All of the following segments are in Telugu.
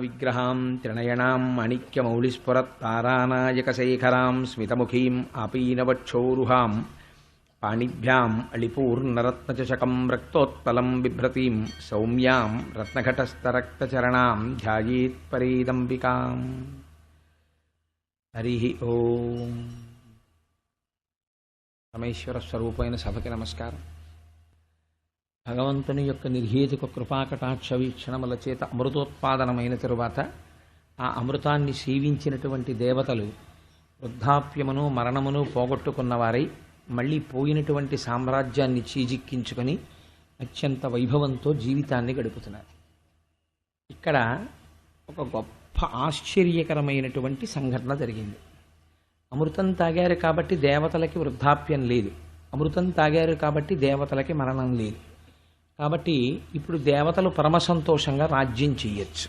విగ్రహాం త్రినయనాం మాణిక్యమౌళిస్ఫురత్తారానాయకశేఖరాం స్మితముఖీం ఆపీనవక్షోరుహాం పాణిభ్యాం అళిపూర్ణరత్నచషకం రక్తోత్పలం బిభ్రతీం సౌమ్యాం రత్నఘటస్థరక్తచరణాం ధ్యాయేత్పరేదంబికాం. హరి ఓం. పరమేశ్వర స్వరూపమైన సభకి నమస్కారం. భగవంతుని యొక్క నిర్హేతుక కృపాకటాక్ష వీక్షణముల చేత అమృతోత్పాదనమైన తరువాత ఆ అమృతాన్ని సేవించినటువంటి దేవతలు వృద్ధాప్యమును మరణమును పోగొట్టుకున్నవారై మళ్ళీ పోయినటువంటి సామ్రాజ్యాన్ని చీజిక్కించుకొని అత్యంత వైభవంతో జీవితాన్ని గడుపుతున్నారు. ఇక్కడ ఒక గొప్ప ఆశ్చర్యకరమైనటువంటి సంఘటన జరిగింది. అమృతం తాగారు కాబట్టి దేవతలకి వృద్ధాప్యం లేదు, అమృతం తాగారు కాబట్టి దేవతలకి మరణం లేదు. కాబట్టి ఇప్పుడు దేవతలు పరమ సంతోషంగా రాజ్యం చెయ్యొచ్చు.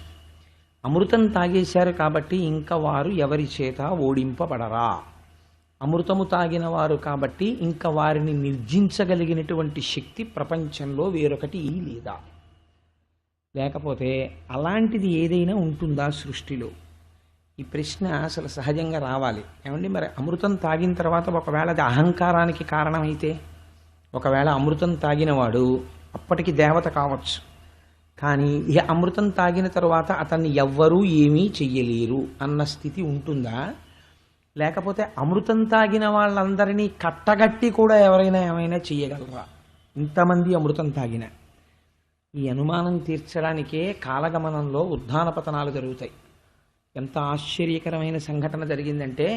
అమృతం తాగేశారు కాబట్టి ఇంకా వారు ఎవరి చేత ఓడింపబడరా. అమృతము తాగిన వారు కాబట్టి ఇంకా వారిని నిర్జించగలిగినటువంటి శక్తి ప్రపంచంలో వేరొకటి లేదా? లేకపోతే అలాంటిది ఏదైనా ఉంటుందా సృష్టిలో? ఈ ప్రశ్న అసలు సహజంగా రావాలి. ఏమండి, మరి అమృతం తాగిన తర్వాత ఒకవేళ అది అహంకారానికి కారణమైతే, ఒకవేళ అమృతం తాగినవాడు అప్పటికి దేవత కావచ్చు, కానీ ఇక అమృతం తాగిన తర్వాత అతన్ని ఎవ్వరూ ఏమీ చెయ్యలేరు అన్న స్థితి ఉంటుందా? లేకపోతే అమృతం తాగిన వాళ్ళందరినీ కట్టగట్టి కూడా ఎవరైనా ఏమైనా చెయ్యగలరా? ఇంతమంది అమృతం తాగిన ఈ అనుమానం తీర్చడానికే కాలగమనంలో ఉద్ధాన పతనాలు జరుగుతాయి. ఎంత ఆశ్చర్యకరమైన సంఘటన జరిగిందంటే,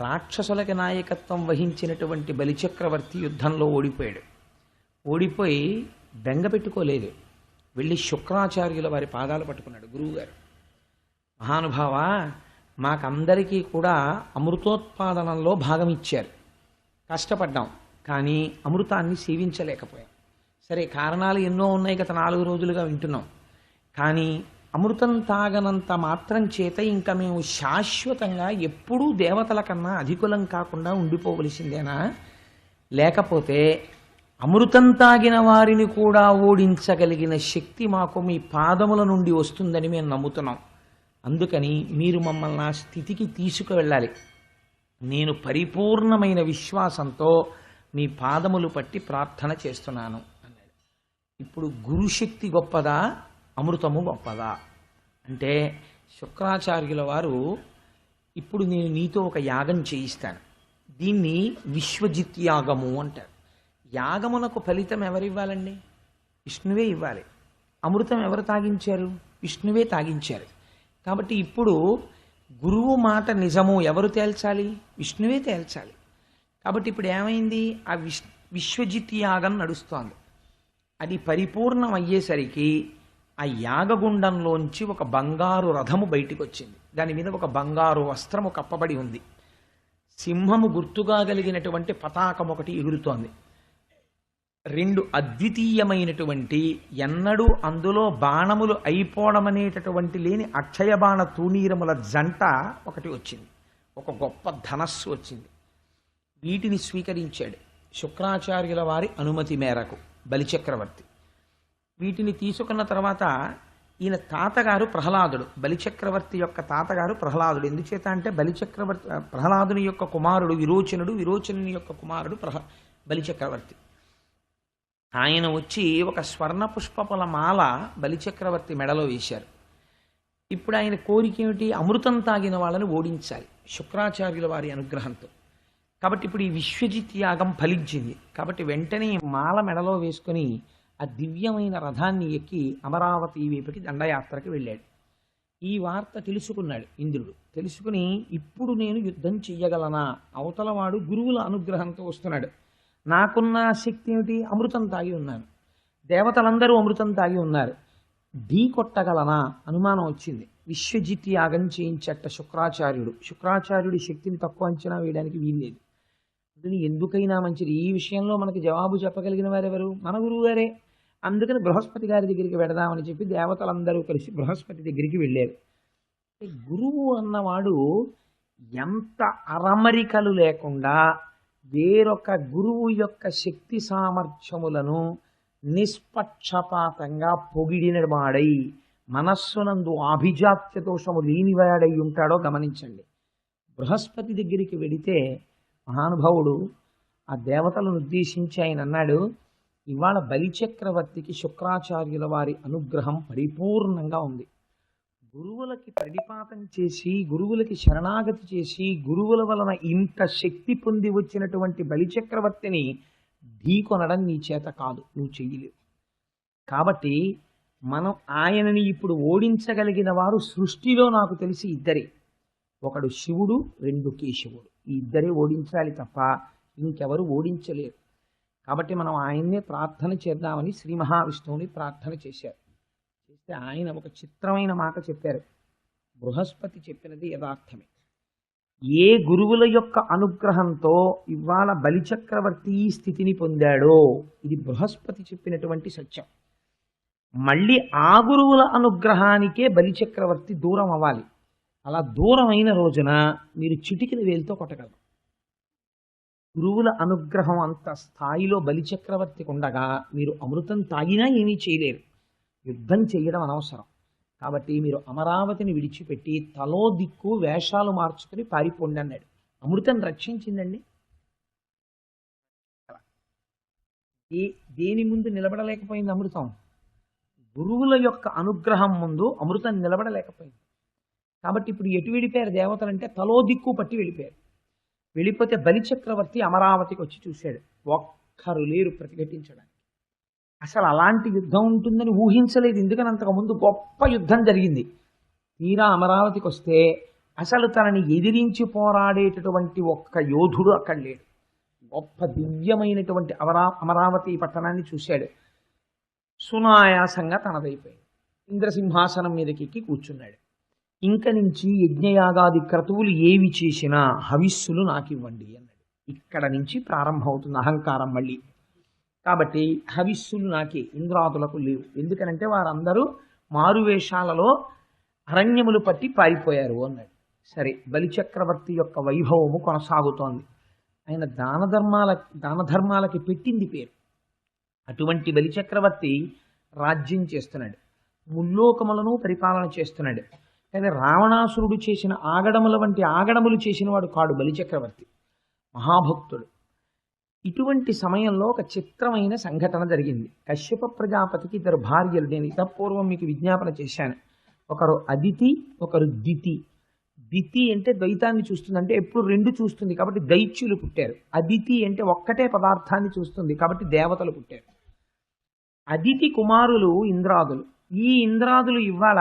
రాక్షసులకి నాయకత్వం వహించినటువంటి బలిచక్రవర్తి యుద్ధంలో ఓడిపోయాడు. ఓడిపోయి బెంగ పెట్టుకోలేదు, వెళ్ళి శుక్రాచార్యుల వారి పాదాలు పట్టుకున్నాడు. గురువుగారు, మహానుభావ, మాకందరికీ కూడా అమృతోత్పాదనంలో భాగం ఇచ్చారు, కష్టపడ్డాం, కానీ అమృతాన్ని సేవించలేకపోయాం. సరే, కారణాలు ఎన్నో ఉన్నాయి, గత 4 రోజులుగా వింటున్నాం. కానీ అమృతం తాగనంత మాత్రం చేత ఇంకా మేము శాశ్వతంగా ఎప్పుడూ దేవతల కన్నా అధికులం కాకుండా ఉండిపోవలసిందేనా? లేకపోతే అమృతం తాగిన వారిని కూడా ఓడించగలిగిన శక్తి మాకు మీ పాదముల నుండి వస్తుందని మేము నమ్ముతున్నాం. అందుకని మీరు మమ్మల్ని ఆ స్థితికి తీసుకువెళ్ళాలి. నేను పరిపూర్ణమైన విశ్వాసంతో మీ పాదములు పట్టి ప్రార్థన చేస్తున్నాను అన్నాడు. ఇప్పుడు గురుశక్తి గొప్పదా, అమృతము గొప్పదా అంటే, శుక్రాచార్యుల వారు, ఇప్పుడు నేను నీతో ఒక యాగం చేయిస్తాను, దీన్ని విశ్వజిత్ యాగము అంటారు. యాగమునకు ఫలితం ఎవరివ్వాలండి? విష్ణువే ఇవ్వాలి. అమృతం ఎవరు తాగించారు? విష్ణువే తాగించారు. కాబట్టి ఇప్పుడు గురువు మాట నిజము ఎవరు తేల్చాలి? విష్ణువే తేల్చాలి. కాబట్టి ఇప్పుడు ఏమైంది? ఆ విశ్వజిత్ యాగం నడుస్తోంది. అది పరిపూర్ణం అయ్యేసరికి ఆ యాగగుండంలోంచి ఒక బంగారు రథము బయటికి వచ్చింది. దాని మీద ఒక బంగారు వస్త్రము కప్పబడి ఉంది. సింహము గుర్తుగా కలిగినటువంటి పతాకం ఒకటి ఎగురుతోంది. 2 అద్వితీయమైనటువంటి, ఎన్నడూ అందులో బాణములు అయిపోవడం అనేటటువంటి లేని అక్షయబాణ తూణీరముల జంట ఒకటి వచ్చింది. ఒక గొప్ప ధనస్సు వచ్చింది. వీటిని స్వీకరించాడు శుక్రాచార్యుల వారి అనుమతి మేరకు బలిచక్రవర్తి. వీటిని తీసుకున్న తర్వాత ఈయన తాతగారు ప్రహ్లాదుడు, బలిచక్రవర్తి యొక్క తాతగారు ప్రహ్లాదుడు. ఎందుచేత అంటే బలిచక్రవర్తి ప్రహ్లాదుని యొక్క కుమారుడు విరోచనుడు, విరోచనుని యొక్క కుమారుడు బలిచక్రవర్తి. ఆయన వచ్చి ఒక స్వర్ణ పుష్పముల మాల బలిచక్రవర్తి మెడలో వేశారు. ఇప్పుడు ఆయన కోరిక ఏమిటి? అమృతం తాగిన వాళ్ళని ఓడించాలి శుక్రాచార్యుల వారి అనుగ్రహంతో. కాబట్టి ఇప్పుడు ఈ విశ్వజిత్ యాగం ఫలించింది. కాబట్టి వెంటనే మాల మెడలో వేసుకొని ఆ దివ్యమైన రథాన్ని ఎక్కి అమరావతి వైపుకి దండయాత్రకి వెళ్ళాడు. ఈ వార్త తెలుసుకున్నాడు ఇంద్రుడు. తెలుసుకుని, ఇప్పుడు నేను యుద్ధం చెయ్యగలనా? అవతలవాడు గురువుల అనుగ్రహంతో వస్తున్నాడు, నాకున్న శక్తి ఏమిటి? అమృతం తాగి ఉన్నాను, దేవతలందరూ అమృతం తాగి ఉన్నారు, ఢీ కొట్టగలనా? అనుమానం వచ్చింది. విశ్వజిత్ యాగం చేయించట శుక్రాచార్యుడు. శుక్రాచార్యుడి శక్తిని తక్కువ అంచనా వేయడానికి వీల్లేదు. ఎందుకైనా మంచిది, ఈ విషయంలో మనకి జవాబు చెప్పగలిగిన వారెవరు? మన గురువు గారే. అందుకని బృహస్పతి గారి దగ్గరికి వెడదామని చెప్పి దేవతలందరూ కలిసి బృహస్పతి దగ్గరికి వెళ్ళారు. గురువు అన్నవాడు ఎంత అరమరికలు లేకుండా వేరొక గురువు యొక్క శక్తి సామర్థ్యములను నిష్పక్షపాతంగా పొగిడిన వాడై మనస్సునందు ఆభిజాత్య దోషము లేనివాడై ఉంటాడో గమనించండి. బృహస్పతి దగ్గరికి వెడితే మహానుభావుడు ఆ దేవతలను ఉద్దేశించి ఆయన అన్నాడు, ఇవాళ బలిచక్రవర్తికి శుక్రాచార్యుల వారి అనుగ్రహం పరిపూర్ణంగా ఉంది. గురువులకి ప్రణిపాతం చేసి, గురువులకి శరణాగతి చేసి, గురువుల వలన ఇంత శక్తి పొంది వచ్చినటువంటి బలిచక్రవర్తిని ఢీకొనడం నీ చేత కాదు, నువ్వు చెయ్యలేవు. కాబట్టి మనం ఆయనని ఇప్పుడు ఓడించగలిగిన వారు సృష్టిలో నాకు తెలిసి ఇద్దరే. ఒకడు శివుడు, రెండు కేశవుడు. ఈ ఇద్దరే ఓడించాలి తప్ప ఇంకెవరు ఓడించలేరు. కాబట్టి మనం ఆయన్నే ప్రార్థన చేద్దామని శ్రీ మహావిష్ణువుని ప్రార్థన చేశారు. చేస్తే ఆయన ఒక చిత్రమైన మాట చెప్పారు. బృహస్పతి చెప్పినది యథార్థమే. ఏ గురువుల యొక్క అనుగ్రహంతో ఇవాళ బలిచక్రవర్తి ఈ స్థితిని పొందాడో ఇది బృహస్పతి చెప్పినటువంటి సత్యం. మళ్ళీ ఆ గురువుల అనుగ్రహానికే బలిచక్రవర్తి దూరం అవ్వాలి. అలా దూరం అయిన రోజున మీరు చిటికిన వేలుతో కొట్టగలరు. గురువుల అనుగ్రహం అంత స్థాయిలో బలిచక్రవర్తికి ఉండగా మీరు అమృతం తాగినా ఏమీ చేయలేరు. యుద్ధం చేయడం అనవసరం. కాబట్టి మీరు అమరావతిని విడిచిపెట్టి తలో దిక్కు వేషాలు మార్చుకుని పారిపోండి అన్నాడు. అమృతం రక్షించిందండి. దేని ముందు నిలబడలేకపోయింది అమృతం? గురువుల యొక్క అనుగ్రహం ముందు అమృతం నిలబడలేకపోయింది. కాబట్టి ఇప్పుడు ఎటు వెళ్ళిపోయారు దేవతలంటే తలో దిక్కు పట్టి వెళ్ళిపోయారు. వెళ్ళిపోతే బలిచక్రవర్తి అమరావతికి వచ్చి చూశాడు. ఒక్కరు లేరు ప్రతిఘటించడానికి. అసలు అలాంటి యుద్ధం ఉంటుందని ఊహించలేదు. ఎందుకని అంతకుముందు గొప్ప యుద్ధం జరిగింది. తీరా అమరావతికి వస్తే అసలు తనని ఎదిరించి పోరాడేటటువంటి ఒక్క యోధుడు అక్కడ లేడు. గొప్ప దివ్యమైనటువంటి అమరావతి పట్టణాన్ని చూశాడు. సునాయాసంగా తనదైపోయింది. ఇంద్రసింహాసనం మీదకి ఎక్కి కూర్చున్నాడు. ఇంక నుంచి యజ్ఞయాగాది క్రతువులు ఏవి చేసినా హవిస్సులు నాకు ఇవ్వండి అన్నాడు. ఇక్కడ నుంచి ప్రారంభమవుతుంది అహంకారం మళ్ళీ. కాబట్టి హవిస్సులు నాకే, ఇంద్రాదులకు లేవు. ఎందుకనంటే వారందరూ మారువేషాలలో అరణ్యములు పట్టి పారిపోయారు అన్నాడు. సరే, బలిచక్రవర్తి యొక్క వైభవము కొనసాగుతోంది. ఆయన దానధర్మాలకి పెట్టింది పేరు. అటువంటి బలిచక్రవర్తి రాజ్యం చేస్తున్నాడు, ముల్లోకములను పరిపాలన చేస్తున్నాడు. కానీ రావణాసురుడు చేసిన ఆగడముల వంటి ఆగడములు చేసిన వాడు కాడు బలిచక్రవర్తి, మహాభక్తుడు. ఇటువంటి సమయంలో ఒక చిత్రమైన సంఘటన జరిగింది. కశ్యప ప్రజాపతికి ఇద్దరు భార్యలు. నేను ఇతపూర్వం మీకు విజ్ఞాపన చేశాను. ఒకరు అదితి, ఒకరు దితి. దితి అంటే ద్వైతాన్ని చూస్తుంది, అంటే ఎప్పుడు రెండు చూస్తుంది కాబట్టి దైత్యులు పుట్టారు. అదితి అంటే ఒక్కటే పదార్థాన్ని చూస్తుంది కాబట్టి దేవతలు పుట్టారు. అదితి కుమారులు ఇంద్రాదులు. ఈ ఇంద్రాదులు ఇవాళ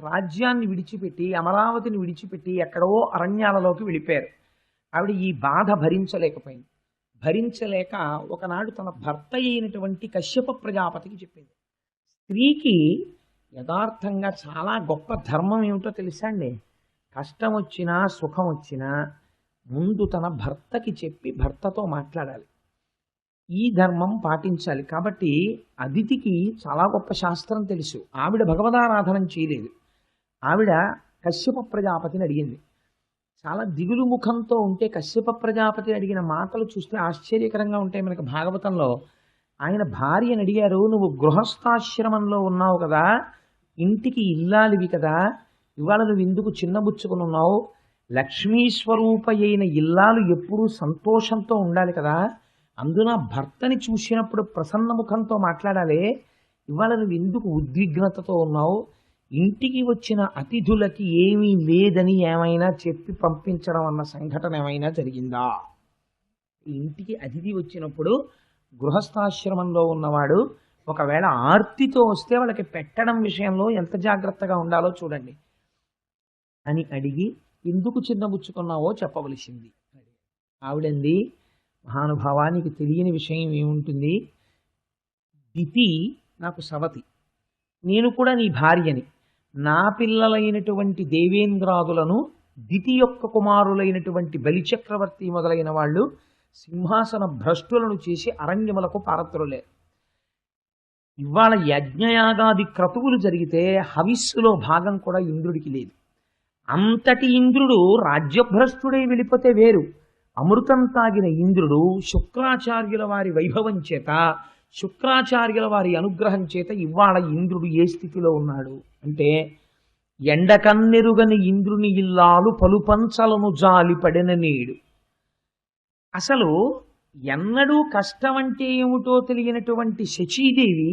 రాజ్యాన్ని విడిచిపెట్టి, అమరావతిని విడిచిపెట్టి ఎక్కడో అరణ్యాలలోకి వెళ్ళిపోయారు. ఆవిడ ఈ బాధ భరించలేకపోయింది. భరించలేక ఒకనాడు తన భర్త అయినటువంటి కశ్యప ప్రజాపతికి చెప్పింది. స్త్రీకి యథార్థంగా చాలా గొప్ప ధర్మం ఏమిటో తెలుసా అండి? కష్టం వచ్చినా సుఖం వచ్చినా ముందు తన భర్తకి చెప్పి భర్తతో మాట్లాడాలి. ఈ ధర్మం పాటించాలి. కాబట్టి అదితికి చాలా గొప్ప శాస్త్రం తెలుసు. ఆవిడ భగవదారాధనం చేయలేదు. ఆవిడ కశ్యప ప్రజాపతిని అడిగింది. చాలా దిగులు ముఖంతో ఉంటే కశ్యప ప్రజాపతి అడిగిన మాటలు చూస్తే ఆశ్చర్యకరంగా ఉంటాయి. మనకు భాగవతంలో ఆయన భార్యను అడిగారు, నువ్వు గృహస్థాశ్రమంలో ఉన్నావు కదా, ఇంటికి ఇల్లాలివి కదా, ఇవాళ నువ్వు ఎందుకు చిన్నబుచ్చుకుని ఉన్నావు? లక్ష్మీ స్వరూప అయిన ఇల్లాలు ఎప్పుడూ సంతోషంతో ఉండాలి కదా, అందున భర్తని చూసినప్పుడు ప్రసన్న ముఖంతో మాట్లాడాలి. ఇవాళ నువ్వు ఎందుకు ఉద్విగ్నతతో ఉన్నావు? ఇంటికి వచ్చిన అతిథులకి ఏమీ లేదని ఏమైనా చెప్పి పంపించడం అన్న సంఘటన ఏమైనా జరిగిందా? ఇంటికి అతిథి వచ్చినప్పుడు గృహస్థాశ్రమంలో ఉన్నవాడు ఒకవేళ ఆర్తితో వస్తే వాళ్ళకి పెట్టడం విషయంలో ఎంత జాగ్రత్తగా ఉండాలో చూడండి అని అడిగి, ఎందుకు చిన్నబుచ్చుకున్నావో చెప్పవలసింది. ఆవిడంది, మహానుభావానికి తెలియని విషయం ఏముంటుంది? దితి నాకు సవతి, నేను కూడా నీ భార్యని. నా పిల్లలైనటువంటి దేవేంద్రాదులను దితి యొక్క కుమారులైనటువంటి బలిచక్రవర్తి మొదలైన వాళ్ళు సింహాసన భ్రష్టులను చేసి అరణ్యములకు పారత్రులేరు. ఇవాళ యజ్ఞయాగాది క్రతువులు జరిగితే హవిస్సులో భాగం కూడా ఇంద్రుడికి లేదు. అంతటి ఇంద్రుడు రాజ్యభ్రష్టుడై వెళ్ళిపోతే వేరు. అమృతం తాగిన ఇంద్రుడు శుక్రాచార్యుల వారి వైభవం చేత శుక్రాచార్యుల వారి అనుగ్రహం చేత ఇవాళ ఇంద్రుడు ఏ స్థితిలో ఉన్నాడు అంటే, ఎండకన్నెరుగని ఇంద్రుని ఇల్లాలు పలుపంచలను జాలి పడిన నేడు. అసలు ఎన్నడూ కష్టం అంటే ఏమిటో తెలియనటువంటి శచీదేవి,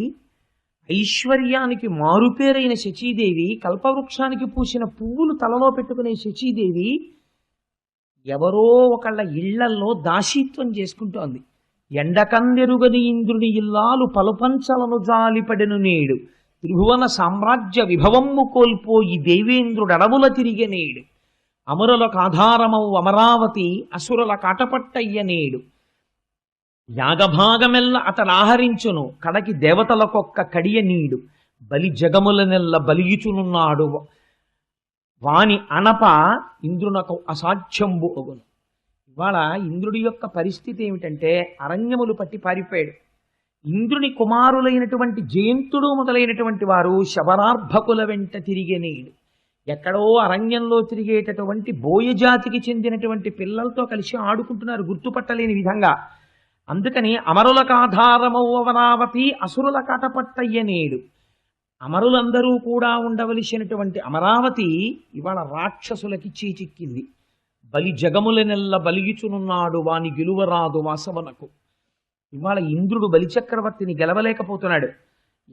ఐశ్వర్యానికి మారుపేరైన శచీదేవి, కల్పవృక్షానికి పూసిన పువ్వులు తలలో పెట్టుకునే శచీదేవి ఎవరో ఒకళ్ళ ఇళ్లల్లో దాసీత్వం చేసుకుంటోంది. ఎండకన్నెరుగని ఇంద్రుని ఇల్లాలు పలుపంచలను జాలిపడెను నేడు, త్రిభువన సామ్రాజ్య విభవమ్ము కోల్పోయి దేవేంద్రుడు అడవుల తిరిగే నేడు, అమరులకు ఆధారమవు అమరావతి అసురుల కాటపట్టయ్య నేడు, యాగభాగమెల్ల అతడాహరించును కడకి దేవతలకొక్క కడియ నీడు, బలి జగముల నెల్ల బలియుచునున్నాడు వాని అనప ఇంద్రునకు అసాధ్యంబు అగును. ఇవాళ ఇంద్రుడి యొక్క పరిస్థితి ఏమిటంటే, అరణ్యములు పట్టి పారిపోయాడు. ఇంద్రుని కుమారులైనటువంటి జయంతుడు మొదలైనటువంటి వారు శబరార్భకుల వెంట తిరిగేనేడు. ఎక్కడో అరణ్యంలో తిరిగేటటువంటి బోయజాతికి చెందినటువంటి పిల్లలతో కలిసి ఆడుకుంటున్నారు గుర్తుపట్టలేని విధంగా. అందుకని అమరులకు ఆధారమవు అమరావతి అసురుల కాటపట్టయ్యనేడు. అమరులందరూ కూడా ఉండవలసినటువంటి అమరావతి ఇవాళ రాక్షసులకి చీచిక్కింది. బలి జగముల నెల్ల బలియుచునున్నాడు వాని గెలువరాదు వాసవనకు. ఇవాళ ఇంద్రుడు బలిచక్రవర్తిని గెలవలేకపోతున్నాడు.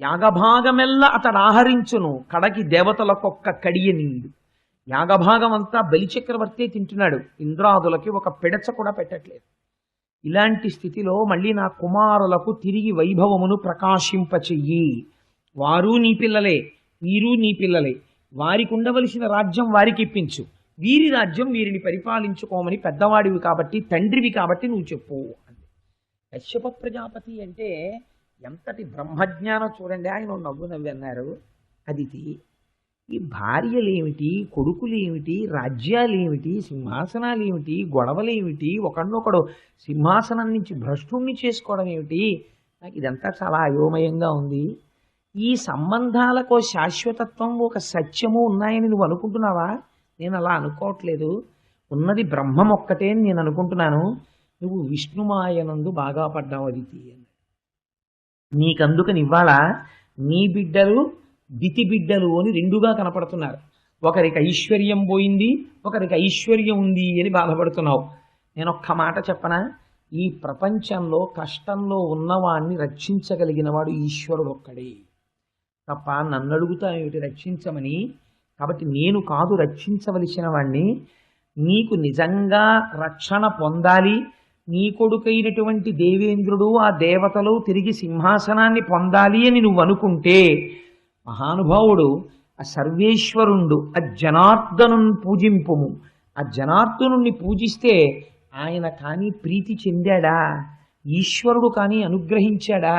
యాగభాగమెల్ల అతడు ఆహరించును కడకి దేవతలకొక్క కడియ నీడు. యాగభాగం అంతా బలిచక్రవర్తే తింటున్నాడు, ఇంద్రాదులకి ఒక పిడచ కూడా పెట్టట్లేదు. ఇలాంటి స్థితిలో మళ్ళీ నా కుమారులకు తిరిగి వైభవమును ప్రకాశింపచెయ్యి. వారు నీ పిల్లలే, వీరు నీ పిల్లలే, వారికి ఉండవలసిన రాజ్యం వారికి ఇప్పించు, వీరి రాజ్యం వీరిని పరిపాలించుకోమని పెద్దవాడివి కాబట్టి, తండ్రివి కాబట్టి నువ్వు చెప్పు అంది. కశ్యప ప్రజాపతి అంటే ఎంతటి బ్రహ్మజ్ఞానం చూడండి. ఆయన నవ్వు నవ్వి అన్నారు, అదితి ఈ భార్యలేమిటి, కొడుకులేమిటి, రాజ్యాలేమిటి, సింహాసనాలేమిటి, గొడవలేమిటి, ఒకడినొకడు సింహాసనం నుంచి భ్రష్టుణ్ణి చేసుకోవడం ఏమిటి, నాకు ఇదంతా చాలా అయోమయంగా ఉంది. ఈ సంబంధాలకు శాశ్వతత్వం ఒక సత్యము ఉన్నాయని నువ్వు అనుకుంటున్నావా? నేను అలా అనుకోవట్లేదు. ఉన్నది బ్రహ్మం ఒక్కటే అని నేను అనుకుంటున్నాను. నువ్వు విష్ణుమాయనందు బాగా పడ్డావు అదితి అని. నీకందుకని ఇవాళ నీ బిడ్డలు దితి బిడ్డలు అని రెండుగా కనపడుతున్నారు. ఒకరికి ఐశ్వర్యం పోయింది, ఒకరికి ఐశ్వర్యం ఉంది అని బాధపడుతున్నావు. నేను ఒక్క మాట చెప్పనా, ఈ ప్రపంచంలో కష్టంలో ఉన్నవాణ్ణి రక్షించగలిగిన వాడు ఈశ్వరుడు ఒక్కడే తప్ప నన్ను అడుగుతా ఏమిటి రక్షించమని. కాబట్టి నేను కాదు రక్షించవలసిన వాణ్ణి. నీకు నిజంగా రక్షణ పొందాలి, నీ కొడుకైనటువంటి దేవేంద్రుడు ఆ దేవతలు తిరిగి సింహాసనాన్ని పొందాలి అని నువ్వు అనుకుంటే, మహానుభావుడు ఆ సర్వేశ్వరుండు ఆ జనార్దనుని పూజింపుము. ఆ జనార్దనుణ్ణి పూజిస్తే ఆయన కానీ ప్రీతి చెందాడా, ఈశ్వరుడు కానీ అనుగ్రహించాడా?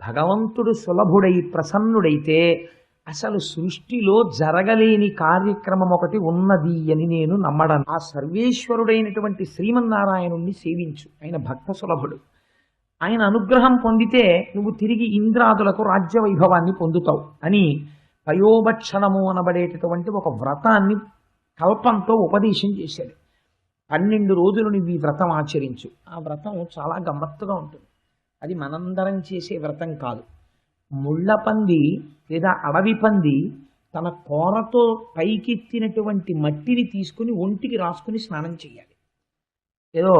భగవంతుడు సులభుడై ప్రసన్నుడైతే అసలు సృష్టిలో జరగలేని కార్యక్రమం ఒకటి ఉన్నది అని నేను నమ్మడం. ఆ సర్వేశ్వరుడైనటువంటి శ్రీమన్నారాయణుణ్ణి సేవించు, ఆయన భక్త సులభుడు. ఆయన అనుగ్రహం పొందితే నువ్వు తిరిగి ఇంద్రాదులకు రాజ్య వైభవాన్ని పొందుతావు అని పయోభక్షణము అనబడేటటువంటి ఒక వ్రతాన్ని కల్పంతో ఉపదేశం చేశాడు. 12 రోజులు నువ్వు ఈ వ్రతం ఆచరించు. ఆ వ్రతం చాలా గమ్మత్తుగా ఉంటుంది. అది మనందరం చేసే వ్రతం కాదు. ముళ్ళ పంది లేదా అడవి పంది తన కోరతో పైకెత్తినటువంటి మట్టిని తీసుకుని ఒంటికి రాసుకుని స్నానం చేయాలి. ఏదో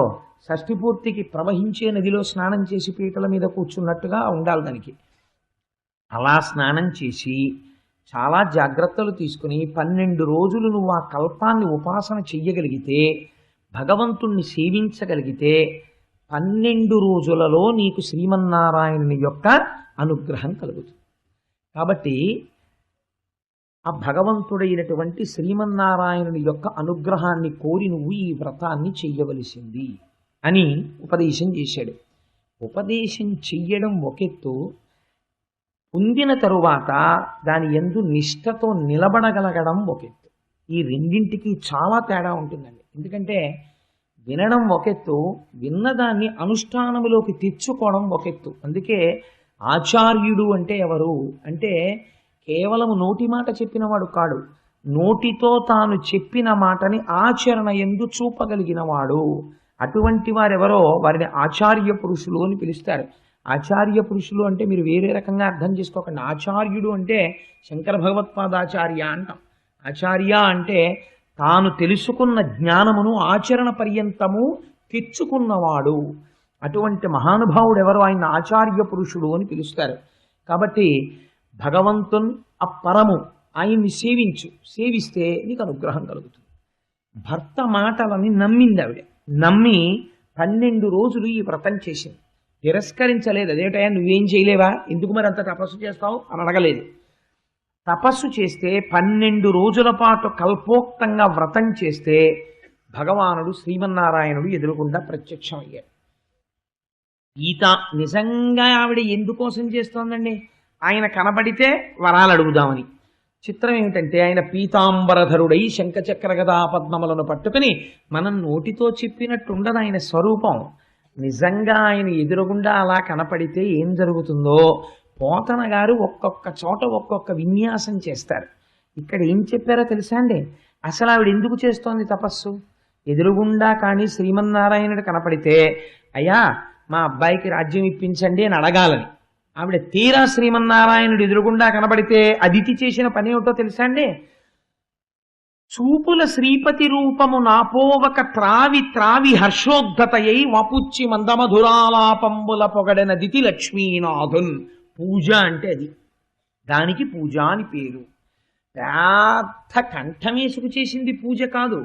షష్ఠి పూర్తికి ప్రవహించే నదిలో స్నానం చేసి పీటల మీద కూర్చున్నట్టుగా ఉండాలి దానికి. అలా స్నానం చేసి చాలా జాగ్రత్తలు తీసుకుని 12 రోజులు నువ్వు ఆ కల్పాన్ని ఉపాసన చెయ్యగలిగితే, భగవంతుణ్ణి సేవించగలిగితే 12 రోజులలో నీకు శ్రీమన్నారాయణుని యొక్క అనుగ్రహం కలుగుతుంది. కాబట్టి ఆ భగవంతుడైనటువంటి శ్రీమన్నారాయణుని యొక్క అనుగ్రహాన్ని కోరి నువ్వు ఈ వ్రతాన్ని చెయ్యవలసింది అని ఉపదేశం చేశాడు. ఉపదేశం చెయ్యడం ఒకెత్తు, పొందిన తరువాత దాని యందు నిష్ఠతో నిలబడగలగడం ఒకెత్తు. ఈ రెండింటికి చాలా తేడా ఉంటుందండి. ఎందుకంటే వినడం ఒకెత్తు, విన్నదాన్ని అనుష్ఠానములోకి తెచ్చుకోవడం ఒకెత్తు. అందుకే ఆచార్యుడు అంటే ఎవరు అంటే కేవలం నోటి మాట చెప్పినవాడు కాడు, నోటితో తాను చెప్పిన మాటని ఆచరణ యందు చూపగలిగిన వాడు. అటువంటి వారెవరో వారిని ఆచార్య పురుషులు అని పిలుస్తారు. ఆచార్య పురుషులు అంటే మీరు వేరే రకంగా అర్థం చేసుకోకండి. ఆచార్యుడు అంటే శంకర భగవత్పాదాచార్య అంటాం. ఆచార్య అంటే తాను తెలుసుకున్న జ్ఞానమును ఆచరణ పర్యంతము తెచ్చుకున్నవాడు. అటువంటి మహానుభావుడు ఎవరు? ఆయన ఆచార్య పురుషుడు అని పిలుస్తారు. కాబట్టి భగవంతున్ అపరము ఆయన్ని సేవిస్తే నీకు అనుగ్రహం కలుగుతుంది. భర్త మాటలని నమ్మింది ఆవిడ. నమ్మి 12 రోజులు ఈ వ్రతం చేసింది. తిరస్కరించలేదు. అదేటయా నువ్వేం చేయలేవా, ఎందుకు మరి అంత తపస్సు చేస్తావు అని అడగలేదు. తపస్సు చేస్తే 12 రోజుల పాటు కల్పోక్తంగా వ్రతం చేస్తే భగవానుడు శ్రీమన్నారాయణుడు ఎదురుగుండా ప్రత్యక్షమయ్యాడు. ఈత నిజంగా ఆవిడ ఎందుకోసం చేస్తోందండి? ఆయన కనబడితే వరాలు అడుగుదామని. చిత్రం ఏమిటంటే ఆయన పీతాంబరధరుడై శంఖచక్ర గదా పద్మములను పట్టుకుని మనం నోటితో చెప్పినట్టుండదు ఆయన స్వరూపం. నిజంగా ఆయన ఎదురుగుండా అలా కనపడితే ఏం జరుగుతుందో పోతన గారు ఒక్కొక్క చోట ఒక్కొక్క విన్యాసం చేస్తారు. ఇక్కడ ఏం చెప్పారో తెలుసా అండి? అసలు ఆవిడ ఎందుకు చేస్తోంది తపస్సు? ఎదురుగుండా కానీ శ్రీమన్నారాయణుడు కనపడితే అయ్యా మా అబ్బాయికి రాజ్యం ఇప్పించండి అని అడగాలని. ఆవిడ తీరా శ్రీమన్నారాయణుడు ఎదురుగుండా కనబడితే అదితి చేసిన పని ఏమిటో తెలుసా అండి? చూపుల శ్రీపతి రూపము నాపోవక త్రావి త్రావి హర్షోద్ధతయై వపుచ్చి మందమధురాలాపంబుల పొగడన దితి లక్ష్మీనాథున్. పూజ అంటే అది, దానికి పూజ అని పేరు. పెద్ద కంఠమేసుకు చేసింది పూజ కాదు.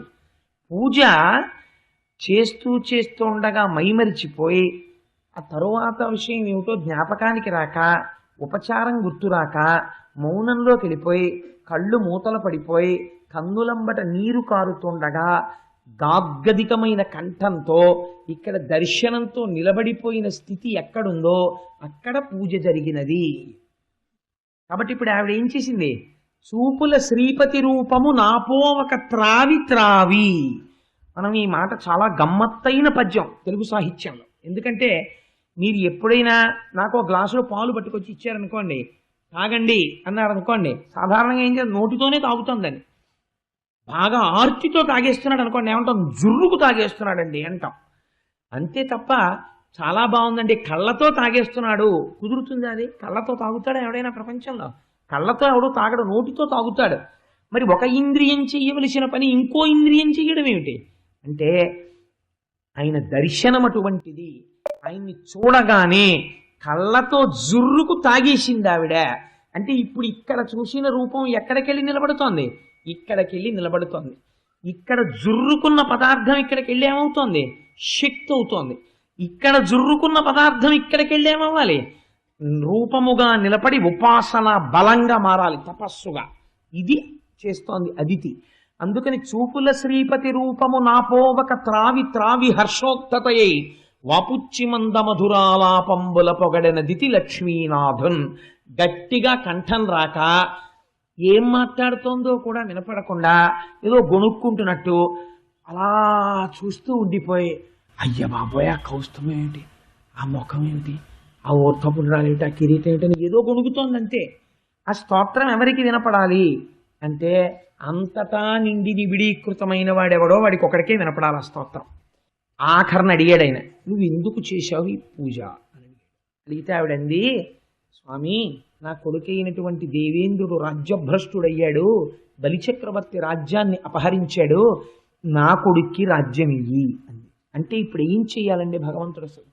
పూజ చేస్తూ ఉండగా మైమరిచిపోయి ఆ తరువాత విషయం ఏమిటో జ్ఞాపకానికి రాక, ఉపచారం గుర్తురాక మౌనంలోకి వెళ్ళిపోయి కళ్ళు మూతలు పడిపోయి కన్నులంబట నీరు కారుతుండగా గాద్గదికమైన కంఠంతో ఇక్కడ దర్శనంతో నిలబడిపోయిన స్థితి ఎక్కడుందో అక్కడ పూజ జరిగినది. కాబట్టి ఇప్పుడు ఆవిడ ఏం చేసింది? చూపుల శ్రీపతి రూపము నాపోవక త్రావి త్రావి. మనం ఈ మాట చాలా గమ్మత్తైన పద్యం తెలుగు సాహిత్యంలో. ఎందుకంటే మీరు ఎప్పుడైనా నాకు ఒక గ్లాసులో పాలు పట్టుకొచ్చి ఇచ్చారనుకోండి, తాగండి అన్నారు అనుకోండి, సాధారణంగా ఏం చేయాలి? నోటితోనే తాగుతుందని. బాగా ఆర్తితో తాగేస్తున్నాడు అనుకోండి, ఏమంటాం? జుర్రుకు తాగేస్తున్నాడండి అంటాం. అంతే తప్ప చాలా బాగుందండి కళ్ళతో తాగేస్తున్నాడు కుదురుతుంది? అది కళ్ళతో తాగుతాడా ఎవడైనా ప్రపంచంలో? కళ్ళతో ఎవడో తాగడు, నోటితో తాగుతాడు. మరి ఒక ఇంద్రియం చెయ్యవలసిన పని ఇంకో ఇంద్రియం చెయ్యడం ఏమిటి అంటే ఆయన దర్శనం అటువంటిది. ఆయన్ని చూడగానే కళ్ళతో జుర్రుకు తాగేసింది ఆవిడ. అంటే ఇప్పుడు ఇక్కడ చూసిన రూపం ఎక్కడికెళ్ళి నిలబడుతోంది? ఇక్కడికెళ్ళి నిలబడుతోంది. ఇక్కడ జుర్రుకున్న పదార్థం ఇక్కడికెళ్ళి ఏమవుతోంది? శక్తి అవుతోంది. ఇక్కడ జుర్రుకున్న పదార్థం ఇక్కడికెళ్ళి ఏమవ్వాలి? రూపముగా నిలబడి ఉపాసన బలంగా మారాలి, తపస్సుగా. ఇది చేస్తోంది అదితి. అందుకని చూపుల శ్రీపతి రూపము నాపోవక త్రావి త్రావి హర్షోక్తతయై వాపుచ్చి మందమధురాలాపంబుల పొగడన దితి లక్ష్మీనాథున్. గట్టిగా కంఠం రాక ఏం మాట్లాడుతోందో కూడా వినపడకుండా ఏదో గొణుక్కుంటున్నట్టు అలా చూస్తూ ఉండిపోయి, అయ్య బాబోయ్ ఆ కౌస్తుభం ఏమిటి, ఆ ముఖం ఏమిటి, ఆ ఊర్ధపుండ్రాలు ఏమిటి, ఆ కిరీటం ఏమిటని ఏదో గొణుకుతోంది అంతే. ఆ స్తోత్రం ఎవరికి వినపడాలి అంటే అంతటా నిండి నిబిడీకృతమైన వాడెవడో వాడికి ఒకడికే వినపడాలి ఆ స్తోత్రం. ఆఖరణ అడిగాడు ఆయన, నువ్వు ఎందుకు చేశావు ఈ పూజ అని అడిగితే ఆవిడంది, స్వామి నా కొడుకైనటువంటి దేవేంద్రుడు రాజ్యభ్రష్టుడయ్యాడు, బలిచక్రవర్తి రాజ్యాన్ని అపహరించాడు, నా కొడుక్కి రాజ్యం ఇయ్యి అంది. అంటే ఇప్పుడు ఏం చెయ్యాలండి భగవంతుడు? అసలు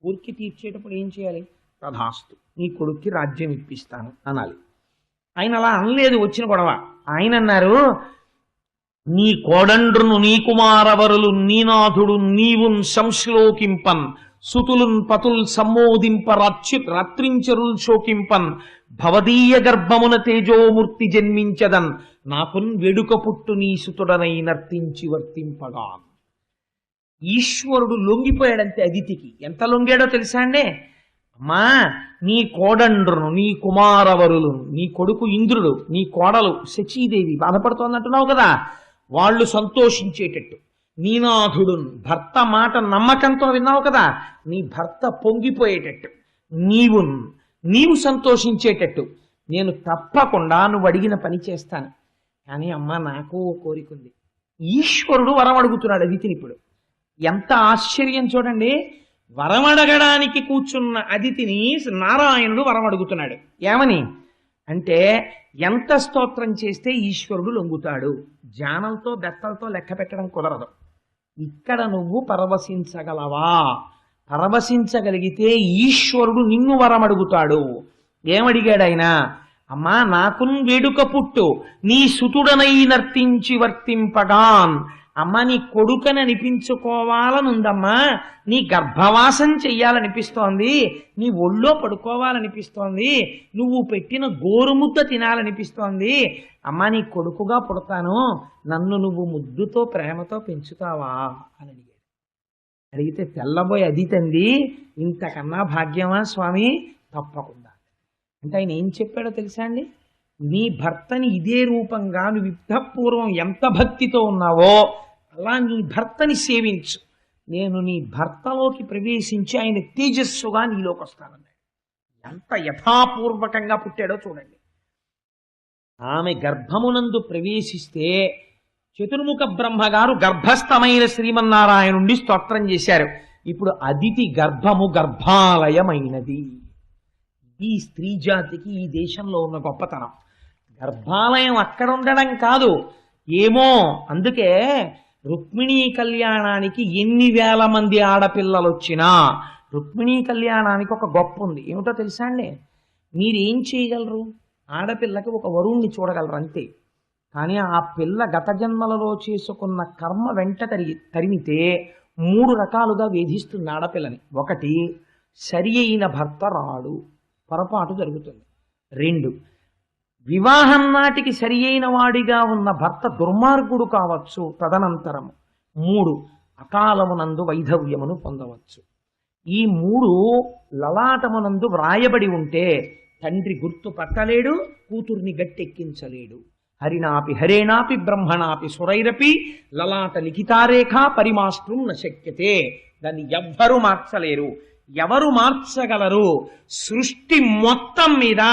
ఊరికి తీర్చేటప్పుడు ఏం చేయాలి? తథాస్తు నీ కొడుక్కి రాజ్యం ఇప్పిస్తాను అనాలి. ఆయన అలా అనలేదు, వచ్చిన గొడవ. ఆయన అన్నారు, నీ కోడండ్రును నీ కుమారవరులు నీనాథుడు నీవున్ సంశ్లోకింపన్ సుతులున్ పతుల్ సమ్మోదింప రాత్రించరుల్ శోకింపన్ భవదీయ గర్భమున తేజోమూర్తి జన్మించదన్ నాకున్ వెడుక పుట్టు నీ సుతుడనై నర్తించి వర్తింపగా. ఈశ్వరుడు లొంగిపోయాడంతే అదితికి. ఎంత లొంగాడో తెలుసా అండి? అమ్మా నీ కోడండ్రును నీ కుమారవరులు, నీ కొడుకు ఇంద్రుడు, నీ కోడలు శచీదేవి బాధపడుతోందంటున్నావు కదా, వాళ్ళు సంతోషించేటట్టు, నీనాథుడు భర్త మాట నమ్మకంతో విన్నావు కదా, నీ భర్త పొంగిపోయేటట్టు, నీవు సంతోషించేటట్టు నేను తప్పకుండా నువ్వు అడిగిన పని చేస్తాను. కానీ అమ్మ నాకు ఓ కోరిక ఉంది. ఈశ్వరుడు వరం అడుగుతున్నాడు అదితిని. ఇప్పుడు ఎంత ఆశ్చర్యం చూడండి. వరమడగడానికి కూర్చున్న అదితిని నారాయణుడు వరం అడుగుతున్నాడు. ఏమని అంటే, ఎంత స్తోత్రం చేస్తే ఈశ్వరుడు లొంగుతాడు? జానంతో బెత్తలతో లెక్క పెట్టడం కుదరదు. ఇక్కడ నువ్వు పరవశించగలవా? పరవశించగలిగితే ఈశ్వరుడు నిన్ను వరం అడుగుతాడు. ఏమడిగాడు ఆయన? అమ్మా, నాకున్ వేడుక పుట్టు, నీ సుతుడనై నర్తించి వర్తింపగాన్. అమ్మ, నీ కొడుకని అనిపించుకోవాలనుందమ్మా, నీ గర్భవాసం చెయ్యాలనిపిస్తోంది, నీ ఒళ్ళో పడుకోవాలనిపిస్తోంది, నువ్వు పెట్టిన గోరుముద్ద తినాలనిపిస్తోంది. అమ్మా, నీ కొడుకుగా పుడతాను, నన్ను నువ్వు ముద్దుతో ప్రేమతో పెంచుతావా అని అడిగాడు. అడిగితే తెల్లబోయి అది తంది, ఇంతకన్నా భాగ్యమా స్వామి? తప్పకుండా. అంటే ఆయన ఏం చెప్పాడో తెలుసా అండి? నీ భర్తని ఇదే రూపంగా నువ్వు యుద్ధపూర్వం ఎంత భక్తితో ఉన్నావో అలా నీ భర్తని సేవించు. నేను నీ భర్తలోకి ప్రవేశించి ఆయన తేజస్సుగా నీలోకి వస్తానన్నాడు. ఎంత యథాపూర్వకంగా పుట్టాడో చూడండి. ఆమె గర్భమునందు ప్రవేశిస్తే చతుర్ముఖ బ్రహ్మగారు గర్భస్థమైన శ్రీమన్నారాయణుండి స్తోత్రం చేశారు. ఇప్పుడు అదితి గర్భము గర్భాలయమైనది. ఈ స్త్రీ జాతికి ఈ దేశంలో ఉన్న గొప్పతనం. గర్భాలయం అక్కడ ఉండడం కాదు, ఏమో అందుకే రుక్మిణీ కళ్యాణానికి ఎన్ని వేల మంది ఆడపిల్లలు వచ్చినా రుక్మిణీ కళ్యాణానికి ఒక గొప్ప ఉంది. ఏమిటో తెలుసా అండి? మీరేం చేయగలరు? ఆడపిల్లకి ఒక వరుణ్ణి చూడగలరు అంతే. కానీ ఆ పిల్ల గత జన్మలలో చేసుకున్న కర్మ వెంట తరిమితే 3 రకాలుగా వేధిస్తుంది ఆడపిల్లని. 1, సరి అయిన భర్త రాడు, పొరపాటు జరుగుతుంది. 2, వివాహం నాటికి సరి అయిన వాడిగా ఉన్న భర్త దుర్మార్గుడు కావచ్చు తదనంతరము. 3, అకాలమునందు వైధవ్యమును పొందవచ్చు. ఈ 3 లలాటమునందు వ్రాయబడి ఉంటే తండ్రి గుర్తు పట్టలేడు, కూతుర్ని గట్టెక్కించలేడు. హరినాపి హరేనాపి బ్రహ్మణాపి సురైరపి లలాట లిఖితారేఖ పరిమాష్ట్రం నశక్యతే. దాన్ని ఎవ్వరూ మార్చలేరు. ఎవరు మార్చగలరు? సృష్టి మొత్తం మీద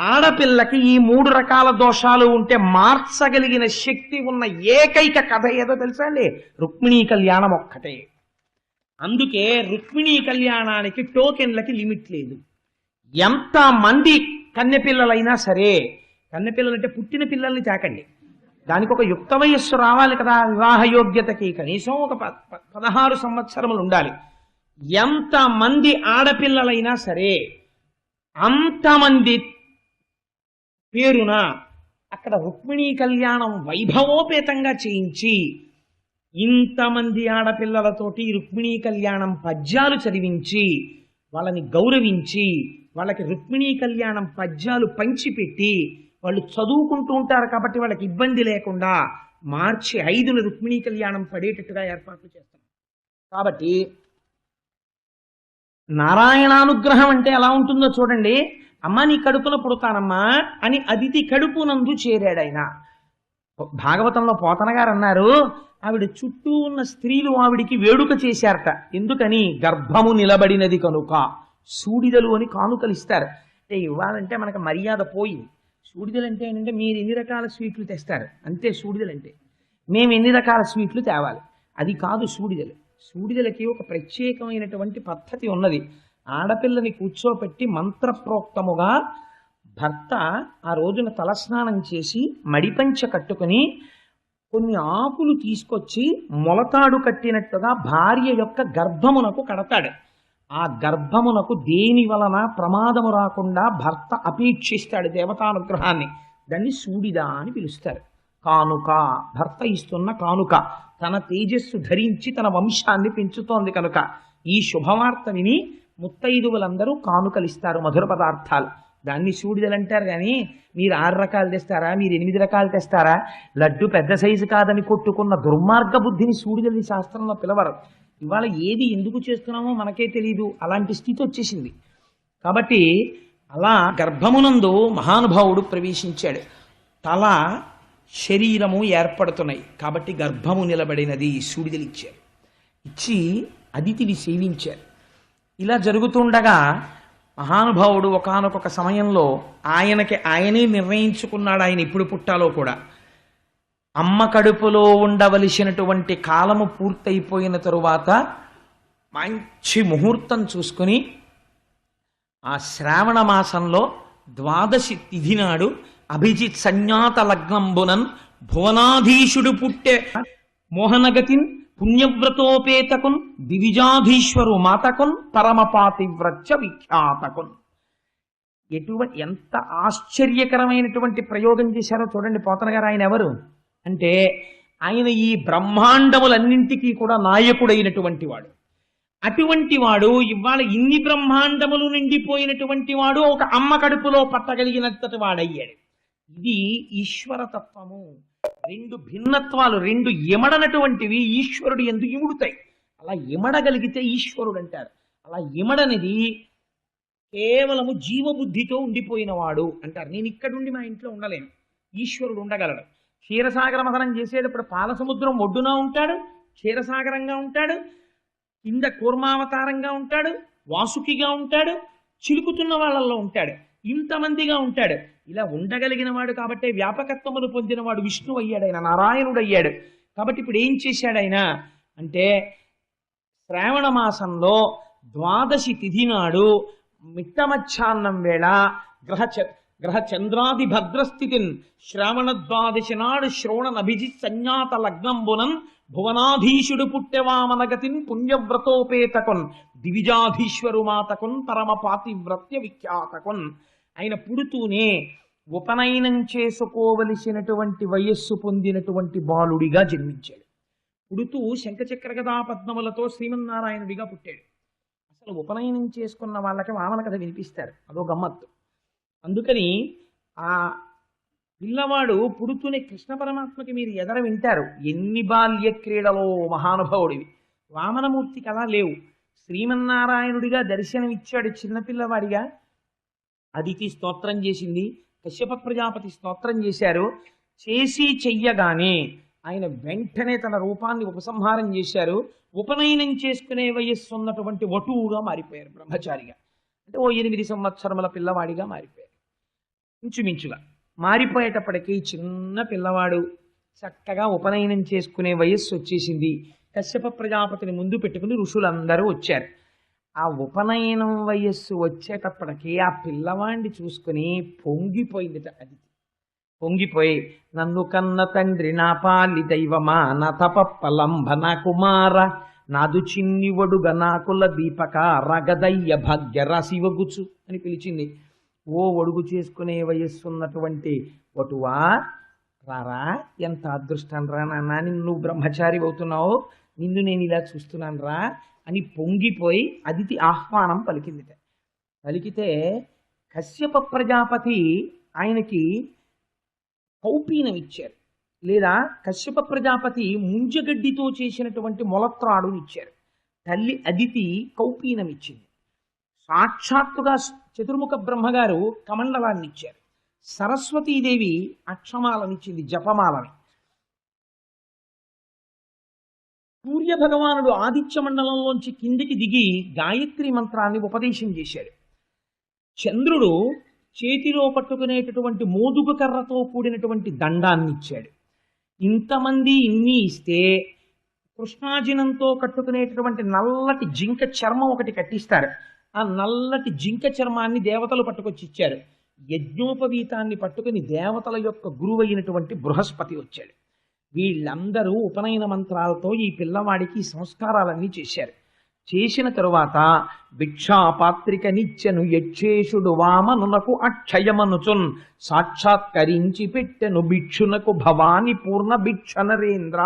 ఆడపిల్లకి ఈ 3 రకాల దోషాలు ఉంటే మార్చగలిగిన శక్తి ఉన్న ఏకైక కథ ఏదో తెలుసా అండి? రుక్మిణీ కళ్యాణం ఒక్కటే. అందుకే రుక్మిణీ కళ్యాణానికి టోకెన్లకి లిమిట్ లేదు. ఎంతమంది కన్నెపిల్లలైనా సరే, కన్నెపిల్లలంటే పుట్టిన పిల్లల్ని తాకండి, దానికి ఒక యుక్త వయస్సు రావాలి కదా. వివాహ యోగ్యతకి కనీసం ఒక 16 సంవత్సరములు ఉండాలి. ఎంతమంది ఆడపిల్లలైనా సరే అంతమంది పేరున అక్కడ రుక్మిణీ కళ్యాణం వైభవోపేతంగా చేయించి ఇంతమంది ఆడపిల్లలతోటి రుక్మిణీ కళ్యాణం పద్యాలు చదివించి వాళ్ళని గౌరవించి వాళ్ళకి రుక్మిణీ కళ్యాణం పద్యాలు పంచిపెట్టి వాళ్ళు చదువుకుంటూ ఉంటారు కాబట్టి వాళ్ళకి ఇబ్బంది లేకుండా మార్చి 5న రుక్మిణీ కళ్యాణం పడేటట్టుగా ఏర్పాట్లు చేస్తాం. కాబట్టి నారాయణానుగ్రహం అంటే ఎలా ఉంటుందో చూడండి. అమ్మ, నీ కడుపున పుడతానమ్మా అని అదితి కడుపునందు చేరాడైనా. భాగవతంలో పోతన గారు అన్నారు, ఆవిడ చుట్టూ ఉన్న స్త్రీలు ఆవిడికి వేడుక చేశారట. ఎందుకని? గర్భము నిలబడినది కనుక. సూడిదలు అని కానుకలు ఇస్తారు. అంటే ఇవ్వాలంటే మనకు మర్యాద పోయింది. సూడిదలు అంటే ఏంటంటే మీరు ఎన్ని రకాల స్వీట్లు తెస్తారు అంతే. సూడిదలు అంటే మేము ఎన్ని రకాల స్వీట్లు తేవాలి, అది కాదు సూడిదలు. సూడిదలకి ఒక ప్రత్యేకమైనటువంటి పద్ధతి ఉన్నది. ఆడపిల్లని కూర్చోపెట్టి మంత్రప్రోక్తముగా భర్త ఆ రోజున తలస్నానం చేసి మడిపంచ కట్టుకుని కొన్ని ఆకులు తీసుకొచ్చి మొలతాడు కట్టినట్టుగా భార్య యొక్క గర్భమునకు కడతాడు. ఆ గర్భమునకు దేని వలన ప్రమాదము రాకుండా భర్త అపేక్షిస్తాడు దేవతానుగ్రహాన్ని. దాన్ని సూడిద అని పిలుస్తారు. కానుక, భర్త ఇస్తున్న కానుక. తన తేజస్సు ధరించి తన వంశాన్ని పెంచుతోంది కనుక ఈ శుభవార్త విని ముత్తైదువులందరూ కానుకలిస్తారు, మధుర పదార్థాలు. దాన్ని సూడిదలు అంటారు. కానీ మీరు 6 రకాలు తెస్తారా, మీరు 8 రకాలు తెస్తారా? లడ్డు పెద్ద సైజు కాదని కొట్టుకున్న దుర్మార్గ బుద్ధిని సూడిదలని శాస్త్రంలో పిలవరు. ఇవాళ ఏది ఎందుకు చేస్తున్నామో మనకే తెలియదు, అలాంటి స్థితి వచ్చేసింది. కాబట్టి అలా గర్భమునందు మహానుభావుడు ప్రవేశించాడు. తల శరీరము ఏర్పడుతున్నాయి కాబట్టి గర్భము నిలబడినది. సూడిదలు ఇచ్చారు. ఇచ్చి అదితిని సేవించారు. ఇలా జరుగుతుండగా మహానుభావుడు ఒకానొక సమయంలో ఆయనే నిర్ణయించుకున్నాడు ఆయన ఎప్పుడు పుట్టాలో కూడా. అమ్మ కడుపులో ఉండవలసినటువంటి కాలము పూర్తయిపోయిన తరువాత మంచి ముహూర్తం చూసుకుని ఆ శ్రావణ మాసంలో ద్వాదశి తిథి నాడు అభిజిత్ సంజ్ఞాత లగ్నంబునన్ భువనాధీశుడు పుట్టే మోహనగతిన్ పుణ్యవ్రతోపేతకున్ దివిజాధీశ్వరు మాతకున్ పరమపాతివ్రత్య విఖ్యాతకున్. ఎంత ఆశ్చర్యకరమైనటువంటి ప్రయోగం చేశారో చూడండి పోతన గారు. ఆయన ఎవరు అంటే ఆయన ఈ బ్రహ్మాండములన్నింటికీ కూడా నాయకుడైనటువంటి వాడు. అటువంటి వాడు ఇవాళ ఇన్ని బ్రహ్మాండములు నిండిపోయినటువంటి వాడు ఒక అమ్మ కడుపులో పట్టగలిగినంతటి వాడయ్యాడు. ఇది ఈశ్వరతత్వము. రెండు భిన్నత్వాలు, రెండు ఇమడనటువంటివి ఈశ్వరుడు ఎందుకు ఇముడుతాయి. అలా ఇమడగలిగితే ఈశ్వరుడు అంటారు. అలా ఇమడనిది కేవలము జీవబుద్ధితో ఉండిపోయిన వాడు అంటారు. నేను ఇక్కడుండి మా ఇంట్లో ఉండలేను, ఈశ్వరుడు ఉండగలడు. క్షీరసాగర మథనం చేసేటప్పుడు పాలసముద్రం ఒడ్డున ఉంటాడు, క్షీరసాగరంగా ఉంటాడు, కింద కూర్మావతారంగా ఉంటాడు, వాసుకిగా ఉంటాడు, చిలుకుతున్న వాళ్ళల్లో ఉంటాడు, ఇంతమందిగా ఉంటాడు. ఇలా ఉండగలిగిన వాడు కాబట్టే వ్యాపకత్వమును పొందినవాడు విష్ణువు అయ్యాడు, ఆయన నారాయణుడు అయ్యాడు. కాబట్టి ఇప్పుడు ఏం చేశాడు ఆయన అంటే శ్రావణ మాసంలో ద్వాదశి తిథి నాడు మిట్ట మధ్యాహ్నం వేళ గ్రహ చంద్రాది భద్రస్థితిన్ శ్రావణ ద్వాదశి నాడు శ్రోణనభిజిత్ సంజ్ఞాత లగ్నంబునన్ భువనాధీశుడు పుట్టెవామనగతిన్ పుణ్యవ్రతోపేతకున్ దివిజాధీశ్వరు మాతకున్ పరమ పాతివ్రత్య విఖ్యాతకున్. ఆయన పుడుతూనే ఉపనయనం చేసుకోవలసినటువంటి వయస్సు పొందినటువంటి బాలుడిగా జన్మించాడు. పుడుతూ శంఖచక్ర గదా పద్మములతో శ్రీమన్నారాయణుడిగా పుట్టాడు. అసలు ఉపనయనం చేసుకున్న వాళ్ళకి వామన కథ వినిపిస్తారు, అదో గమ్మత్తు. అందుకని ఆ పిల్లవాడు పుడుతూనే కృష్ణ పరమాత్మకి మీరు ఎదర వింటారు, ఎన్ని బాల్య క్రీడలో మహానుభావుడివి. వామనమూర్తికి అలా లేవు. శ్రీమన్నారాయణుడిగా దర్శనమిచ్చాడు చిన్నపిల్లవాడిగా. అదితి స్తోత్రం చేసింది, కశ్యప ప్రజాపతి స్తోత్రం చేశారు. చేసి చెయ్యగానే ఆయన వెంటనే తన రూపాన్ని ఉపసంహారం చేశారు. ఉపనయనం చేసుకునే వయస్సు ఉన్నటువంటి వటువుగా మారిపోయారు, బ్రహ్మచారిగా. అంటే ఓ 8 సంవత్సరముల పిల్లవాడిగా మారిపోయారు. ఇంచుమించుగా మారిపోయేటప్పటికీ చిన్న పిల్లవాడు చక్కగా ఉపనయనం చేసుకునే వయస్సు వచ్చేసింది. కశ్యప ప్రజాపతిని ముందు పెట్టుకుని ఋషులందరూ వచ్చారు. ఆ ఉపనయనం వయస్సు వచ్చేటప్పటికి ఆ పిల్లవాడిని చూసుకుని పొంగిపోయిందిట. అది పొంగిపోయి, నన్ను కన్న తండ్రి నా పాలి దైవమా నా తపప్పలంబ నా కుమార నాదు చిన్ని ఒడుగ నాకుల దీపక రగదయ్య భాగ్య రాశివగుచు అని పిలిచింది. ఓ ఒడుగు చేసుకునే వయస్సు ఉన్నటువంటి వటువా, రారా, ఎంత అదృష్టం రా నాన్న, నువ్వు బ్రహ్మచారి అవుతున్నావు, నిన్ను నేను ఇలా చూస్తున్నాను రా అని పొంగిపోయి అదితి ఆహ్వానం పలికిందిట. పలికితే కశ్యప ప్రజాపతి ఆయనకి కౌపీనం ఇచ్చారు, లేదా కశ్యప ప్రజాపతి ముంజగడ్డితో చేసినటువంటి మొలత్రాడుని ఇచ్చారు. తల్లి అదితి కౌపీనం ఇచ్చింది. సాక్షాత్తుగా చతుర్ముఖ బ్రహ్మగారు కమండలాన్ని ఇచ్చారు. సరస్వతీదేవి అక్షమాలనిచ్చింది, జపమాలని. సూర్య భగవానుడు ఆదిత్య మండలంలోంచి కిందికి దిగి గాయత్రి మంత్రాన్ని ఉపదేశం చేశాడు. చంద్రుడు చేతిలో పట్టుకునేటటువంటి మోదుగు కర్రతో కూడినటువంటి దండాన్ని ఇచ్చాడు. ఇంతమంది ఇన్ని ఇస్తే కృష్ణాజినంతో కట్టుకునేటటువంటి నల్లటి జింక చర్మం ఒకటి కట్టిస్తారు. ఆ నల్లటి జింక చర్మాన్ని దేవతలు పట్టుకొచ్చి ఇచ్చారు. యజ్ఞోపవీతాన్ని పట్టుకుని దేవతల యొక్క గురువు అయినటువంటి బృహస్పతి వచ్చాడు. వీళ్ళందరూ ఉపనయన మంత్రాలతో ఈ పిల్లవాడికి సంస్కారాలన్నీ చేశారు. చేసిన తరువాత భిక్షాపాత్రిక నిచ్చెను యక్షేషుడు వామనునకు అక్షయమనుచున్ సాక్షాత్కరించి పెట్టెను భిక్షునకు భవాని పూర్ణ భిక్ష నరేంద్ర.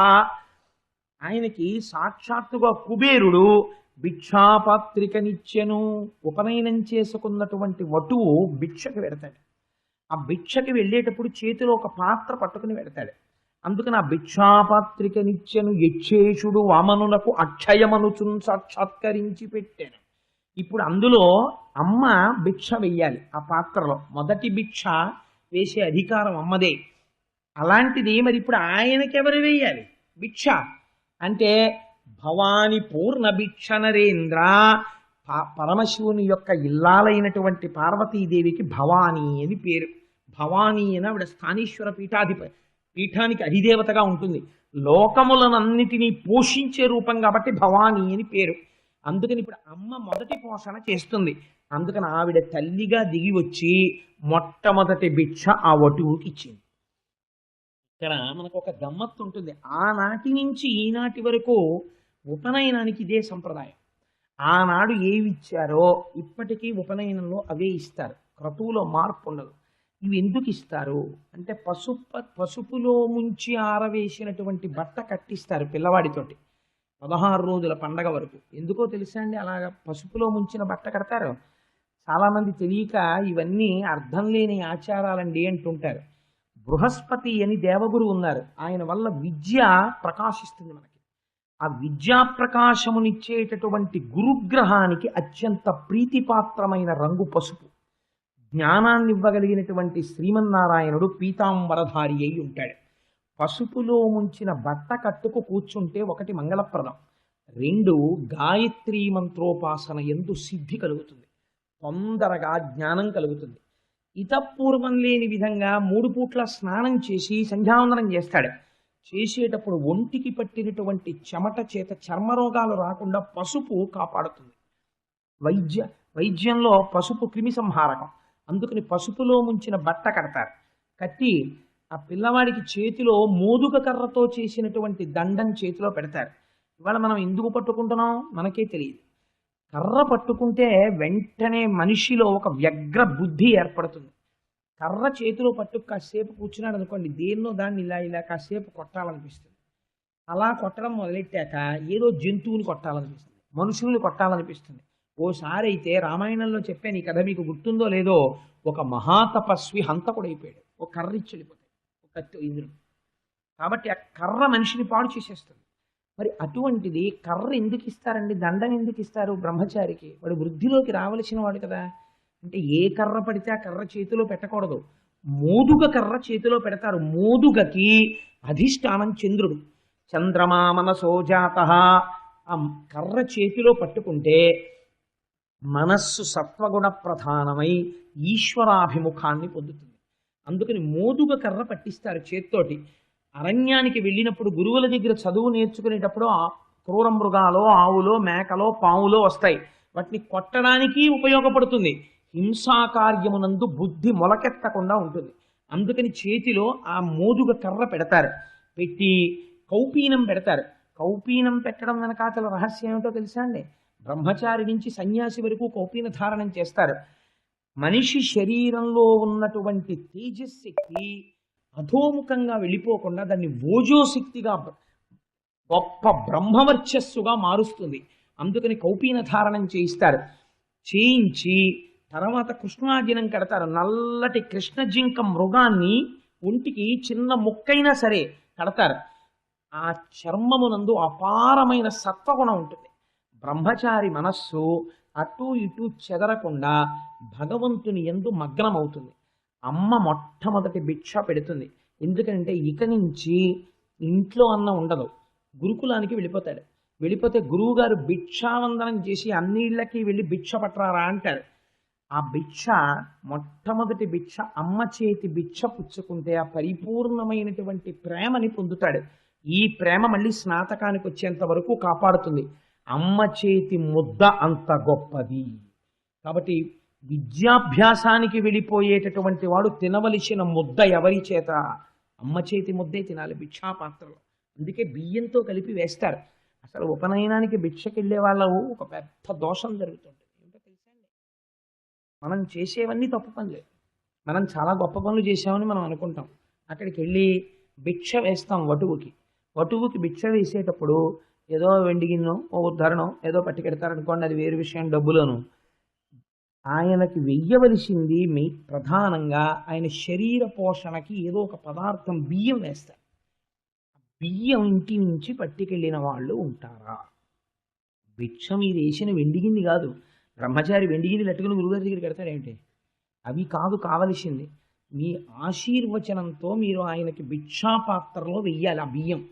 ఆయనకి సాక్షాత్తుగా కుబేరుడు భిక్షాపాత్రికనిచ్చెను. ఉపనయనం చేసుకున్నటువంటి వటువు భిక్షకు వెడతాడు. ఆ భిక్షకి వెళ్ళేటప్పుడు చేతిలో ఒక పాత్ర పట్టుకుని వెడతాడు. అందుకని ఆ భిక్షాపాత్రికనిచ్చెను యక్షేషుడు వామనులకు అక్షయమనుచున్ సాక్షాత్కరించి పెట్టాను. ఇప్పుడు అందులో అమ్మ భిక్ష వెయ్యాలి. ఆ పాత్రలో మొదటి భిక్ష వేసే అధికారం అమ్మదే. అలాంటిది మరి ఇప్పుడు ఆయనకెవరు వేయాలి భిక్ష అంటే భవాని పూర్ణ భిక్ష నరేంద్ర. పరమశివుని యొక్క ఇల్లాలైనటువంటి పార్వతీదేవికి భవానీ అని పేరు. భవానీ అని ఆవిడ స్థానీశ్వర పీఠానికి అధిదేవతగా ఉంటుంది. లోకములనన్నిటినీ పోషించే రూపం కాబట్టి భవానీ అని పేరు. అందుకని ఇప్పుడు అమ్మ మొదటి పోషణ చేస్తుంది. అందుకని ఆవిడ తల్లిగా దిగి వచ్చి మొట్టమొదటి భిక్ష ఆ వటువుకి ఇచ్చింది. ఇక్కడ మనకు ఒక గమ్మత్తు ఉంటుంది. ఆనాటి నుంచి ఈనాటి వరకు ఉపనయనానికి ఇదే సంప్రదాయం. ఆనాడు ఏవి ఇచ్చారో ఇప్పటికీ ఉపనయనంలో అవే ఇస్తారు. క్రతువులో మార్పు ఉండదు. ఇవి ఎందుకు ఇస్తారు అంటే పసుపులో ముంచి ఆరవేసినటువంటి బట్ట కట్టిస్తారు పిల్లవాడితోటి 16 రోజుల పండగ వరకు. ఎందుకో తెలుసా అండి అలాగా పసుపులో ముంచిన బట్ట కడతారు? చాలామంది తెలియక ఇవన్నీ అర్థం లేని ఆచారాలండి అంటుంటారు. బృహస్పతి అని దేవగురు ఉన్నారు. ఆయన వల్ల విద్య ప్రకాశిస్తుంది మనకి. ఆ విద్యా ప్రకాశమునిచ్చేటటువంటి గురుగ్రహానికి అత్యంత ప్రీతిపాత్రమైన రంగు పసుపు. జ్ఞానాన్ని ఇవ్వగలిగినటువంటి శ్రీమన్నారాయణుడు పీతాంబరధారి అయి ఉంటాడు. పసుపులో ముంచిన బట్ట కట్టుకు కూర్చుంటే ఒకటి మంగళప్రదం, 2 గాయత్రీ మంత్రోపాసన ఎందు సిద్ధి కలుగుతుంది, తొందరగా జ్ఞానం కలుగుతుంది. ఇతపూర్వం లేని విధంగా 3 పూట్ల స్నానం చేసి సంధ్యావందనం చేస్తాడు. చేసేటప్పుడు ఒంటికి పట్టినటువంటి చెమట చేత చర్మరోగాలు రాకుండా పసుపు కాపాడుతుంది. వైద్యంలో పసుపు క్రిమి సంహారకం. అందుకని పసుపులో ముంచిన బట్ట కడతారు. కట్టి ఆ పిల్లవాడికి చేతిలో మోదుగ కర్రతో చేసినటువంటి దండం చేతిలో పెడతారు. ఇవాళ మనం ఎందుకు పట్టుకుంటున్నాం మనకే తెలియదు. కర్ర పట్టుకుంటే వెంటనే మనిషిలో ఒక వ్యగ్ర బుద్ధి ఏర్పడుతుంది. కర్ర చేతిలో పట్టు కాసేపు కూర్చున్నాడు అనుకోండి, దేన్నో దాన్ని ఇలా ఇలా కాసేపు కొట్టాలనిపిస్తుంది. అలా కొట్టడం మొదలెట్టాక ఏదో జంతువుని కొట్టాలనిపిస్తుంది, మనుషుల్ని కొట్టాలనిపిస్తుంది. ఓసారి అయితే రామాయణంలో చెప్పాను ఈ కథ, మీకు గుర్తుందో లేదో, ఒక మహాతపస్వి హంతకుడైపోయాడు. ఒక కర్ర ఇచ్చి వెళ్ళిపోతాడు, ఒక కత్తి ఇంద్రుడు. కాబట్టి ఆ కర్ర మనిషిని పాడు చేసేస్తుంది. మరి అటువంటిది కర్ర ఎందుకు ఇస్తారండి, దండం ఎందుకు ఇస్తారు బ్రహ్మచారికి? వాడు వృద్ధిలోకి రావలసిన వాడు కదా. అంటే ఏ కర్ర పడితే ఆ కర్ర చేతిలో పెట్టకూడదు, మోదుగ కర్ర చేతిలో పెడతారు. మోదుగకి అధిష్టానం చంద్రుడు. చంద్రమా మనసోజాత. ఆ కర్ర చేతిలో పట్టుకుంటే మనస్సు సత్వగుణ ప్రధానమై ఈశ్వరాభిముఖాన్ని పొందుతుంది. అందుకని మోదుగ కర్ర పట్టిస్తారు చేత్తోటి. అరణ్యానికి వెళ్ళినప్పుడు గురువుల దగ్గర చదువు నేర్చుకునేటప్పుడు క్రూర మృగాలో, ఆవులో, మేకలో, పావులో వస్తాయి. వాటిని కొట్టడానికి ఉపయోగపడుతుంది. హింసాకార్యమునందు బుద్ధి మొలకెత్తకుండా ఉంటుంది. అందుకని చేతిలో ఆ మోదుగ కర్ర పెడతారు. పెట్టి కౌపీనం పెడతారు. కౌపీనం పెట్టడం వెనకాతల రహస్యం ఏమిటో తెలుసా అండి? బ్రహ్మచారి నుంచి సన్యాసి వరకు కౌపీన ధారణం చేస్తారు. మనిషి శరీరంలో ఉన్నటువంటి తేజశక్తి అధోముఖంగా వెళ్ళిపోకుండా దాన్ని ఓజోశక్తిగా గొప్ప బ్రహ్మవర్చస్సుగా మారుస్తుంది. అందుకని కౌపీన ధారణం చేయిస్తారు. చేయించి తర్వాత కృష్ణాజినం కడతారు. నల్లటి కృష్ణజింక మృగాన్ని ఒంటికి చిన్న ముక్కైనా సరే కడతారు. ఆ చర్మమునందు అపారమైన సత్వగుణం ఉంటుంది. బ్రహ్మచారి మనస్సు అటు ఇటు చెదరకుండా భగవంతుని యందు మగ్నమవుతుంది. అమ్మ మొట్టమొదటి భిక్ష పెడుతుంది. ఎందుకంటే ఇక నుంచి ఇంట్లో అన్నం ఉండదు, గురుకులానికి వెళ్ళిపోతాడు. వెళ్ళిపోతే గురువుగారు భిక్షావందనం చేసి అన్నిళ్ళకి వెళ్ళి భిక్ష పట్టరారా అంటారు. ఆ భిక్ష మొట్టమొదటి భిక్ష అమ్మ చేతి భిక్ష పుచ్చుకుంటే ఆ పరిపూర్ణమైనటువంటి ప్రేమని పొందుతాడు. ఈ ప్రేమ మళ్ళీ స్నాతకానికి వచ్చేంత వరకు కాపాడుతుంది. అమ్మ చేతి ముద్ద అంత గొప్పది. కాబట్టి విద్యాభ్యాసానికి వెళ్ళిపోయేటటువంటి వాడు తినవలసిన ముద్ద ఎవరి చేత? అమ్మ చేతి ముద్దే తినాలి భిక్షాపాత్రలో. అందుకే బియ్యంతో కలిపి వేస్తారు. అసలు ఉపనయనానికి భిక్షకెళ్ళే వాళ్ళు ఒక పెద్ద దోషం జరుగుతుంది. ఏంటో తెలుసా అండి? మనం చేసేవన్నీ తప్పు పనులే. మనం చాలా గొప్ప పనులు చేసామని మనం అనుకుంటాం. అక్కడికి వెళ్ళి భిక్ష వేస్తాం వటువుకి. వటువుకి భిక్ష వేసేటప్పుడు ఏదో వెండి గిన్నె, ఓ ఉద్ధరణం ఏదో పట్టుకెడతారనుకోండి, అది వేరు విషయం, డబ్బులోను. ఆయనకి వెయ్యవలసింది ప్రధానంగా ఆయన శరీర పోషణకి ఏదో ఒక పదార్థం బియ్యం వేస్తారు. బియ్యం ఇంటి నుంచి పట్టుకెళ్ళిన వాళ్ళు ఉంటారా? భిక్ష మీరు వేసిన వెండిగింది కాదు. బ్రహ్మచారి వెండిగింది లట్టుకుని గురుగారి దగ్గరికి పెడతాడేమిటి? అవి కాదు కావలసింది. మీ ఆశీర్వచనంతో మీరు ఆయనకి భిక్షాపాత్రలో వెయ్యాలి. ఆ బియ్యం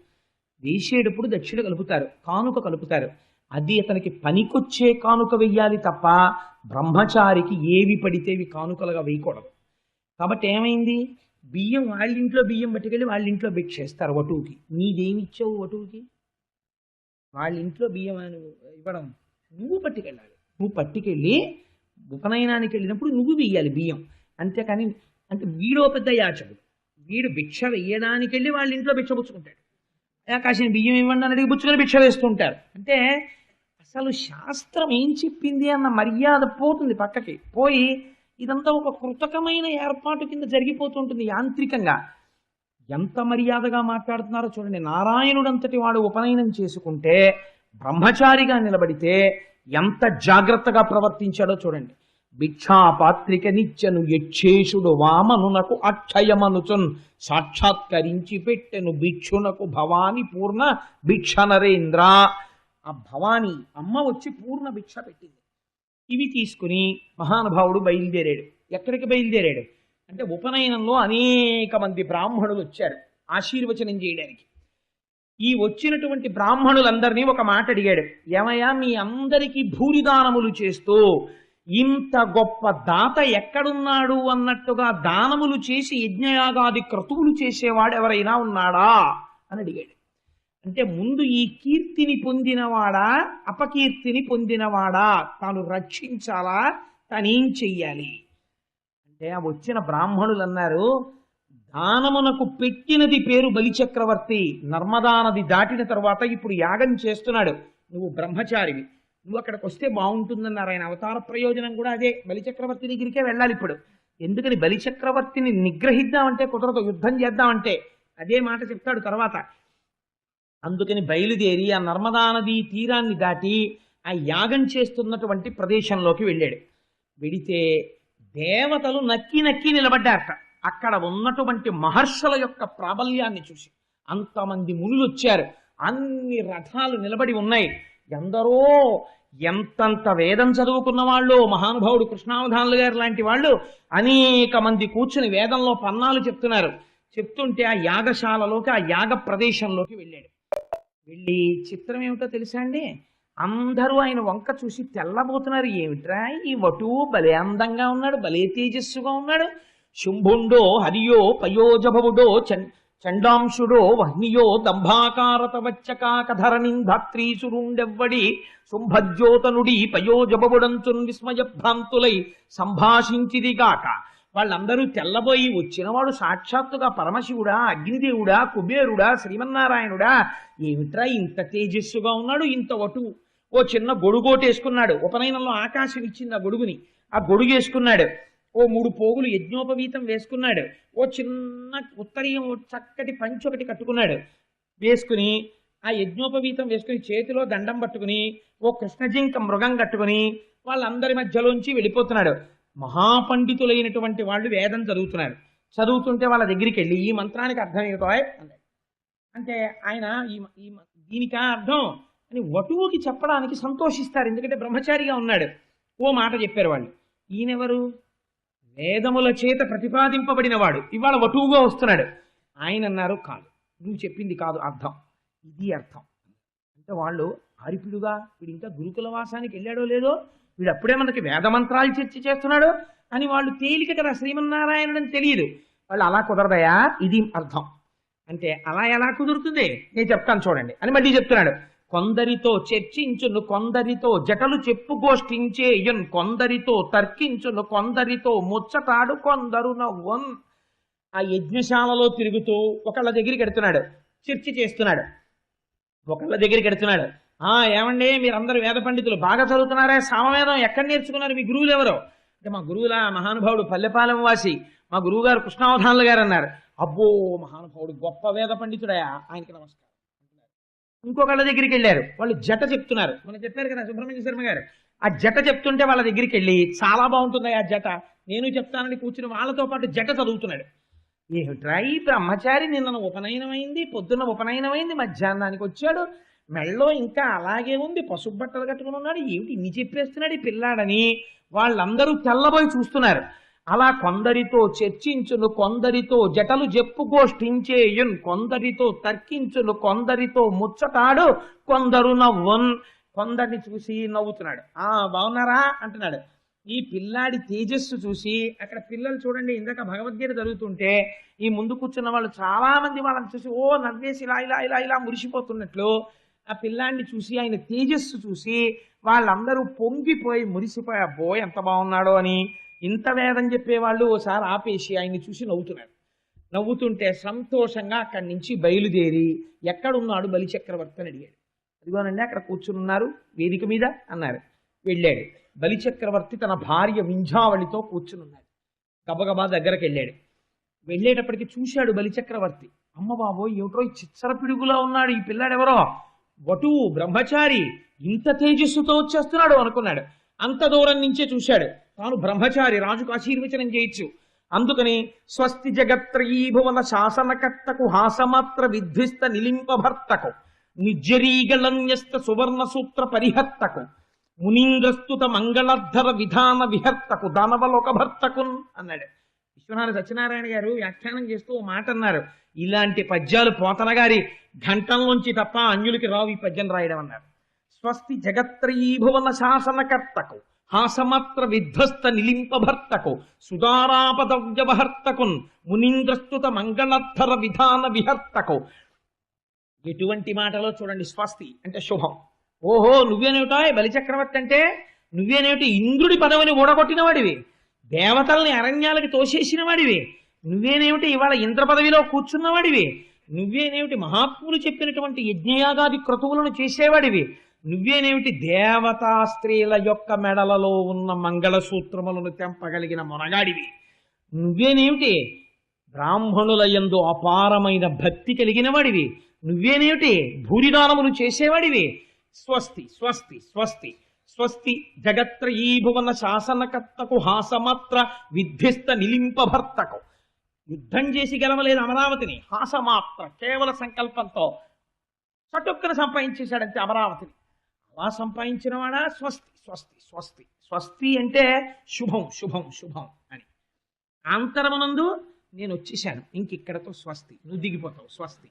వేసేటప్పుడు దక్షిణ కలుపుతారు, కానుక కలుపుతారు. అది అతనికి పనికొచ్చే కానుక వెయ్యాలి తప్ప బ్రహ్మచారికి ఏవి పడితేవి కానుకలుగా వేయకూడదు. కాబట్టి ఏమైంది? బియ్యం వాళ్ళింట్లో బియ్యం పట్టుకెళ్ళి వాళ్ళింట్లో భిక్ష చేస్తారు వటువుకి. నీదేమి ఇచ్చావు వటువుకి? వాళ్ళింట్లో బియ్యం ఇవ్వడం నువ్వు పట్టుకెళ్ళాలి. నువ్వు పట్టుకెళ్ళి ఉపనయనానికి వెళ్ళినప్పుడు నువ్వు వెయ్యాలి బియ్యం. అంతేకాని అంటే వీడో పెద్ద యాచకుడు, వీడు భిక్ష వెయ్యడానికి వెళ్ళి వాళ్ళ ఇంట్లో భిక్ష పుచ్చుకుంటాడు. కాసిన బియ్యం ఇవ్వండి అని అడిగి పుచ్చుకొని భిక్ష వేస్తుంటారు. అంటే అసలు శాస్త్రం ఏం చెప్పింది అన్న మర్యాద పోతుంది, పక్కకి పోయి ఇదంతా ఒక కృతకమైన ఏర్పాటు కింద జరిగిపోతుంటుంది యాంత్రికంగా. ఎంత మర్యాదగా మాట్లాడుతున్నారో చూడండి. నారాయణుడంతటి వాడు ఉపనయనం చేసుకుంటే బ్రహ్మచారిగా నిలబడితే ఎంత జాగ్రత్తగా ప్రవర్తించాడో చూడండి. భిక్షాపాత్రిక నిత్యను యక్షేషుడు వామనునకు అక్షయమనుచున్ సాక్షాత్కరించి పెట్టెను భిక్షునకు భవాని పూర్ణ భిక్ష నరేంద్ర. ఆ భవాని అమ్మ వచ్చి పూర్ణ భిక్ష పెట్టింది. ఇవి తీసుకుని మహానుభావుడు బయలుదేరాడు. ఎక్కడికి బయలుదేరాడు అంటే ఉపనయనంలో అనేక మంది బ్రాహ్మణులు వచ్చారు ఆశీర్వచనం చేయడానికి. ఈ వచ్చినటువంటి బ్రాహ్మణులందరినీ ఒక మాట అడిగాడు. ఏమయ్యా, మీ అందరికీ భూరిదానములు చేస్తూ ఇంత గొప్ప దాత ఎక్కడున్నాడు అన్నట్టుగా దానములు చేసి యజ్ఞయాగాది క్రతువులు చేసేవాడు ఎవరైనా ఉన్నాడా అని అడిగాడు. అంటే ముందు ఈ కీర్తిని పొందినవాడా అపకీర్తిని పొందినవాడా, తాను రక్షించాలా, తానేం చెయ్యాలి అంటే ఆ వచ్చిన బ్రాహ్మణులు అన్నారు, దానమునకు పెట్టినది పేరు బలిచక్రవర్తి. నర్మదా నది దాటిన తర్వాత ఇప్పుడు యాగం చేస్తున్నాడు. నువ్వు బ్రహ్మచారివి, నువ్వు అక్కడికి వస్తే బాగుంటుందన్నారు. ఆయన అవతార ప్రయోజనం కూడా అదే, బలిచక్రవర్తి దగ్గరికే వెళ్ళాలి ఇప్పుడు. ఎందుకని బలిచక్రవర్తిని నిగ్రహిద్దామంటే కుదరదు, యుద్ధం చేద్దామంటే. అదే మాట చెప్తాడు తర్వాత. అందుకని బయలుదేరి ఆ నర్మదా నది తీరాన్ని దాటి ఆ యాగం చేస్తున్నటువంటి ప్రదేశంలోకి వెళ్ళాడు. వెడితే దేవతలు నక్కి నక్కి నిలబడ్డారట. అక్కడ ఉన్నటువంటి మహర్షుల యొక్క ప్రాబల్యాన్ని చూసి అంతమంది మునులు వచ్చారు. అన్ని రథాలు నిలబడి ఉన్నాయి. ఎందరో ఎంతంత వేదం చదువుకున్న వాళ్ళు, మహానుభావుడు కృష్ణావధానులు గారు లాంటి వాళ్ళు అనేక మంది కూర్చుని వేదంలో పన్నాలు చెప్తున్నారు. చెప్తుంటే ఆ యాగశాలలోకి, ఆ యాగ ప్రదేశంలోకి వెళ్ళాడు. వెళ్ళి చిత్రం ఏమిటో తెలుసా అండి, అందరూ ఆయన వంక చూసి తెల్లబోతున్నారు. ఏమిట్రా ఈ వటువు, భలే అందంగా ఉన్నాడు, భలే తేజస్సుగా ఉన్నాడు. శుంభుండో హరియో పయోజభవుడో చండాంశుడో వహ్నియో దంభాకారతవచ్చకాకధరణింధాత్రీసురుండెవ్వడి శుంభజ్యోతనుడి పయోజభవుడంచున్ విస్మయభ్రాంతులై సంభాషించిదిగాక. వాళ్ళందరూ తెల్లబోయి, వచ్చినవాడు సాక్షాత్తుగా పరమశివుడా, అగ్నిదేవుడా, కుబేరుడా, శ్రీమన్నారాయణుడా, ఏమిట్రా ఇంత తేజస్సుగా ఉన్నాడు, ఇంత వటువు. ఓ చిన్న గొడుగోటేసుకున్నాడు. ఉపనయనంలో ఆకాశం ఇచ్చింది ఆ గొడుగుని. ఆ గొడుగు వేసుకున్నాడు. ఓ 3 పోగులు యజ్ఞోపవీతం వేసుకున్నాడు. ఓ చిన్న ఉత్తరీయం చక్కటి పంచి ఒకటి కట్టుకున్నాడు. వేసుకుని ఆ యజ్ఞోపవీతం వేసుకుని చేతిలో దండం పట్టుకుని ఓ కృష్ణజింక మృగం కట్టుకుని వాళ్ళందరి మధ్యలోంచి వెళ్ళిపోతున్నాడు. మహాపండితులైనటువంటి వాళ్ళు వేదం చదువుతున్నారు. చదువుతుంటే వాళ్ళ దగ్గరికి వెళ్ళి ఈ మంత్రానికి అర్థం ఏమిటో అన్నాడు. అంటే ఆయన దీనికి అర్థం అని వటువుకి చెప్పడానికి సంతోషిస్తారు, ఎందుకంటే బ్రహ్మచారిగా ఉన్నాడు. ఓ మాట చెప్పారు వాళ్ళు. ఈయనెవరు? వేదముల చేత ప్రతిపాదింపబడినవాడు, ఇవాళ వటువుగా వస్తున్నాడు. ఆయన అన్నారు, కాదు, నువ్వు చెప్పింది కాదు అర్థం, ఇది అర్థం. అంటే వాళ్ళు ఆరిపిడుగా, వీడు ఇంకా గురుకుల వాసానికి వెళ్ళాడో లేదో, వీడు అప్పుడే మనకి వేదమంత్రాలు చర్చ చేస్తున్నాడు అని వాళ్ళు తేలిక కదా, శ్రీమన్నారాయణుడని తెలియదు. వాళ్ళు అలా కుదరదయా, ఇది అర్థం అంటే. అలా ఎలా కుదురుతుంది నేను చెప్తాను చూడండి అని మళ్ళీ చెప్తున్నాడు. కొందరితో చర్చించును కొందరితో జటలు చెప్పుగోష్ఠించేయున్ కొందరితో తర్కించును కొందరితో ముచ్చటాడు కొందరు నవ్వున్. ఆ యజ్ఞశాలలో తిరుగుతూ ఒకళ్ళ దగ్గరికి ఎడుతున్నాడు, చర్చ చేస్తున్నాడు. ఒకళ్ళ దగ్గరికి ఎడుతున్నాడు, ఏమండి మీరందరూ వేద పండితులు బాగా చదువుతున్నారా, సామవేదం ఎక్కడ నేర్చుకున్నారు, మీ గురువులు ఎవరు అంటే, మా గురువుల మహానుభావుడు పల్లెపాలెం వాసి మా గురువు గారు కృష్ణావధానులు గారు అన్నారు. అబ్బో మహానుభావుడు గొప్ప వేద పండితుడయా, ఆయనకి నమస్కారం. ఇంకొకళ్ళ దగ్గరికి వెళ్ళారు, వాళ్ళు జట చెప్తున్నారు. మనం చెప్పారు కదా సుబ్రహ్మణ్య శర్మ గారు, ఆ జట చెప్తుంటే వాళ్ళ దగ్గరికి వెళ్ళి చాలా బాగుంటుంది ఆ జట, నేను చెప్తానని కూర్చుని వాళ్ళతో పాటు జట చదువుతున్నాడు. ఏమిట్రా ఈ బ్రహ్మచారి, నిన్న ఉపనయనమైంది, పొద్దున్న ఉపనయనమైంది, మధ్యాహ్నానికి వచ్చాడు, మెళ్ళో ఇంకా అలాగే ఉంది, పసుపు బట్టలు కట్టుకుని ఉన్నాడు, ఏమిటి ఇన్ని చెప్పేస్తున్నాడు ఈ పిల్లాడని వాళ్ళందరూ తెల్లబోయి చూస్తున్నారు. అలా కొందరితో చర్చించును కొందరితో జటలు చెప్పుగోష్ఠించేయున్ కొందరితో తర్కించును కొందరితో ముచ్చటాడు కొందరు నవ్వున్. కొందరిని చూసి నవ్వుతున్నాడు. బాగున్నారా అంటున్నాడు. ఈ పిల్లాడి తేజస్సు చూసి, అక్కడ పిల్లలు చూడండి, ఇందాక భగవద్గీత జరుగుతుంటే ఈ ముందు కూర్చున్న వాళ్ళు చాలా మంది వాళ్ళని చూసి నవ్వేసి ఇలా ఇలా ఇలా ఇలా మురిసిపోతున్నట్లు ఆ పిల్లాడిని చూసి, ఆయన తేజస్సు చూసి వాళ్ళందరూ పొంగిపోయి మురిసిపోయి అబ్బో ఎంత బాగున్నాడో అని. ఇంత వేదం చెప్పేవాళ్ళు ఓసారి ఆపేసి ఆయన్ని చూసి నవ్వుతున్నారు. నవ్వుతుంటే సంతోషంగా అక్కడి నుంచి బయలుదేరి ఎక్కడున్నాడు బలిచక్రవర్తి అని అడిగాడు. అదిగోనండి అక్కడ కూర్చున్నారు వేదిక మీద అన్నారు. వెళ్ళాడు. బలిచక్రవర్తి తన భార్య వింధ్యావళితో కూర్చునున్నాడు. గబగబా దగ్గరకు వెళ్ళాడు. వెళ్ళేటప్పటికి చూశాడు బలిచక్రవర్తి. అమ్మ బాబోయ్ ఏమిటో చిచ్చర పిడుగులా ఉన్నాడు ఈ పిల్లాడెవరో, వటువు బ్రహ్మచారి, ఇంత తేజస్సుతో వచ్చేస్తున్నాడు అనుకున్నాడు. అంత దూరం నుంచే చూశాడు. తాను బ్రహ్మచారి, రాజుకు ఆశీర్వచనం చేయొచ్చు. అందుకని స్వస్తి జగత్రయీభువన శాసనకర్తకు హాసమాత్ర విధ్విస్త నిలింపభర్తకు నిర్జరీగళన్యస్త సువర్ణ సూత్ర పరిహర్తకు మునీంద్రస్తుత మంగళధర విధాన విహర్తకు దానవలోక భర్తకున్ అన్నాడు. విశ్వనాథ సత్యనారాయణ గారు వ్యాఖ్యానం చేస్తూ ఓ మాట అన్నారు. ఇలాంటి పద్యాలు పోతన గారి ఘంటంలోంచి తప్ప అన్యులకి రావు ఈ పద్యం రాయడం అన్నారు. స్వస్తి జగత్రయీభువన శాసనకర్తకు హాసమాత్ర విధ్వస్త నిలింపభర్తకు సుధారాపదవ్యవహర్తకున్ మునీంద్రస్తుత మంగళధర విధాన విహర్తకు. ఎటువంటి మాటలో చూడండి. స్వస్తి అంటే శుభం. ఓహో నువ్వేనేమిటో బలిచక్రవర్తి అంటే, నువ్వేనేమిటి ఇంద్రుడి పదవిని ఊడగొట్టిన వాడివి, దేవతల్ని అరణ్యాలకి తోసేసిన వాడివి, నువ్వేనేమిటి ఇవాళ ఇంద్ర పదవిలో కూర్చున్నవాడివి, నువ్వేనేమిటి మహాత్ములు చెప్పినటువంటి యజ్ఞయాగాది క్రతువులను చేసేవాడివి, నువ్వేనేమిటి దేవతా స్త్రీల యొక్క మెడలలో ఉన్న మంగళసూత్రములను తెంపగలిగిన మొనగాడివి, నువ్వేనేమిటి బ్రాహ్మణుల యందు అపారమైన భక్తి కలిగిన వాడివి, నువ్వేనేమిటి భూరిదానములు చేసేవాడివి. స్వస్తి స్వస్తి స్వస్తి స్వస్తి జగత్రయీభువన శాసనకర్తకు హాసమాత్ర విధ్విస్త నిలింపభర్తకు. యుద్ధం చేసి గెలవలేదు అమరావతిని, హాసమాత్ర కేవల సంకల్పంతో చటుక్కన సంపాదించేశాడంతే అమరావతిని. అలా సంపాదించిన వాడా స్వస్తి స్వస్తి స్వస్తి. స్వస్తి అంటే శుభం శుభం శుభం అని. ఆంతరమునందు నేను వచ్చేసాను, ఇంకిక్కడతో స్వస్తి, నువ్వు దిగిపోతావు స్వస్తి.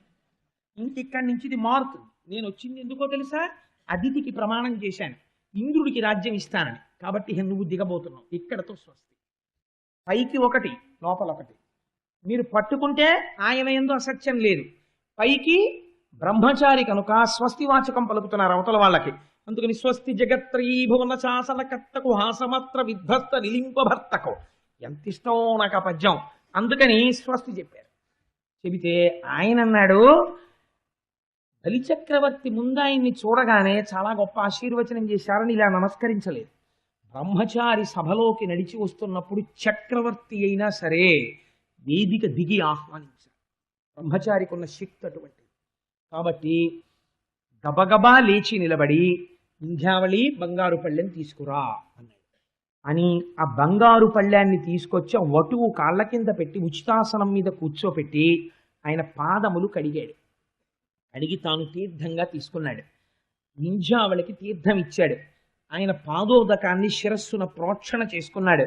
ఇంకిక్కడి నుంచి ఇది మారుతుంది. నేను వచ్చింది ఎందుకో తెలుసా, అతిథికి ప్రమాణం చేశాను ఇంద్రుడికి రాజ్యం ఇస్తానని, కాబట్టి నువ్వు దిగబోతున్నావు, ఇక్కడతో స్వస్తి. పైకి ఒకటి లోపల ఒకటి, మీరు పట్టుకుంటే ఆయన యందు అసత్యం లేదు. పైకి బ్రహ్మచారి కనుక స్వస్తి వాచకం పలుకుతున్నారు అవతల వాళ్ళకి. అందుకని స్వస్తి జగత్రయీభువన శాసనకర్తకు హాసమాత్ర విధ్వస్త నిలింపభర్తకు. ఎంత ఇష్టమో నాకు ఆ పద్యం. అందుకని స్వస్తి చెప్పారు. చెబితే ఆయన అన్నాడు, బలిచక్రవర్తి ముందు ఆయన్ని చూడగానే చాలా గొప్ప ఆశీర్వచనం చేశారని ఇలా నమస్కరించలేదు. బ్రహ్మచారి సభలోకి నడిచి వస్తున్నప్పుడు చక్రవర్తి అయినా సరే వేదిక దిగి ఆహ్వానించారు. బ్రహ్మచారికి ఉన్న శక్తి అటువంటిది. కాబట్టి గబగబా లేచి నిలబడి వింధ్యావళి బంగారు పళ్ళెం తీసుకురా అన్నాడు. అని ఆ బంగారు పళ్ళాన్ని తీసుకొచ్చి ఆ వటువు కాళ్ళ కింద పెట్టి ఉచితాసనం మీద కూర్చోపెట్టి ఆయన పాదములు కడిగాడు. అడిగి తాను తీర్థంగా తీసుకున్నాడు. వింధ్యావళికి తీర్థం ఇచ్చాడు. ఆయన పాదోదకాన్ని శిరస్సున ప్రోక్షణ చేసుకున్నాడు.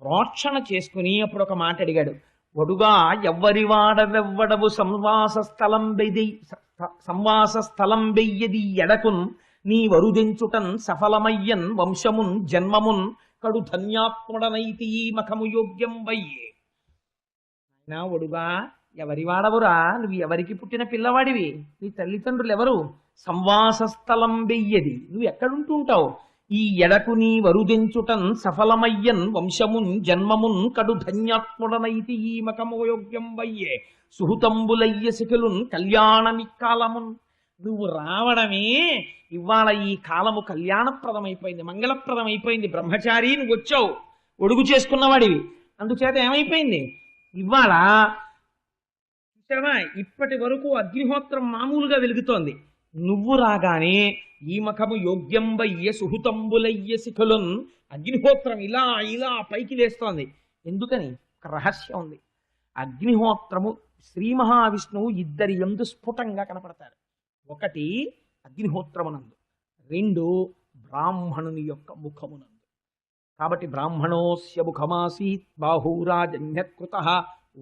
ప్రోక్షణ చేసుకుని అప్పుడు ఒక మాట అడిగాడు. వడుగా ఎవ్వరి వాడవెవ్వడవు సంవాస స్థలం వెయ్యది ఎడకున్ నీ వరుదెంచుటన్ సఫలమయ్యన్ వంశమున్ జన్మమున్ కడు ధన్యాత్ముడనైతి ఈ మఖము యోగ్యం వయ్యే. నా వడుగా ఎవరి వాడవురా, నువ్వు ఎవరికి పుట్టిన పిల్లవాడివి, నీ తల్లిదండ్రులు ఎవరు, సంవాస స్థలం వెయ్యది, నువ్వు ఎక్కడుంటూ ఉంటావు, ఈ ఎడకు నీ వరుదెంచుటన్ సఫలమయ్యన్ వంశమున్ జన్మమున్ కడు ధన్యాత్ముడనైతి ఈ మకము యోగ్యం వయ్యే సుహృతంబులయ్య శిఖులున్ కళ్యాణమిక్కాలమున్. నువ్వు రావడమే ఇవాళ ఈ కాలము కళ్యాణప్రదమైపోయింది, మంగళప్రదమైపోయింది. బ్రహ్మచారి నువ్వు వచ్చావు, ఒడుగు చేసుకున్నవాడివి, అందుచేత ఏమైపోయింది ఇవాళ ఇప్పటి వరకు అగ్నిహోత్రం మామూలుగా వెలుగుతోంది. నువ్వు రాగానే ఈ మఖము యోగ్యం వయ్య సుహృతంబులయ్య శిఖులున్, అగ్నిహోత్రం ఇలా ఇలా పైకి లేస్తోంది. ఎందుకని ఒక రహస్యం ఉంది. అగ్నిహోత్రము శ్రీ మహావిష్ణువు ఇద్దరి యందు స్ఫుటంగా కనపడతారు. ఒకటి అగ్నిహోత్రమునందు, రెండు బ్రాహ్మణుని యొక్క ముఖమునందు. కాబట్టి బ్రాహ్మణోస్య ముఖమాసీత్ బాహూరాజన్యకృత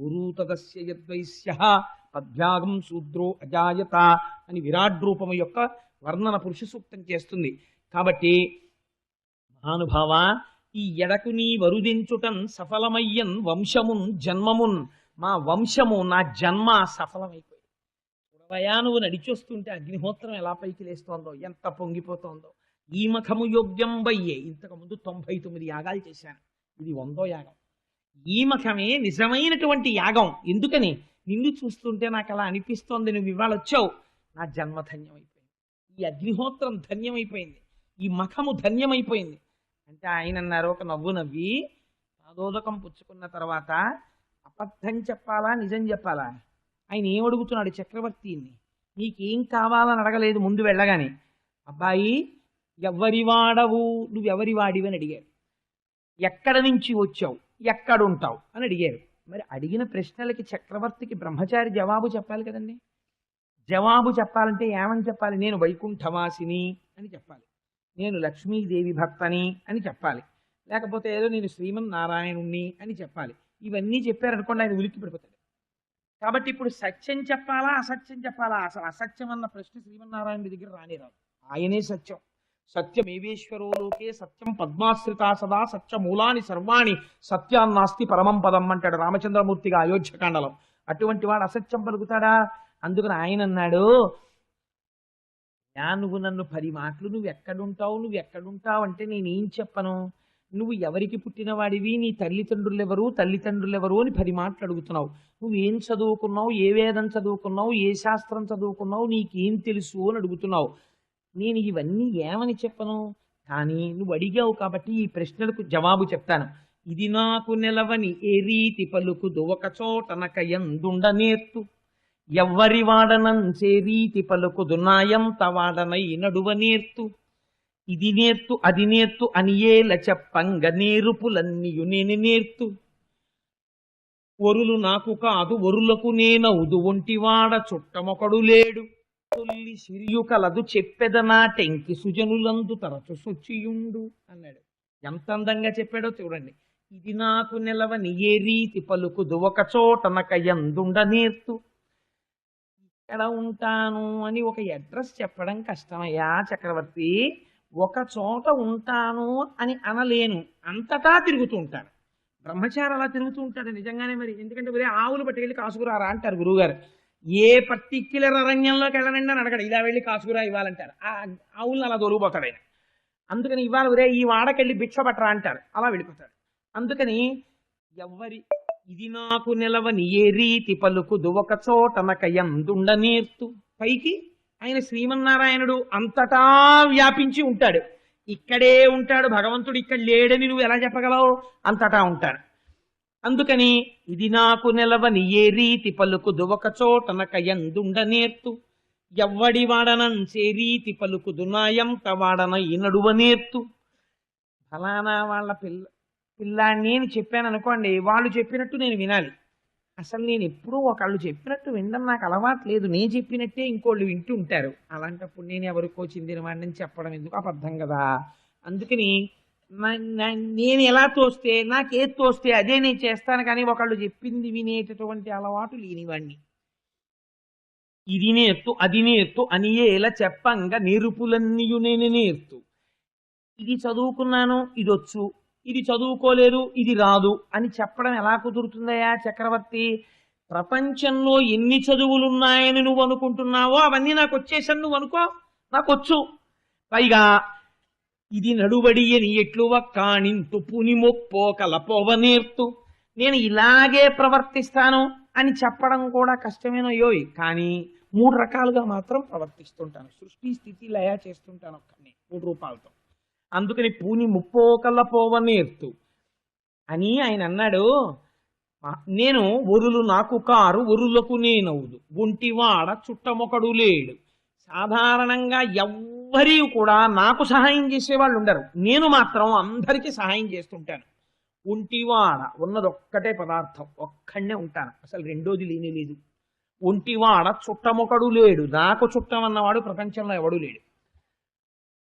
ఊరూతదస్య యద్వైశ్యః పద్భ్యాగం శూద్రో అజాయత అని విరాట్ రూపము యొక్క వర్ణన పురుష సూక్తం చేస్తుంది. కాబట్టి మహానుభావ, ఈ ఎడకు నీ వరుదించుటన్ సఫలమయ్యన్ వంశమున్ జన్మమున్, మా వంశము నా జన్మ సఫలమైపోయింది. చూడవయా నువ్వు నడిచొస్తుంటే అగ్నిహోత్రం ఎలా పైకి లేస్తోందో, ఎంత పొంగిపోతోందో. ఈ మఖము యోగ్యం వయ్యే. ఇంతకు ముందు 99 యాగాలు చేశాను, ఇది 100వ యాగం. ఈ మఖమే నిజమైనటువంటి యాగం. ఎందుకని? నిన్ను చూస్తుంటే నాకు అలా అనిపిస్తోంది, నువ్వు ఇవాళ వచ్చావు, నా జన్మ ధన్యమైపోయింది, ఈ అగ్నిహోత్రం ధన్యమైపోయింది, ఈ మఖము ధన్యమైపోయింది అంటే ఆయన అన్నారు ఒక నవ్వు నవ్వి, పాదోదకం పుచ్చుకున్న తర్వాత అబద్ధం చెప్పాలా నిజం చెప్పాలా? ఆయన ఏం అడుగుతున్నాడు చక్రవర్తిని? నీకేం కావాలని అడగలేదు ముందు వెళ్ళగానే. అబ్బాయి ఎవరి వాడవు, నువ్వెవరి వాడివి అని అడిగారు. ఎక్కడ నుంచి వచ్చావు, ఎక్కడుంటావు అని అడిగారు. మరి అడిగిన ప్రశ్నలకి చక్రవర్తికి బ్రహ్మచారి జవాబు చెప్పాలి కదండి. జవాబు చెప్పాలంటే ఏమని చెప్పాలి? నేను వైకుంఠవాసిని అని చెప్పాలి, నేను లక్ష్మీదేవి భక్తని అని చెప్పాలి, లేకపోతే ఏదో నేను శ్రీమన్నారాయణుణ్ణి అని చెప్పాలి. ఇవన్నీ చెప్పారనుకోండి ఆయన ఉలిక్కి పడిపోతాడు. కాబట్టి ఇప్పుడు సత్యం చెప్పాలా అసత్యం చెప్పాలా? అసలు అసత్యం అన్న ప్రశ్న శ్రీమన్నారాయణుడి దగ్గర రానే రాదు. ఆయనే సత్యం. సత్యమేవేశ్వరో లోకే సత్యం పద్మాశ్రితా సదా సత్యమూలాని సర్వాణి సత్యాన్నాస్తి పరమం పదం అంటాడు రామచంద్రమూర్తిగా అయోధ్యకాండలో. అటువంటి వాడు అసత్యం పలుకుతాడా? అందుకని ఆయన అన్నాడు, నువ్వు నన్ను 10 మాటలు నువ్వు ఎక్కడుంటావు అంటే నేనేం చెప్పను? నువ్వు ఎవరికి పుట్టినవాడివి, నీ తల్లిదండ్రులెవరు అని 10 మాటలు అడుగుతున్నావు. నువ్వేం చదువుకున్నావు, ఏ వేదం చదువుకున్నావు, ఏ శాస్త్రం చదువుకున్నావు, నీకేం తెలుసు అని అడుగుతున్నావు. నేను ఇవన్నీ ఏమని చెప్పను? కానీ నువ్వు అడిగావు కాబట్టి ఈ ప్రశ్నలకు జవాబు చెప్తాను. ఇది నాకు నెలవని ఏ రీతి పలుకుదు ఒక చోటనక ఎందుండ నేర్తు, ఎవ్వరి వాడనంచే రీతి పలుకుదు నాయంత వాడనై నడువ నేర్తు, ఇది నేర్తు అది నేర్తు అని ఏల చెప్పంగ నేరుపులన్నీయు నేను నేర్తు, ఒరులు నాకు కాదు ఒరులకు నేనవుదు ఒంటివాడ చుట్టమొకడు లేడు, తొల్లి సిరియు కలదు చెప్పెదనాటెంకి సుజనులందు తరచు సొచ్చియుండు అన్నాడు. ఎంత అందంగా చెప్పాడో చూడండి. ఇది నాకు నెలవని ఏ రీతి పలుకుదు ఒక చోటనక ఎందుండ నేర్తు. ఇక్కడ ఉంటాను అని ఒక అడ్రస్ చెప్పడం కష్టమయ్యా చక్రవర్తి. ఒక చోట ఉంటాను అని అనలేను, అంతటా తిరుగుతూ ఉంటాను. బ్రహ్మచారి అలా తిరుగుతూ ఉంటాడు నిజంగానే. మరి ఎందుకంటే ఒరే ఆవులు పట్టుకెళ్ళి కాసుకురారా అంటారు గురువుగారు. ఏ పర్టిక్యులర్ అరణ్యంలోకి వెళ్ళనండి అని అడగడు, ఇలా వెళ్ళి కాసుకురా ఇవ్వాలంటారు. ఆ ఆవులను అలా దొరికిపోతాడు ఆయన. అందుకని ఇవాళ ఒరే ఈ వాడకెళ్ళి భిక్ష పట్టరా అంటారు, అలా వెళ్ళిపోతాడు. అందుకని ఇది నాకు నిలవని ఏ రీతి పలుకుదు ఒక చోటనక ఎందుండ నేర్తు. పైకి ఆయన శ్రీమన్నారాయణుడు అంతటా వ్యాపించి ఉంటాడు. ఇక్కడే ఉంటాడు భగవంతుడు, ఇక్కడ లేడని నువ్వు ఎలా చెప్పగలవు? అంతటా ఉంటాడు. అందుకని ఇది నాకు నిలవని ఏ రీతి పలుకుదు ఒక చోటనక ఎందుండ నేర్తు, ఎవ్వడి వాడనంచే రీతి పలుకుదు నాయంత వాడన ఈ నడువ నేర్తు. ఫలానా వాళ్ళ పిల్లాన్ని అని చెప్పాను అనుకోండి, వాళ్ళు చెప్పినట్టు నేను వినాలి. అసలు నేను ఎప్పుడూ ఒకళ్ళు చెప్పినట్టు వినడం నాకు అలవాటు లేదు, నేను చెప్పినట్టే ఇంకోళ్ళు వింటూ ఉంటారు. అలాంటప్పుడు నేను ఎవరికో చెందిన వాడిని చెప్పడం ఎందుకు? అబద్ధం కదా. అందుకని నేను ఎలా తోస్తే, నాకేది తోస్తే అదే నేను చేస్తాను, కానీ ఒకళ్ళు చెప్పింది వినేటటువంటి అలవాటు లేనివాడిని. ఇది నేర్తు అది నేర్తు అని ఎలా చెప్పంగా నేర్పులన్నీయు నేను నేర్తు. ఇది చదువుకున్నాను ఇది వచ్చు, ఇది చదువుకోలేదు ఇది రాదు అని చెప్పడం ఎలా కుదురుతుందయ్యా చక్రవర్తి? ప్రపంచంలో ఎన్ని చదువులున్నాయని నువ్వు అనుకుంటున్నావో అవన్నీ నాకు వచ్చేసని నువ్వు అనుకో, నాకు వచ్చు. పైగా ఇది నడుబడి అని ఎట్లువ కాణింతు పుని మొప్పో కలపోవ నేర్తు. నేను ఇలాగే ప్రవర్తిస్తాను అని చెప్పడం కూడా కష్టమేనయ్యోయ్, కానీ 3 రకాలుగా మాత్రం ప్రవర్తిస్తుంటాను. సృష్టి స్థితి లయ చేస్తుంటాను ఒక్కడిని 3 రూపాలతో. అందుకని పూని ముప్పోకల్ల పోవ నేర్తు అని ఆయన అన్నాడు. నేను ఒరులు నాకు కారు ఒరులకు నేనవుదు ఒంటివాడ చుట్టమొకడు లేడు. సాధారణంగా ఎవ్వరీ కూడా నాకు సహాయం చేసేవాళ్ళు ఉండరు, నేను మాత్రం అందరికీ సహాయం చేస్తుంటాను. ఒంటివాడ ఉన్నది ఒక్కటే పదార్థం, ఒక్కడనే ఉంటాను, అసలు రెండోది లేనే లేదు. ఒంటివాడ చుట్టమొకడు లేడు, నాకు చుట్టం అన్నవాడు ప్రపంచంలో ఎవడు లేడు.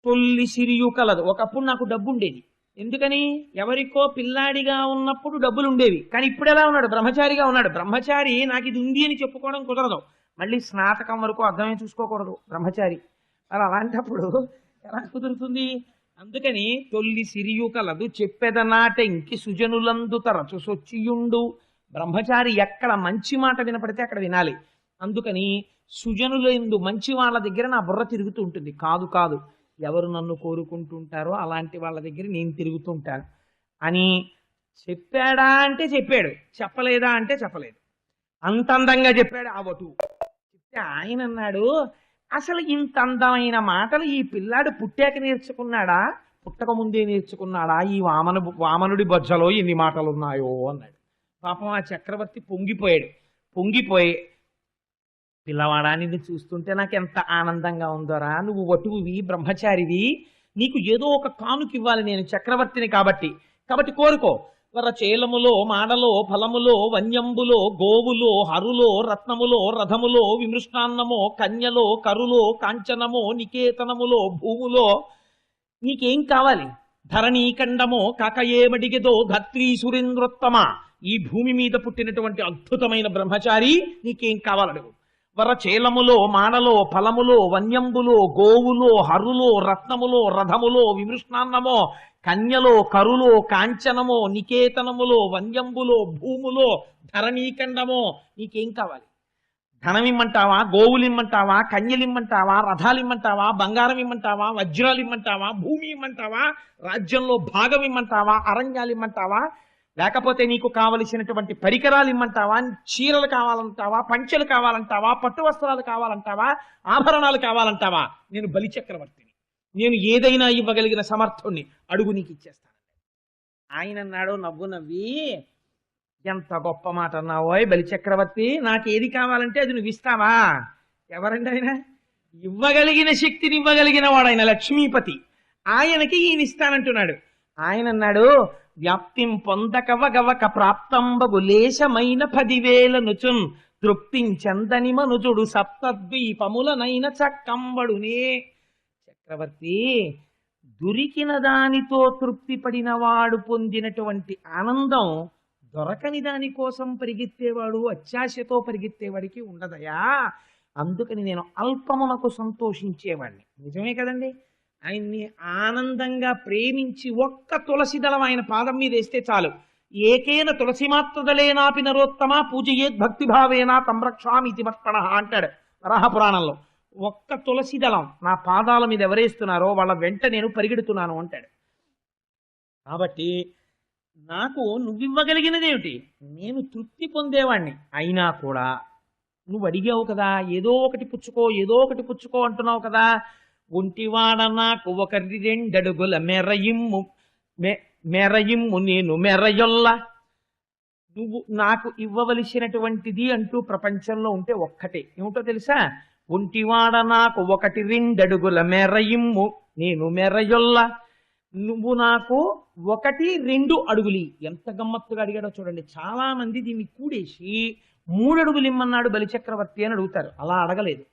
తొల్లి సిరియు కలదు. ఒకప్పుడు నాకు డబ్బు ఉండేది, ఎందుకని? ఎవరికో పిల్లాడిగా ఉన్నప్పుడు డబ్బులు ఉండేవి, కానీ ఇప్పుడు ఎలా ఉన్నాడు? బ్రహ్మచారిగా ఉన్నాడు. బ్రహ్మచారి నాకు ఇది ఉంది అని చెప్పుకోవడం కుదరదు, మళ్ళీ స్నాతకం వరకు అర్థమే చూసుకోకూడదు బ్రహ్మచారి. మరి అలాంటప్పుడు ఎలా కుదురుతుంది? అందుకని తొల్లి సిరియు కలదు చెప్పెదనాటెంకి సుజనులందు తరచు సొచ్చియుండు. బ్రహ్మచారి ఎక్కడ మంచి మాట వినపడితే అక్కడ వినాలి. అందుకని సుజనులందు మంచి వాళ్ళ దగ్గర నా బుర్ర తిరుగుతూ ఉంటుంది. కాదు ఎవరు నన్ను కోరుకుంటుంటారో అలాంటి వాళ్ళ దగ్గర నేను తిరుగుతుంటాను అని చెప్పాడా అంటే చెప్పాడు, చెప్పలేదా అంటే చెప్పలేదు. అంత అందంగా చెప్పాడు ఆ వటువు. చెప్తే ఆయన అన్నాడు, అసలు ఇంత అందమైన మాటలు ఈ పిల్లాడు పుట్టాక నేర్చుకున్నాడా, పుట్టక ముందే నేర్చుకున్నాడా? ఈ వామనుడి బొజ్జలో ఎన్ని మాటలు ఉన్నాయో అన్నాడు. పాపం ఆ చక్రవర్తి పొంగిపోయాడు. పొంగిపోయి, పిల్లవాడా నిన్ను చూస్తుంటే నాకు ఎంత ఆనందంగా ఉందోరా, నువ్వు వటువువి, బ్రహ్మచారివి, నీకు ఏదో ఒక కానుక ఇవ్వాలి నేను చక్రవర్తిని కాబట్టి కోరుకో. వరచేలములో మాడలో ఫలములో వన్యంబులో గోవులో హరులో రత్నములో రథములో విమృష్టాన్నమో కన్యలో కరులో కాంచనమో నికేతనములో భూములో నీకేం కావాలి? ధరణీఖండమో కాకయేమడిగెదో ధత్రీ సురేంద్రోత్తమ, ఈ భూమి మీద పుట్టినటువంటి అద్భుతమైన బ్రహ్మచారి నీకేం కావాలడుగు. వరచేలములో మాడలో ఫలములో వన్యంబులో గోవులో హరులో రత్నములో రథములో విమృష్ణాన్నమో కన్యలో కరులో కాంచనమో నికేతనములో వన్యంబులో భూములో ధరణీఖండమో నీకేం కావాలి? ధనం ఇమ్మంటావా, గోవులు ఇమ్మంటావా, కన్యలు ఇమ్మంటావా, రథాలు ఇమ్మంటావా, బంగారం ఇమ్మంటావా, వజ్రాలు ఇమ్మంటావా, భూమి ఇమ్మంటావా, రాజ్యంలో భాగం ఇమ్మంటావా, అరణ్యాలు ఇమ్మంటావా, లేకపోతే నీకు కావలసినటువంటి పరికరాలు ఇమ్మంటావా, చీరలు కావాలంటావా, పంచెలు కావాలంటావా, పట్టు వస్త్రాలు కావాలంటావా, ఆభరణాలు కావాలంటావా? నేను బలిచక్రవర్తిని, నేను ఏదైనా ఇవ్వగలిగిన సమర్థుణ్ణి, అడుగు నీకు ఇచ్చేస్తాను. ఆయన అన్నాడు నవ్వు నవ్వి, ఎంత గొప్ప మాట అన్నావోయ్ బలిచక్రవర్తి, నాకు ఏది కావాలంటే అది నువ్వు ఇస్తావా? ఎవరండి ఆయన? ఇవ్వగలిగిన శక్తిని ఇవ్వగలిగిన వాడు ఆయన, లక్ష్మీపతి. ఆయనకి ఈయన ఇస్తానంటున్నాడు. ఆయన అన్నాడు, వ్యాప్తిం పొందకవగవక ప్రాప్తంబగు లేశమైన 10,000 నుచున్ తృప్తించందని మనుజుడు సప్తద్వీపములనైన చక్కంబడునే. చక్రవర్తి, దొరికిన దానితో తృప్తి పడిన వాడు పొందినటువంటి ఆనందం దొరకని దాని కోసం పరిగెత్తేవాడు, అత్యాశతో పరిగెత్తేవాడికి ఉండదయా. అందుకని నేను అల్పమునకు సంతోషించేవాడిని. నిజమే కదండి. ఆయన్ని ఆనందంగా ప్రేమించి ఒక్క తులసి దళం ఆయన పాదం మీద వేస్తే చాలు. ఏకేన తులసి మాత్రదలేనాపి నరోత్తమ పూజయేద్ భక్తిభావేనా తంరక్షామితి మత్పణ అంటాడు వరాహపురాణంలో. ఒక్క తులసి దళం నా పాదాల మీద ఎవరేస్తున్నారో వాళ్ళ వెంట నేను పరిగెడుతున్నాను అంటాడు. కాబట్టి నాకు నువ్వివ్వగలిగినదేమిటి? నేను తృప్తి పొందేవాణ్ణి. అయినా కూడా నువ్వు అడిగావు కదా, ఏదో ఒకటి పుచ్చుకో, ఏదో ఒకటి పుచ్చుకో అంటున్నావు కదా. ఒంటివాడ నాకు 1 అడుగుల మెరయిమ్ము నేను మెరయొల్ల. నువ్వు నాకు ఇవ్వవలసినటువంటిది అంటూ ప్రపంచంలో ఉంటే ఒక్కటే, ఏమిటో తెలుసా? ఒంటివాడ నాకు 1 అడుగుల మెరయిమ్ము నేను మెరయొల్ల. నువ్వు నాకు 1 అడుగులి. ఎంత గమ్మత్తుగా అడిగాడో చూడండి. చాలా మంది దీన్ని కూడేసి 3 అడుగులు ఇమ్మన్నాడు బలిచక్రవర్తి అని అడుగుతారు. అలా అడగలేదు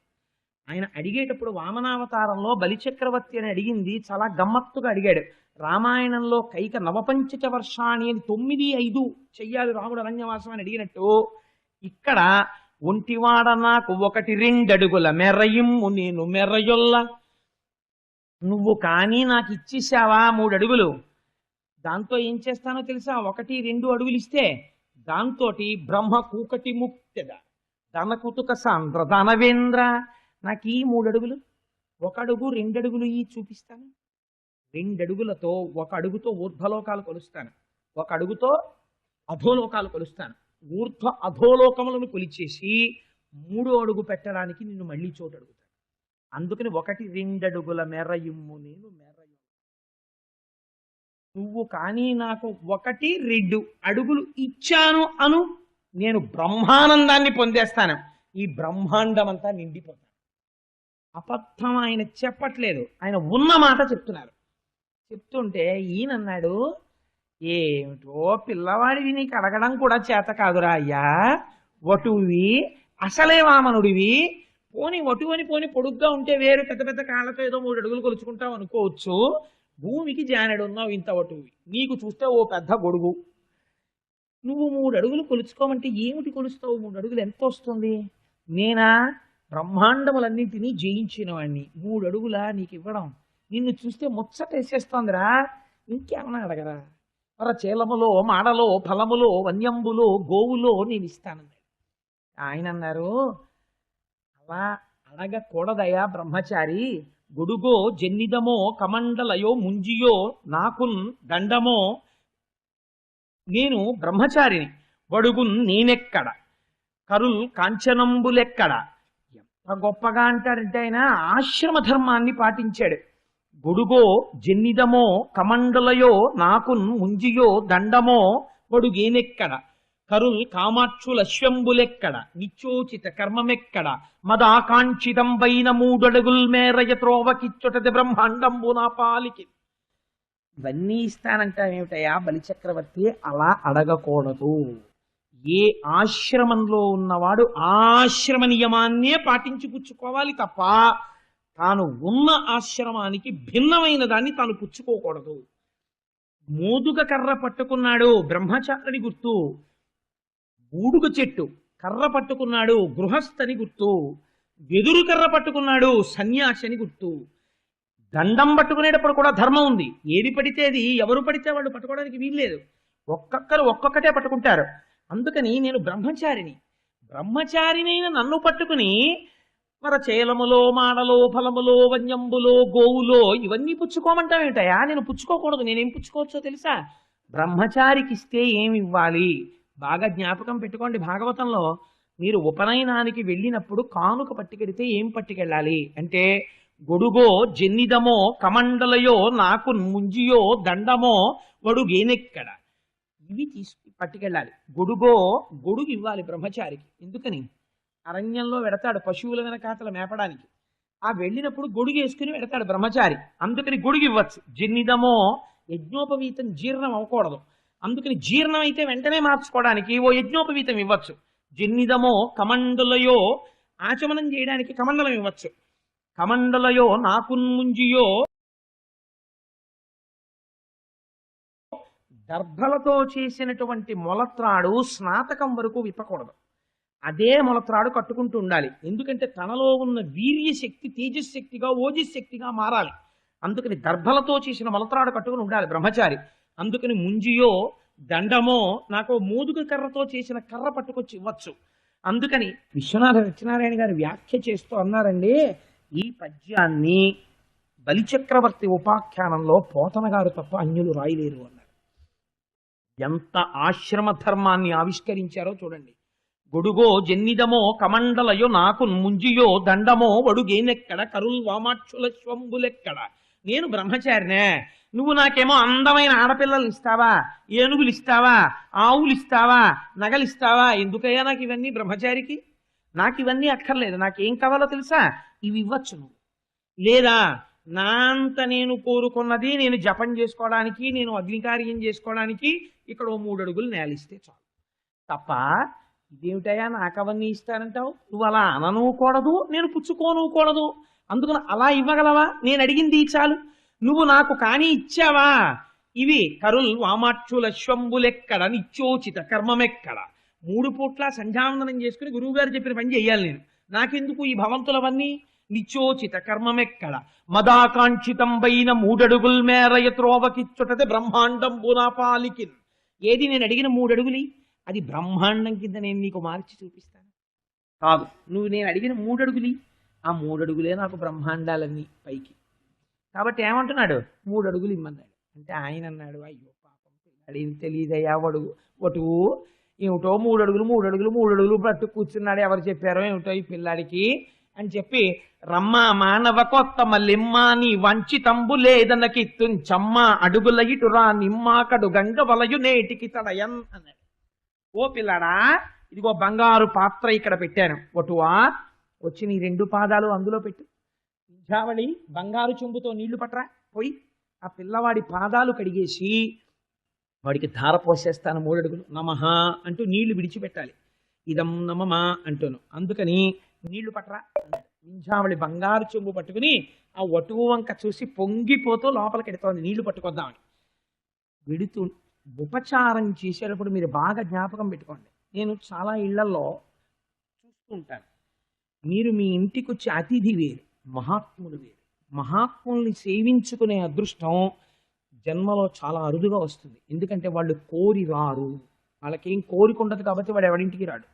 ఆయన. అడిగేటప్పుడు వామనావతారంలో బలిచక్రవర్తి అని అడిగింది చాలా గమ్మత్తుగా అడిగాడు. రామాయణంలో కైక నవపంచచ వర్షాణి అని 9-5 చెయ్యాలి రాముడు అరణ్యవాసం అని అడిగినట్టు ఇక్కడ ఒంటివాడ నాకు 1 అడుగుల మెరయిమ్ము నేను మెరయొల్ల. నువ్వు కానీ నాకు ఇచ్చేసావా 3 అడుగులు, దాంతో ఏం చేస్తానో తెలుసా? 1-2 అడుగులు ఇస్తే దాంతో బ్రహ్మ కూకటి ముక్తెద ధనకుతుక సాంద్ర ధనవేంద్ర. నాకు ఈ 3 అడుగులు, 1 అడుగు 2 అడుగులు ఈ చూపిస్తాను. 2 అడుగులతో 1 అడుగుతో ఊర్ధ్వలోకాలు కొలుస్తాను, 1 అడుగుతో అధోలోకాలు కొలుస్తాను. ఊర్ధ్వ అధోలోకములను కొలిచేసి 3వ అడుగు పెట్టడానికి నిన్ను మళ్ళీ చోటు అడుగుతాను. అందుకని 1-2 అడుగుల మెరయిమ్ము నేను మెరయు. నువ్వు కానీ నాకు 1-2 అడుగులు ఇచ్చాను అను, నేను బ్రహ్మానందాన్ని పొందేస్తాను. ఈ బ్రహ్మాండం అంతా నిండిపోతాను. అబద్ధం ఆయన చెప్పట్లేదు, ఆయన ఉన్న మాట చెప్తున్నారు. చెప్తుంటే ఈయనన్నాడు, ఏమిటో పిల్లవాడివి, నీకు అడగడం కూడా చేత కాదురా అయ్యా. వటువి, అసలే వామనుడివి. పోని వటువని పోని పొడుగ్గా ఉంటే వేరు, పెద్ద పెద్ద కాళ్ళతో ఏదో 3 అడుగులు కొలుచుకుంటావు అనుకోవచ్చు. భూమికి జానెడు ఉన్నావు ఇంత వటువి, నీకు చూస్తే ఓ పెద్ద గొడుగు. నువ్వు 3 అడుగులు కొలుచుకోమంటే ఏమిటి కొలుస్తావు? 3 అడుగులు ఎంత వస్తుంది? నేనా బ్రహ్మాండములన్నింటినీ జయించిన వాడిని, 3 అడుగులా నీకు ఇవ్వడం? నిన్ను చూస్తే ముచ్చటేసేస్తోందిరా, ఇంకేమన్నా అడగరా? చేలములో మాడలో ఫలములో వన్యంబులో గోవులో నేను ఇస్తానన్నాడు. ఆయన అన్నారు, అలా అడగకూడదయా బ్రహ్మచారి. గొడుగో జన్నిదమో కమండలయో ముంజియో నాకున్ దండమో నేను బ్రహ్మచారిని వడుగున్ నేనెక్కడ కరుల్ కాంచనంబులెక్కడ. ఎంత గొప్పగా అంటాడంటే ఆయన ఆశ్రమ ధర్మాన్ని పాటించాడు. గొడుగో జన్నిదమో కమండలయో నాకున్ ముంజియో దండమో వడుగేనెక్కడ కరుల్ కామాక్షులశ్వంబులెక్కడ నిత్యోచిత కర్మమెక్కడ మదాకాంక్షితంబైన మూడడుగుల్ మేరయ త్రోవకిచ్చుటది బ్రహ్మాండంబు నా పాలికి. ఇవన్నీ ఇస్తానంటావేమిటయా బలిచక్రవర్తి? అలా అడగకూడదు. ఏ ఆశ్రమంలో ఉన్నవాడు ఆశ్రమ నియమాన్నే పాటించి పుచ్చుకోవాలి తప్ప తాను ఉన్న ఆశ్రమానికి భిన్నమైన దాన్ని తాను పుచ్చుకోకూడదు. మోదుగ కర్ర పట్టుకున్నాడు బ్రహ్మచారిని గుర్తు, బూడుగ చెట్టు కర్ర పట్టుకున్నాడు గృహస్థని గుర్తు, వెదురు కర్ర పట్టుకున్నాడు సన్యాసిని గుర్తు. దండం పట్టుకునేటప్పుడు కూడా ధర్మం ఉంది. ఏది పడితే అది ఎవరు పడితే వాళ్ళు పట్టుకోవడానికి వీల్లేదు. ఒక్కొక్కరు ఒక్కొక్కటే పట్టుకుంటారు. అందుకని నేను బ్రహ్మచారిని, బ్రహ్మచారినైన నన్ను పట్టుకుని మరి చేలములో మాడలో ఫలములో వన్యంబులో గోవులో ఇవన్నీ పుచ్చుకోమంటావేంటయా? నేను పుచ్చుకోకూడదు. నేనేం పుచ్చుకోవచ్చో తెలుసా? బ్రహ్మచారికి ఇస్తే ఏమి ఇవ్వాలి? బాగా జ్ఞాపకం పెట్టుకోండి. భాగవతంలో మీరు ఉపనయనానికి వెళ్ళినప్పుడు కానుక పట్టుకెడితే ఏం పట్టుకెళ్ళాలి అంటే గొడుగో జన్నిదమో కమండలయో నాకు ముంజియో దండమో వడుగేనెక్కడ, ఇవి పట్టుకెళ్ళాలి. గొడుగు ఇవ్వాలి బ్రహ్మచారికి. ఎందుకని? అరణ్యంలో వెడతాడు పశువుల వెనకాతల మేపడానికి. ఆ వెళ్ళినప్పుడు గొడుగు వేసుకుని వెడతాడు బ్రహ్మచారి. అందుకని గొడుగు ఇవ్వచ్చు. జన్నిదమో యజ్ఞోపవీతం జీర్ణం అవ్వకూడదు. అందుకని జీర్ణం అయితే వెంటనే మార్చుకోవడానికి ఓ యజ్ఞోపవీతం ఇవ్వచ్చు. జన్నిదమో కమండలయో ఆచమనం చేయడానికి కమండలం ఇవ్వచ్చు. కమండలయో నాకున్ముంజియో దర్భలతో చేసినటువంటి మొలత్రాడు స్నాతకం వరకు విప్పకూడదు. అదే మొలత్రాడు కట్టుకుంటూ ఉండాలి. ఎందుకంటే తనలో ఉన్న వీర్యశక్తి తేజశక్తిగా ఓజశక్తిగా మారాలి. అందుకని దర్భలతో చేసిన మొలత్రాడు కట్టుకుని ఉండాలి బ్రహ్మచారి. అందుకని ముంజియో దండమో నాకు మోదుగ కర్రతో చేసిన కర్ర పట్టుకొచ్చి ఇవ్వచ్చు. అందుకని విశ్వనాథ సత్యనారాయణ గారు వ్యాఖ్య చేస్తూ అన్నారండి, ఈ పద్యాన్ని బలిచక్రవర్తి ఉపాఖ్యానంలో పోతన గారు తప్ప అన్యులు రాయలేరు అన్నారు. ఎంత ఆశ్రమ ధర్మాన్ని ఆవిష్కరించారో చూడండి. గొడుగో జన్నిదమో కమండలయో నాకు ముంజియో దండమో వడుగేనెక్కడ కరుల్ వామాక్షుల స్వంబులెక్కడ. నేను బ్రహ్మచారినే, నువ్వు నాకేమో అందమైన ఆడపిల్లలు ఇస్తావా, ఏనుగులు ఇస్తావా, ఆవులు ఇస్తావా, నగలు ఇస్తావా? ఎందుకయ్యా నాకు ఇవన్నీ? బ్రహ్మచారికి నాకు ఇవన్నీ అక్కర్లేదు. నాకేం కావాలో తెలుసా? ఇవి ఇవ్వచ్చు నువ్వు. లేదా నా అంత నేను కోరుకున్నది నేను జపం చేసుకోవడానికి, నేను అగ్నికార్యం చేసుకోవడానికి ఇక్కడ ఓ 3 అడుగులు నేలిస్తే చాలు తప్ప ఇదేమిటయా నాకు అవన్నీ ఇస్తానంటావు? నువ్వు అలా అననుకూడదు, నేను పుచ్చుకోనుకూడదు. అందుకని అలా ఇవ్వగలవా? నేను అడిగింది చాలు. నువ్వు నాకు కానీ ఇచ్చావా? ఇవి కరుల్ వామాక్షుల శ్వంబులెక్కడ నిత్యోచిత కర్మమెక్కడ. 3 పూట్ల సంధ్యావందనం చేసుకుని గురువుగారు చెప్పిన పని చెయ్యాలి నేను. నాకెందుకు ఈ భవంతులవన్నీ? నిత్యోచిత కర్మమెక్కడ మదాకాంక్షితంబైన 3 అడుగుల్ మేరయ త్రోవకిచ్చుటది బ్రహ్మాండం బునాపాలికిన్. ఏది నేను అడిగిన 3 అడుగులి? అది బ్రహ్మాండం కింద నేను నీకు మార్చి చూపిస్తాను. కాదు, నువ్వు నేను అడిగిన 3 అడుగులి, ఆ 3 అడుగులే నాకు బ్రహ్మాండాలన్నీ పైకి. కాబట్టి ఏమంటున్నాడు? 3 అడుగులు ఇమ్మన్నాడు. అంటే ఆయన అన్నాడు, అయ్యో పాపం అడిగిన తెలియదయ్యా ఒటు ఏమిటో 3 అడుగులు పట్టు కూర్చున్నాడు, ఎవరు చెప్పారో ఏమిటో ఈ పిల్లాడికి అని చెప్పి రమ్మ మానవ కొత్త మల్లెమ్మ నీ వంచితంబు లేదనకిత్తుంచమ్మ అడుగుల ఇటురా నిమ్మాకడు గంగ వలయు నేటికి తడయన్ అన్నాడు. ఓ పిల్లాడా, ఇదిగో బంగారు పాత్ర ఇక్కడ పెట్టాను, ఒటువా వచ్చి నీ 2 పాదాలు అందులో పెట్టు. వింధ్యావళి బంగారు చెంబుతో నీళ్లు పట్రా పోయి ఆ పిల్లవాడి పాదాలు కడిగేసి వాడికి ధార పోసేస్తాను 3 అడుగులు. నమః అంటూ నీళ్లు విడిచిపెట్టాలి. ఇదం నమమా అంటూను. అందుకని నీళ్లు పట్రా అన్నాడు. వింధ్యావళి బంగారు చెంబు పట్టుకుని ఆ వటువు వంక చూసి పొంగిపోతూ లోపలికి ఎడుతోంది నీళ్లు పట్టుకొద్దామని. విడుతూ ఉపచారం చేసేటప్పుడు మీరు బాగా జ్ఞాపకం పెట్టుకోండి. నేను చాలా ఇళ్లలో చూస్తూ ఉంటాను. మీరు మీ ఇంటికి వచ్చే అతిథి వేరు, మహాత్ములు వేరు. మహాత్ముల్ని సేవించుకునే అదృష్టం జన్మలో చాలా అరుదుగా వస్తుంది. ఎందుకంటే వాళ్ళు కోరి రారు, వాళ్ళకేం కోరిక ఉండదు కాబట్టి వాడు ఎవరింటికి రాడు.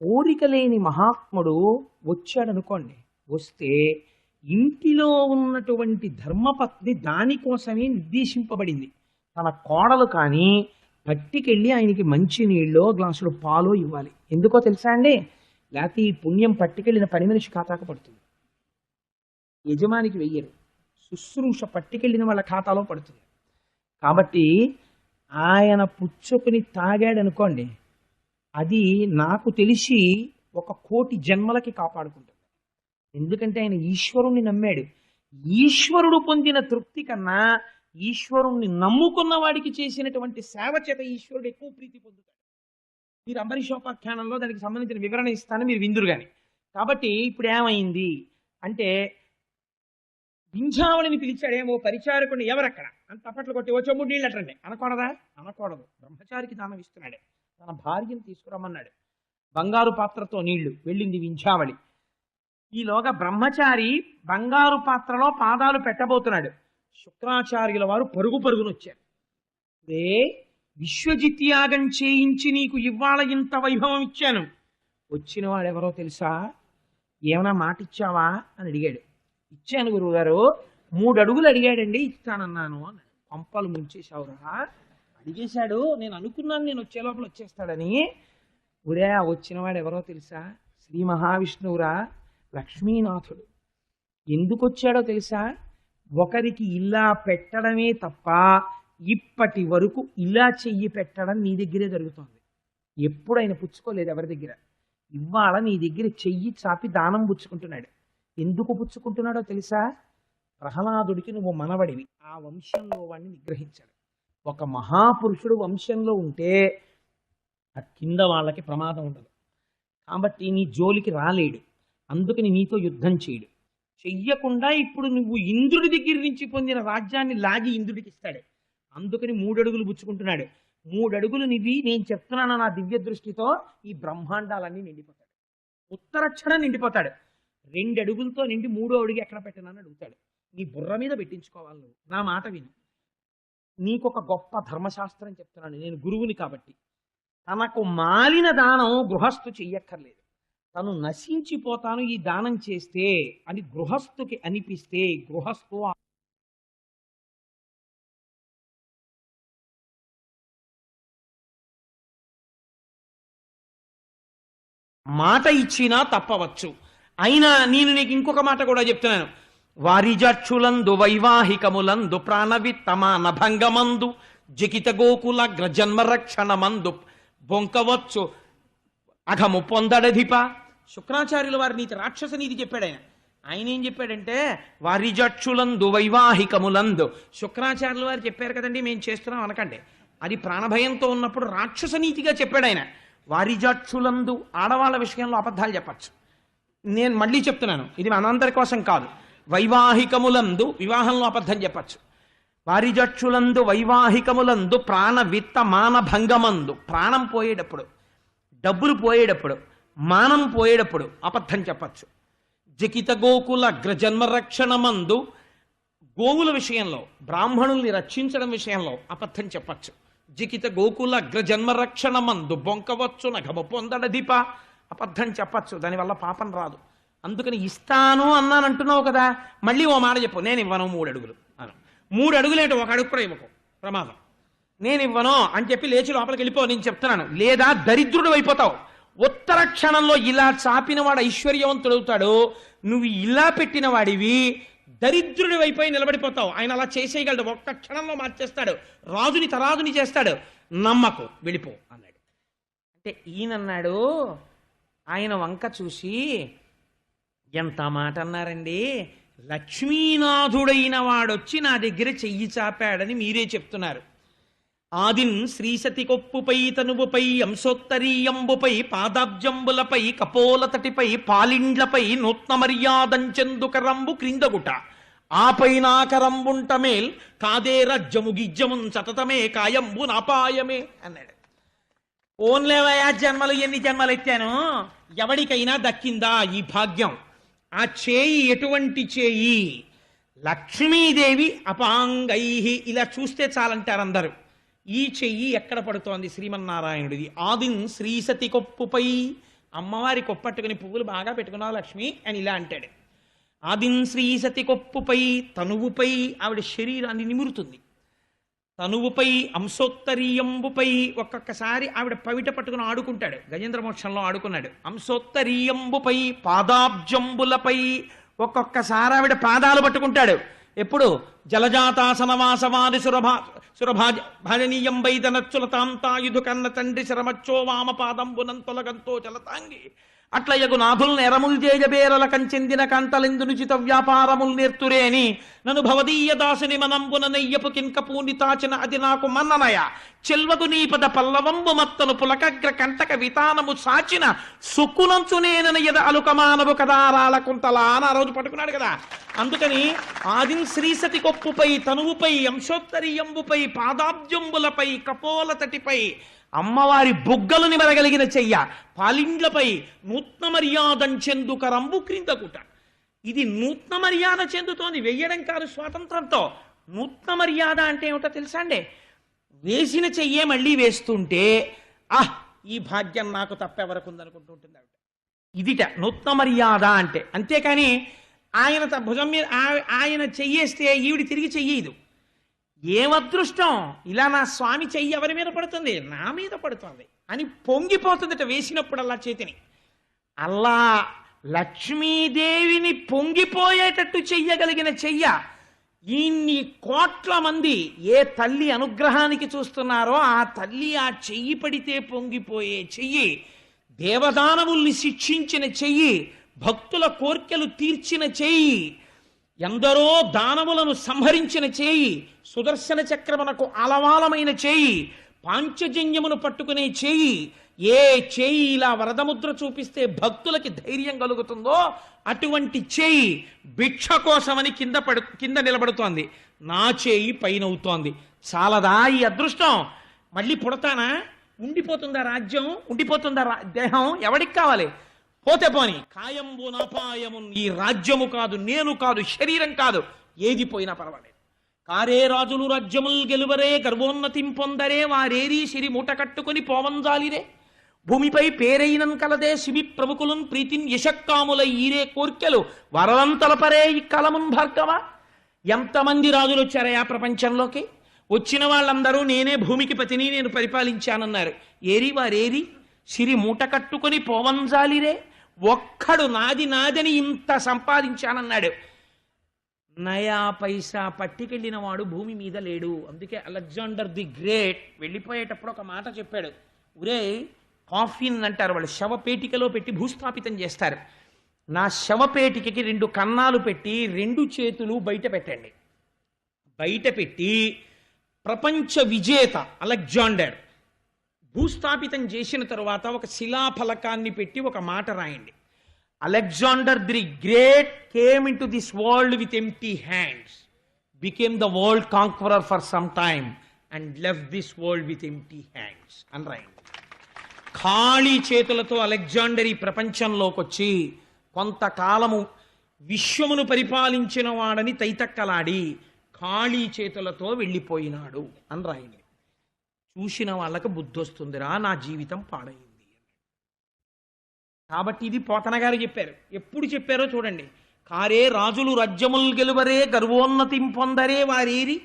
కోరిక లేని మహాత్ముడు వచ్చాడు అనుకోండి, వస్తే ఇంటిలో ఉన్నటువంటి ధర్మపత్ని దానికోసమే నిర్దేశింపబడింది. తన కోడలు కానీ పట్టికెళ్ళి ఆయనకి మంచి నీళ్ళో గ్లాసులు పాలో ఇవ్వాలి. ఎందుకో తెలుసా అండి? లేకపోతే ఈ పుణ్యం పట్టుకెళ్ళిన పని మనిషి ఖాతాకు పడుతుంది, యజమానికి వెయ్యరు. శుశ్రూష పట్టుకెళ్ళిన వాళ్ళ ఖాతాలో పడుతుంది. కాబట్టి ఆయన పుచ్చుకుని తాగాడనుకోండి, అది నాకు తెలిసి 1,000,000 జన్మలకి కాపాడుకుంటుంది. ఎందుకంటే ఆయన ఈశ్వరుణ్ణి నమ్మాడు. ఈశ్వరుడు పొందిన తృప్తి కన్నా ఈశ్వరుణ్ణి నమ్ముకున్న వాడికి చేసినటువంటి సేవ చేత ఈశ్వరుడు ఎక్కువ ప్రీతి పొందుతాడు. మీరు అంబరీషోపాఖ్యానంలో దానికి సంబంధించిన వివరణ ఇస్తాను, మీరు విందురు గాని. కాబట్టి ఇప్పుడు ఏమైంది అంటే, వింధ్యావళిని పిలిచాడేమో పరిచారకుని, ఎవరక్కడ అని తప్పట్లు కొట్టి, ఓ చెంబుడు నీళ్ళు అట్టండి అనకూడదా? అనకూడదు. బ్రహ్మచారికి దానం ఇస్తున్నాడే. తన భార్యను తీసుకురమ్మన్నాడు. బంగారు పాత్రతో నీళ్లు వెళ్ళింది వింధ్యావళి. ఈలోగా బ్రహ్మచారి బంగారు పాత్రలో పాదాలు పెట్టబోతున్నాడు. శుక్రాచార్యుల వారు పరుగు పరుగునొచ్చారు. విశ్వజిత్ యాగం చేయించి నీకు ఇవాళ ఇంత వైభవం ఇచ్చాను, వచ్చిన వాడెవరో తెలుసా? ఏమైనా మాట ఇచ్చావా అని అడిగాడు. ఇచ్చాను గురువుగారు, 3 అడుగులు అడిగాడండి, ఇస్తానన్నాను అన్నాడు. పంపలు ముంచేశావురా, అడిగేశాడు. నేను అనుకున్నాను నేను వచ్చే లోపల వచ్చేస్తాడని. ఉరే, వచ్చిన వాడు ఎవరో తెలుసా? శ్రీ మహావిష్ణువురా, లక్ష్మీనాథుడు. ఎందుకు వచ్చాడో తెలుసా? ఒకరికి ఇలా పెట్టడమే తప్ప ఇప్పటి వరకు ఇలా చెయ్యి పెట్టడం నీ దగ్గరే జరుగుతోంది. ఎప్పుడు ఆయన పుచ్చుకోలేదు ఎవరి దగ్గర. ఇవాళ నీ దగ్గర చెయ్యి చాపి దానం పుచ్చుకుంటున్నాడు. ఎందుకు పుచ్చుకుంటున్నాడో తెలుసా? ప్రహ్లాదుడికి నువ్వు మనవడివి, ఆ వంశంలో వాడిని నిగ్రహించాడు. ఒక మహాపురుషుడు వంశంలో ఉంటే ఆ కింద వాళ్ళకి ప్రమాదం ఉండదు. కాబట్టి నీ జోలికి రాలేడు, అందుకని నీతో యుద్ధం చేయడు. చెయ్యకుండా ఇప్పుడు నువ్వు ఇంద్రుడి దగ్గర నుంచి పొందిన రాజ్యాన్ని లాగి ఇంద్రుడికి ఇస్తాడు. అందుకని 3 అడుగులు పుచ్చుకుంటున్నాడు. 3 అడుగులు నివి, నేను చెప్తున్నాను నా దివ్య దృష్టితో, ఈ బ్రహ్మాండాలన్నీ నిండిపోతాడు. ఉత్తరక్షణం నిండిపోతాడు. 2 అడుగులతో నిండి 3వ అడుగు ఎక్కడ పెట్టనని అడుగుతాడు. నీ బుర్ర మీద పెట్టించుకోవాలి నువ్వు. నా మాట విను. నీకొక గొప్ప ధర్మశాస్త్రం చెప్తున్నాను, నేను గురువుని కాబట్టి. తనకు మాలిన దానం గృహస్థు చెయ్యక్కర్లేదు. తను నశించిపోతాను ఈ దానం చేస్తే అని గృహస్థుకి అనిపిస్తే గృహస్థు మాట ఇచ్చినా తప్పవచ్చు. అయినా నేను నీకు ఇంకొక మాట కూడా చెప్తున్నాను. వారిజక్షులందు వైవాహికములందు ప్రాణవిత్తమాన భంగమందు జకిత గోకుల గ్రజన్మరక్షణమందు బొంకవచ్చు అఘము పొందడధిప. శుక్రాచార్యుల వారి నీతి రాక్షస నీతి చెప్పాడు ఆయన. ఆయన ఏం చెప్పాడంటే, వారిజక్షులందు వైవాహికములందు. శుక్రాచార్యుల వారు చెప్పారు కదండి, మేము చేస్తున్నాం అనకండి. అది ప్రాణభయంతో ఉన్నప్పుడు రాక్షస నీతిగా చెప్పాడు ఆయన. వారిజక్షులందు, ఆడవాళ్ళ విషయంలో అబద్ధాలు చెప్పచ్చు. నేను మళ్ళీ చెప్తున్నాను, ఇది మనందరి కోసం కాదు. వైవాహికములందు, వివాహంలో అబద్ధం చెప్పచ్చు. వారిజక్షులందు వైవాహికములందు ప్రాణ విత్త మాన భంగమందు, ప్రాణం పోయేటప్పుడు, డబ్బులు పోయేటప్పుడు, మానం పోయేటప్పుడు అబద్ధం చెప్పచ్చు. జకిత గోకుల అగ్రజన్మరక్షణమందు, గోవుల విషయంలో, బ్రాహ్మణుల్ని రక్షించడం విషయంలో అబద్ధం చెప్పచ్చు. జికిత గోకుల అగ్రజన్మరక్షణమందు బొంకవచ్చు నఘము పొందడధిప, అబద్ధం చెప్పచ్చు, దానివల్ల పాపం రాదు. అందుకని ఇస్తాను అన్నాను అంటున్నావు కదా, మళ్ళీ ఓ మాట చెప్పు, నేను ఇవ్వను 3 అడుగులు అను. 3 అడుగులేంటి, 1 అడుగు కూడా ఇవ్వకు, ప్రమాదం. నేను ఇవ్వను అని చెప్పి లేచి లోపలికి వెళ్ళిపో, నేను చెప్తున్నాను. లేదా దరిద్రుడు అయిపోతావు. ఉత్తర క్షణంలో ఇలా చాపిన వాడు ఐశ్వర్యవంతుడవుతాడు, నువ్వు ఇలా పెట్టిన వాడివి దరిద్రుడి వైపోయి నిలబడిపోతావు. ఆయన అలా చేసేయగలడు, ఒక్క క్షణంలో మార్చేస్తాడు, రాజుని తరాజుని చేస్తాడు. నమ్మకు, వెళ్ళిపో అన్నాడు. అంటే ఈయనన్నాడు, ఆయన వంక చూసి, ఎంత మాట అన్నారండి, లక్ష్మీనాథుడైన వాడొచ్చి నా దగ్గర చెయ్యి చాపాడని మీరే చెప్తున్నారు. ఆదిన్ శ్రీసతి కొప్పుపై తనువుపై అంశోత్తరీయంబుపై పాదాబ్జంబులపై కపోలతటిపై పాలిండ్లపై నూత్న మర్యాదంచెందుకరంబు క్రిందగుట ఆపైనాకరంబుంటమేల్ కాదే రజ్జము గిజ్జమున్ సతతమే కాయంబు నాపాయమే అన్నాడు. ఓన్లేవయా జన్మలు ఎన్ని జన్మలు ఎత్తాను, ఎవడికైనా దక్కిందా ఈ భాగ్యం? ఆ చేయి ఎటువంటి చేయి? లక్ష్మీదేవి అపాంగై, ఇలా చూస్తే చాలంటారు అందరూ. ఈ చెయ్యి ఎక్కడ పడుతోంది? శ్రీమన్నారాయణుడిది. ఆదిన్ శ్రీసతి కొప్పుపై, అమ్మవారి కొప్పట్టుకుని పువ్వులు బాగా పెట్టుకున్నావు లక్ష్మి అని ఇలా అంటాడు. ఆదిన్ శ్రీసతి కొప్పుపై తనువుపై ఆవిడ శరీరాన్ని నిమురుతుంది. తనువుపై అంశోత్తరీయంబుపై ఒక్కొక్కసారి ఆవిడ పవిట పట్టుకుని ఆడుకుంటాడు. గజేంద్ర మోక్షంలో ఆడుకున్నాడు. అంశోత్తరీయంబుపై పాదాబ్జంబులపై ఒక్కొక్కసారి ఆవిడ పాదాలు పట్టుకుంటాడు. ఎప్పుడు జలజాతాసనవాసవాది సురభాజనీయం వైదనచ్చులతాంతాయుధు కన్న తండ్రి శరమచ్చో వామ పాదంబునంతొలగంతో జలతాంగి అట్లయగు నాథుల్ నెరముల్ జేజబేరల కంచెందిన కంటలెందునుచిత వ్యాపారముల్ నేర్తురేని నన్ను భవదీయ దాసుని మనంబున నెయ్యపు కింకపూని తాచిన అది నాకు మన్ననయ చెల్వగు నీపద పల్లవంబు మత్తను పులకగ్ర కంటక వితానము సాచిన సుక్కునంచునేనన ఎద అలుకమానవు కదారాల కుంతలా అని ఆ రోజు పట్టుకున్నాడు కదా. అందుకని ఆదిన్ శ్రీసతి కొప్పుపై తనువుపై అంశోత్తరీయంబుపై పాదాబ్జంబులపై కపోల తటిపై అమ్మవారి బుగ్గలు నిమరగలిగిన చెయ్య పాలిండ్లపై నూత్న మర్యాదంచెందు కరంబు క్రిందకుట. ఇది నూత్న మర్యాద చెందుతోంది, వెయ్యడం కాదు స్వాతంత్రంతో. నూత్న మర్యాద అంటే ఏమిటో తెలుసా అండి? వేసిన చెయ్యే మళ్ళీ వేస్తుంటే ఈ భాగ్యం నాకు తప్పెవరకు ఉందనుకుంటూ ఉంటుంది ఆవిడ. ఇదిట నూత్న మర్యాద అంటే. అంతేకాని ఆయన భుజం మీద ఆయన చెయ్యేస్తే ఈవిడి తిరిగి చెయ్యదు. ఏమదృష్టం, ఇలా నా స్వామి చెయ్యి ఎవరి మీద పడుతుంది, నా మీద పడుతుంది అని పొంగిపోతుందట వేసినప్పుడల్లా చేతిని. అల్లా లక్ష్మీదేవిని పొంగిపోయేటట్టు చెయ్యగలిగిన చెయ్య ఇన్ని కోట్ల మంది ఏ తల్లి అనుగ్రహానికి చూస్తున్నారో ఆ తల్లి ఆ చెయ్యి పడితే పొంగిపోయే చెయ్యి, దేవదానవుల్ని శిక్షించిన చెయ్యి, భక్తుల కోర్కెలు తీర్చిన చెయ్యి, ఎందరో దానవులను సంహరించిన చేయి, సుదర్శన చక్రమునకు అలవాలమైన చేయి, పాంచజన్యమును పట్టుకునే చేయి. ఏ చేయి ఇలా వరదముద్ర చూపిస్తే భక్తులకి ధైర్యం కలుగుతుందో అటువంటి చేయి భిక్ష కోసమని కింద నిలబడుతోంది. నా చేయి పైన అవుతోంది. చాలదా ఈ అదృష్టం? మళ్ళీ పుడతానా? ఉండిపోతుందా రాజ్యం? ఉండిపోతుందా దేహం? ఎవడికి కావాలి? పోతే పోని కాయంబు నాపాయము, ఈ రాజ్యము కాదు, నేను కాదు, శరీరం కాదు, ఏది పోయినా పర్వాలేదు. కారే రాజులు రాజ్యముల్ గెలువరే గర్వోన్నతిం పొందరే వారేరి సిరి మూట కట్టుకుని పోవంజాలిరే భూమిపై పేరైనం కలదే శివి ప్రముఖులున్ ప్రీతిన్ యశక్కాముల ఈరే కోర్కెలు వరలంతలపరే ఈ కలమున్ భార్గవ. ఎంతమంది రాజులు వచ్చారయా ప్రపంచంలోకి? వచ్చిన వాళ్ళందరూ నేనే భూమికి పతిని, నేను పరిపాలించానన్నారు. ఏరి వారేరి సిరి మూట కట్టుకుని పోవంజాలిరే. ఒక్కడు నాది నాదని ఇంత సంపాదించానన్నాడు. నయా పైసా పట్టికెళ్ళిన వాడు భూమి మీద లేడు. అందుకే అలెగ్జాండర్ ది గ్రేట్ వెళ్ళిపోయేటప్పుడు ఒక మాట చెప్పాడు. ఒరే, కాఫిన్ అంటారు వాళ్ళు, శవపేటికలో పెట్టి భూస్థాపితం చేస్తారు. నా శవపేటికకి 2 కన్నాలు పెట్టి 2 చేతులు బయట పెట్టండి. బయట పెట్టి ప్రపంచ విజేత అలెగ్జాండర్ భూస్థాపితం చేసిన తరువాత ఒక శిలాఫలకాన్ని పెట్టి ఒక మాట రాయండి. Alexander the Great came into this world with empty hands, became the world conqueror for some time and left this world with empty hands. అని రాయండి. ఖాళీ చేతులతో అలెగ్జాండర్ ఈ ప్రపంచంలోకి వచ్చి కొంతకాలము విశ్వమును పరిపాలించిన వాడని తైతక్కలాడి ఖాళీ చేతులతో వెళ్ళిపోయినాడు అని రాయండి. చూసిన వాళ్ళకి బుద్ధి వస్తుందిరా, నా జీవితం పాడైంది. కాబట్టి ఇది పోతన గారు చెప్పారు. ఎప్పుడు చెప్పారో చూడండి. కారే రాజులు రాజ్యముల్ గెలువరే గర్వోన్నతిం పొందరే వారేరి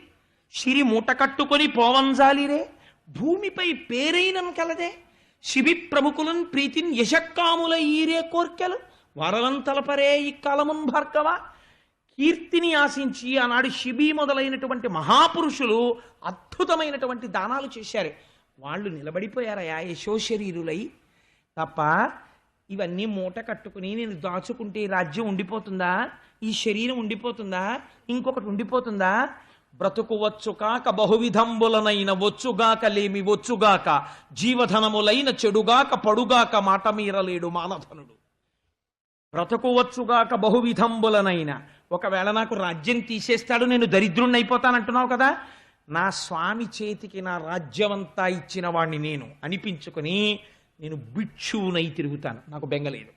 సిరి మూట కట్టుకొని పోవంజాలిరే భూమిపై పేరైనం కలదే శిబి ప్రముఖులను ప్రీతిన్ యశక్కాముల ఈరే కోర్కెలు వరలంతలపరే ఈ కాలమున్ భార్గవ. కీర్తిని ఆశించి ఆనాడు శిబి మొదలైనటువంటి మహాపురుషులు అద్భుతమైనటువంటి దానాలు చేశారు. వాళ్ళు నిలబడిపోయారయా యశోశరీరులై. తప్ప ఇవన్నీ మూట కట్టుకుని నేను దాచుకుంటే ఈ రాజ్యం ఉండిపోతుందా? ఈ శరీరం ఉండిపోతుందా? ఇంకొకటి ఉండిపోతుందా? బ్రతుకువచ్చు కాక బహువిధంబులనైన వచ్చుగాక లేమి వచ్చుగాక జీవధనములైన చెడుగాక పడుగాక మాట మీరలేడు మానధనుడు. బ్రతుకువచ్చుగాక బహువిధంబులనైన, ఒకవేళ నాకు రాజ్యం తీసేస్తాడు, నేను దరిద్రుణ్ణి అయిపోతానంటున్నావు కదా, నా స్వామి చేతికి నా రాజ్యమంతా ఇచ్చిన వాణ్ణి నేను అనిపించుకొని నేను భిక్షువునై తిరుగుతాను, నాకు బెంగలేదు.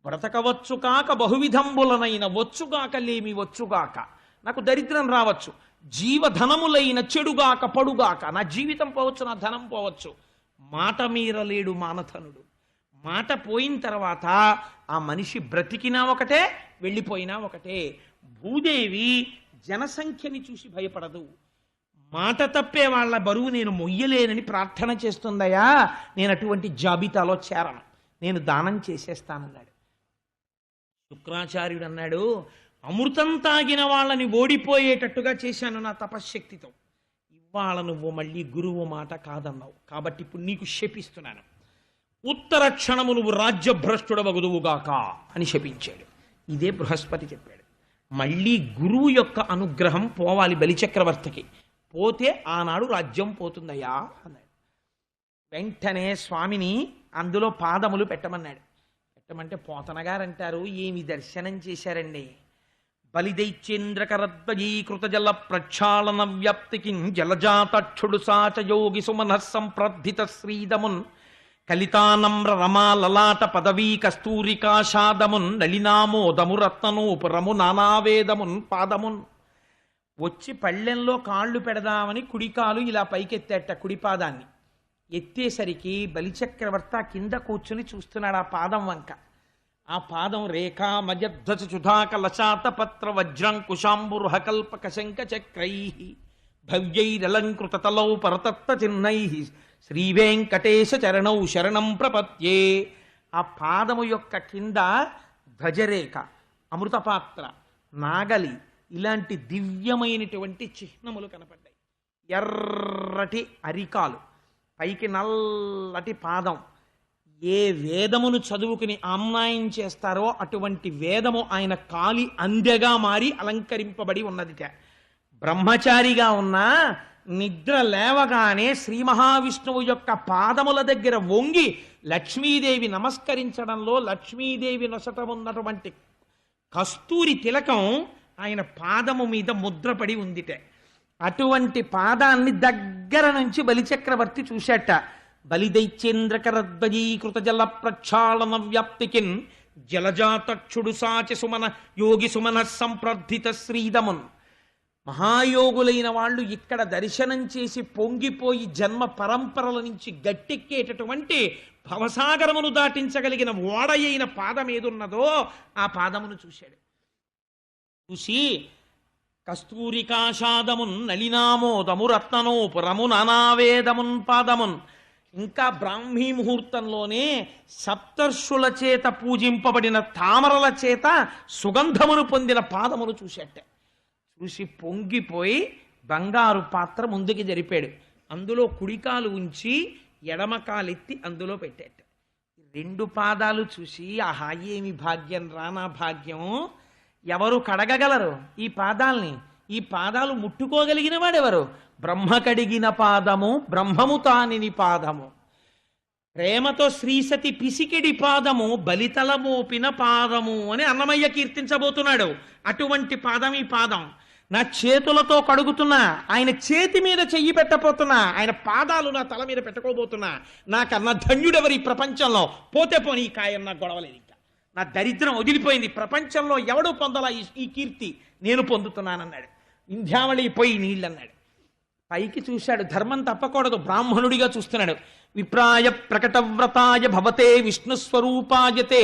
బ్రతకవచ్చు కాక బహువిధంబులనైన వచ్చుగాక లేమి వచ్చుగాక, నాకు దరిద్రం రావచ్చు, జీవధనములైన చెడుగాక పడుగాక, నా జీవితం పోవచ్చు, నా ధనం పోవచ్చు, మాట మీరలేడు మానధనుడు. మాట పోయిన తర్వాత ఆ మనిషి బ్రతికినా ఒకటే, వెళ్ళిపోయినా ఒకటే. భూదేవి జనసంఖ్యని చూసి భయపడదు. మాట తప్పే వాళ్ళ బరువు నేను మొయ్యలేనని ప్రార్థన చేస్తుందయా, నేను అటువంటి జాబితాలో చేరను, నేను దానం చేసేస్తానన్నాడు. శుక్రాచార్యుడు అన్నాడు, అమృతం తాగిన వాళ్ళని ఓడిపోయేటట్టుగా చేశాను నా తపశ్శక్తితో. ఇవాళ నువ్వు మళ్ళీ గురువు మాట కాదన్నావు, కాబట్టి ఇప్పుడు నీకు శపిస్తున్నాను. ఉత్తర క్షణము నువ్వు రాజ్యభ్రష్టుడవగుదువుగాక అని శపించాడు. ఇదే బృహస్పతి చెప్పాడు. మళ్ళీ గురువు యొక్క అనుగ్రహం పోవాలి బలిచక్రవర్తికి, పోతే ఆనాడు రాజ్యం పోతుందయ్యా అన్నాడు. వెంటనే స్వామిని అందులో పాదములు పెట్టమన్నాడు. పెట్టమంటే పోతన గారు అంటారు, ఏమి దర్శనం చేశారండి. బలిదైత్యేంద్రకరద్వయీకృత జల ప్రక్షాళన వ్యాప్తికి జలజాతక్షుడు సాచయోగి సుమనః సంప్రద్ధిత శ్రీదమున్ కలితానమ్ర రమా లలాట పదవీ కస్తూరికాషాదమున్ నళినామోదము రత్ననూపురము నానావేదమున్ పాదమున్. వచ్చి పళ్ళెంలో కాళ్ళు పెడదామని కుడికాలు ఇలా పైకెత్తేట, కుడిపాదాన్ని ఎత్తేసరికి బలిచక్రవర్తి ఆ కింద కూర్చుని చూస్తున్నాడు ఆ పాదం వంక. ఆ పాదం రేఖా మజధ్వజ సుధాకలశాత పత్ర వజ్రంకుశాంబుర్హ కల్పక శంఖ చక్రై భవ్యైరలంకృత తలౌ పరతత్త చిన్నై శ్రీవేంకటేశ చరణౌ శరణం ప్రపత్యే. ఆ పాదము యొక్క కింద ధ్వజరేఖ, అమృతపాత్ర, నాగలి ఇలాంటి దివ్యమైనటువంటి చిహ్నములు కనపడ్డాయి. ఎర్రటి అరికాలు, పైకి నల్లటి పాదం. ఏ వేదమును చదువుకుని ఆమ్నాయం చేస్తారో అటువంటి వేదము ఆయన కాలి అందెగా మారి అలంకరింపబడి ఉన్నదిట. బ్రహ్మచారిగా ఉన్న నిద్ర లేవగానే శ్రీ మహావిష్ణువు యొక్క పాదముల దగ్గర వంగి లక్ష్మీదేవి నమస్కరించడంలో లక్ష్మీదేవి నొసట ఉన్నటువంటి కస్తూరి తిలకం ఆయన పాదము మీద ముద్రపడి ఉందిట. అటువంటి పాదాన్ని దగ్గర నుంచి బలిచక్రవర్తి చూశాట. బలిదైత్యేంద్రకరద్వయీకృత జల ప్రక్షాళన వ్యాప్తికిన్ జలజాతక్షుడు సాచి సుమన యోగి సుమన సంప్రద్ధిత శ్రీదమున్. మహాయోగులైన వాళ్ళు ఇక్కడ దర్శనం చేసి పొంగిపోయి జన్మ పరంపరల నుంచి గట్టెక్కేటటువంటి భవసాగరమును దాటించగలిగిన ఓడయైన పాదం ఏదున్నదో ఆ పాదమును చూశాడు. చూసి కస్తూరికాషాదమున్ నళినామోదము రత్ననోపురము నానావేదమున్ పాదమున్. ఇంకా బ్రాహ్మీ ముహూర్తంలోనే సప్తర్షుల చేత పూజింపబడిన తామరల చేత సుగంధమును పొందిన పాదమును చూశాట. చూసి పొంగిపోయి బంగారు పాత్ర ముందుకి జరిపాడు. అందులో కుడికాలు ఉంచి ఎడమకాలెత్తి అందులో పెట్టాట. రెండు పాదాలు చూసి ఆహా ఏమి భాగ్యం రా నా భాగ్యం, ఎవరు కడగగలరు ఈ పాదాల్ని? ఈ పాదాలు ముట్టుకోగలిగిన వాడెవరు? బ్రహ్మ కడిగిన పాదము, బ్రహ్మము తానిని పాదము, ప్రేమతో శ్రీసతి పిసికిడి పాదము, బలితల మోపిన పాదము అని అన్నమయ్య కీర్తించబోతున్నాడు. అటువంటి పాదం ఈ పాదం. నా చేతులతో కడుగుతున్నా, ఆయన చేతి మీద చెయ్యి పెట్టబోతున్నా, ఆయన పాదాలు నా తల మీద పెట్టుకోబోతున్నా. నాకన్నా ధన్యుడెవరి ప్రపంచంలో? పోతే పోనీ ఈ కాయం నాకు గొడవలేదు, ఇంకా నా దరిద్రం వదిలిపోయింది, ప్రపంచంలో ఎవడూ పొందలా ఈ కీర్తి, నేను పొందుతున్నానన్నాడు. వింధ్యావళి పోయి నీళ్ళన్నాడు. పైకి చూశాడు, ధర్మం తప్పకూడదు, బ్రాహ్మణుడిగా చూస్తున్నాడు. విప్రాయ ప్రకటవ్రతాయ భవతే విష్ణుస్వరూపాయతే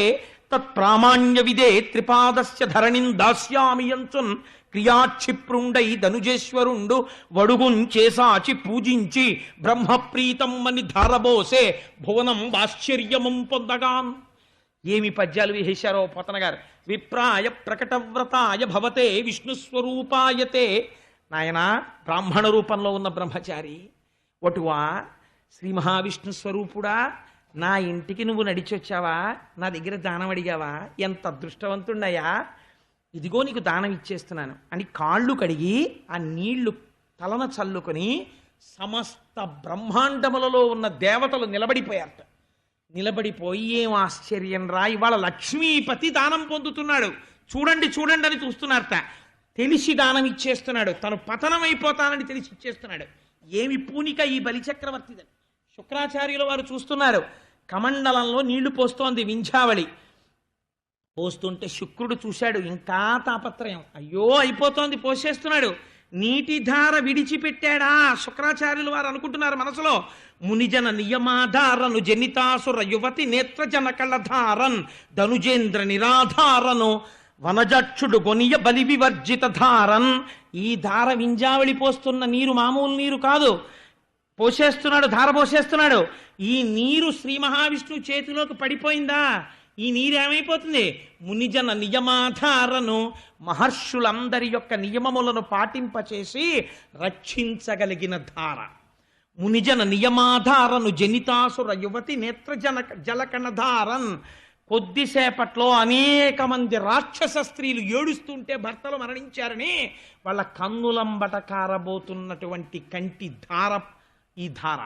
తత్ప్రామాణ్య విదే త్రిపాదస్య ధరణిం దాస్యామి యంచున్ క్రియాక్షిప్రుండై ధనుజేశ్వరుండు వడుగుం చేసాచి పూజించి బ్రహ్మప్రీతమ్మని ధారబోసే భువనం ఆశ్చర్యమం పొందగాన్. ఏమి పద్యాలు వేశారో పోతన గారు. విప్రాయ ప్రకటవ్రతాయ భవతే విష్ణుస్వరూపాయతే. నాయన బ్రాహ్మణ రూపంలో ఉన్న బ్రహ్మచారి వటువా, శ్రీ మహావిష్ణు స్వరూపుడా, నా ఇంటికి నువ్వు నడిచొచ్చావా, నా దగ్గర దానం అడిగావా, ఎంత అదృష్టవంతుండయా, ఇదిగో నీకు దానం ఇచ్చేస్తున్నాను అని కాళ్ళు కడిగి ఆ నీళ్లు తలన చల్లుకొని సమస్త బ్రహ్మాండములలో ఉన్న దేవతలు నిలబడిపోయారట. నిలబడిపోయి ఏం ఆశ్చర్యం రా, ఇవాళ లక్ష్మీపతి దానం పొందుతున్నాడు, చూడండి చూడండి అని చూస్తున్నారట. తెలిసి దానం ఇచ్చేస్తున్నాడు, తను పతనమైపోతానని తెలిసి ఇచ్చేస్తున్నాడు. ఏమి పూనిక ఈ బలిచక్రవర్తిదని శుక్రాచార్యుల వారు చూస్తున్నారు. కమండలంలో నీళ్లు పోస్తోంది వింధ్యావళి. పోస్తుంటే శుక్రుడు చూశాడు, ఇంకా తాపత్రయం, అయ్యో అయిపోతోంది, పోసేస్తున్నాడు. నీటి ధార విడిచిపెట్టాడా? శుక్రాచార్యులు వారు అనుకుంటున్నారు మనసులో, మునిజన నియమాధారను జనితాసుర యువతి నేత్రజన కళధారన్ ధనుజేంద్ర నిరాధారను వనజక్షుడు గొనియ బలి వివర్జిత ధారన్. ఈ ధార వింజావళి పోస్తున్న నీరు మామూలు నీరు కాదు, పోసేస్తున్నాడు, ధార పోసేస్తున్నాడు. ఈ నీరు శ్రీ మహావిష్ణువు చేతిలోకి పడిపోయిందా? ఈ నీరు ఏమైపోతుంది? మునిజన నియమాధారను, మహర్షులందరి యొక్క నియమములను పాటింపచేసి రక్షించగలిగిన ధార. మునిజన నియమాధారను జనితాసుర యువతి నేత్రజన జలకణధారన్. కొద్దిసేపట్లో అనేక మంది రాక్షస స్త్రీలు ఏడుస్తుంటే భర్తలు మరణించారని వాళ్ళ కన్నులంబట కారబోతున్నటువంటి కంటి ధార ఈ ధార.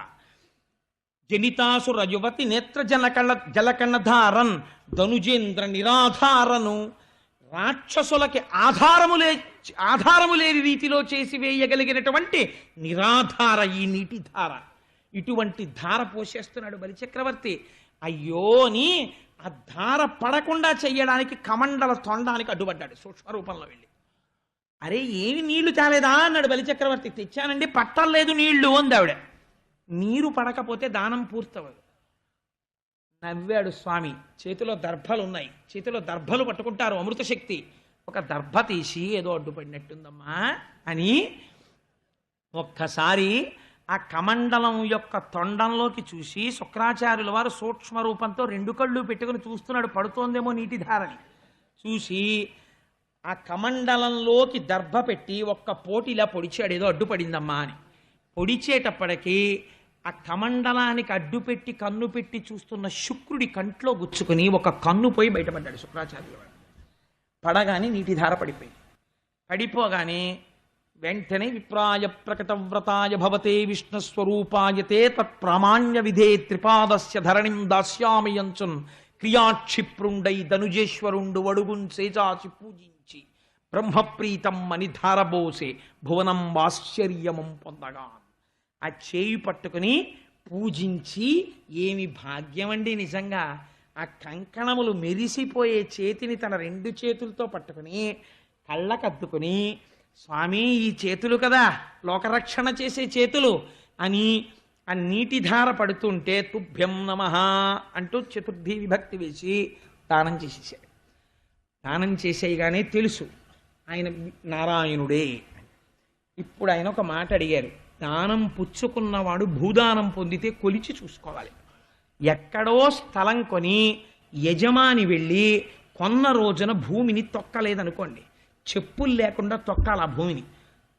జనితాసుర యువతి నేత్ర జలకణధారన్ ధనుజేంద్ర నిరాధారను. రాక్షసులకి ఆధారము లేని రీతిలో చేసి వేయగలిగినటువంటి నిరాధార ఈ నీటి ధార. ఇటువంటి ధార పోషేస్తున్నాడు బలిచక్రవర్తి. అయ్యో అని ఆ ధార పడకుండా చెయ్యడానికి కమండల తొండానికి అడ్డుపడ్డాడు సూక్ష్మరూపంలో వెళ్ళి. అరే ఏమి నీళ్లు తేలేదా అన్నాడు బలిచక్రవర్తి. తెచ్చానండి, పట్టలేదు నీళ్లు అంది ఆవిడ. నీరు పడకపోతే దానం పూర్తవదు. నవ్వాడు స్వామి. చేతిలో దర్భలు ఉన్నాయి, చేతిలో దర్భలు పట్టుకుంటారు అమృత శక్తి. ఒక దర్భ తీసి ఏదో అడ్డుపడినట్టుందమ్మా అని ఒక్కసారి ఆ కమండలం యొక్క తొండంలోకి చూసి శుక్రాచార్యుల వారు సూక్ష్మ రూపంతో 2 కళ్ళు పెట్టుకుని చూస్తున్నాడు, పడుతోందేమో నీటి ధారని చూసి ఆ కమండలంలోకి దర్భ పెట్టి ఒక్క పోటీలా పొడిచాడు, ఏదో అడ్డుపడిందమ్మా అని. పొడిచేటప్పటికీ ఆ కమండలానికి అడ్డుపెట్టి కన్ను పెట్టి చూస్తున్న శుక్రుడి కంట్లో గుచ్చుకుని ఒక కన్ను పోయి బయటపడ్డాడు శుక్రాచార్యుల వాడు. పడగానే నీటి ధార పడిపోయింది. పడిపోగానే వెంటనే విప్రాయ ప్రకటవ్రతాయ భవతే విష్ణుస్వరూపాయతే తత్ప్రామాణ్య విధే త్రిపాదస్య ధరణిం దాస్యామయంచున్ క్రియాక్షిప్రుండై ధనుజేశ్వరుండు వడుగున్ సేజాచి పూజించి బ్రహ్మప్రీతం అని ధారబోసే భువనం ఆశ్చర్యమం పొందగా. ఆ చేయి పట్టుకుని పూజించి, ఏమి భాగ్యం అండి నిజంగా. ఆ కంకణములు మెరిసిపోయే చేతిని తన 2 చేతులతో పట్టుకుని కళ్ళకద్దుకుని, స్వామి ఈ చేతులు కదా లోకరక్షణ చేసే చేతులు అని ఆ నీటి ధార పడుతుంటే తుభ్యం నమః అంటూ చతుర్థి విభక్తి వేసి దానం చేసేసాడు. దానం చేసేయగానే తెలుసు ఆయన నారాయణుడే. ఇప్పుడు ఆయన ఒక మాట అడిగారు, దానం పుచ్చుకున్నవాడు భూదానం పొందితే కొలిచి చూసుకోవాలి. ఎక్కడో స్థలం కొని యజమాని వెళ్ళి కొన్న రోజున భూమిని తొక్కలేదనుకోండి, చెప్పులు లేకుండా తొక్కాలి. ఆ భూమిని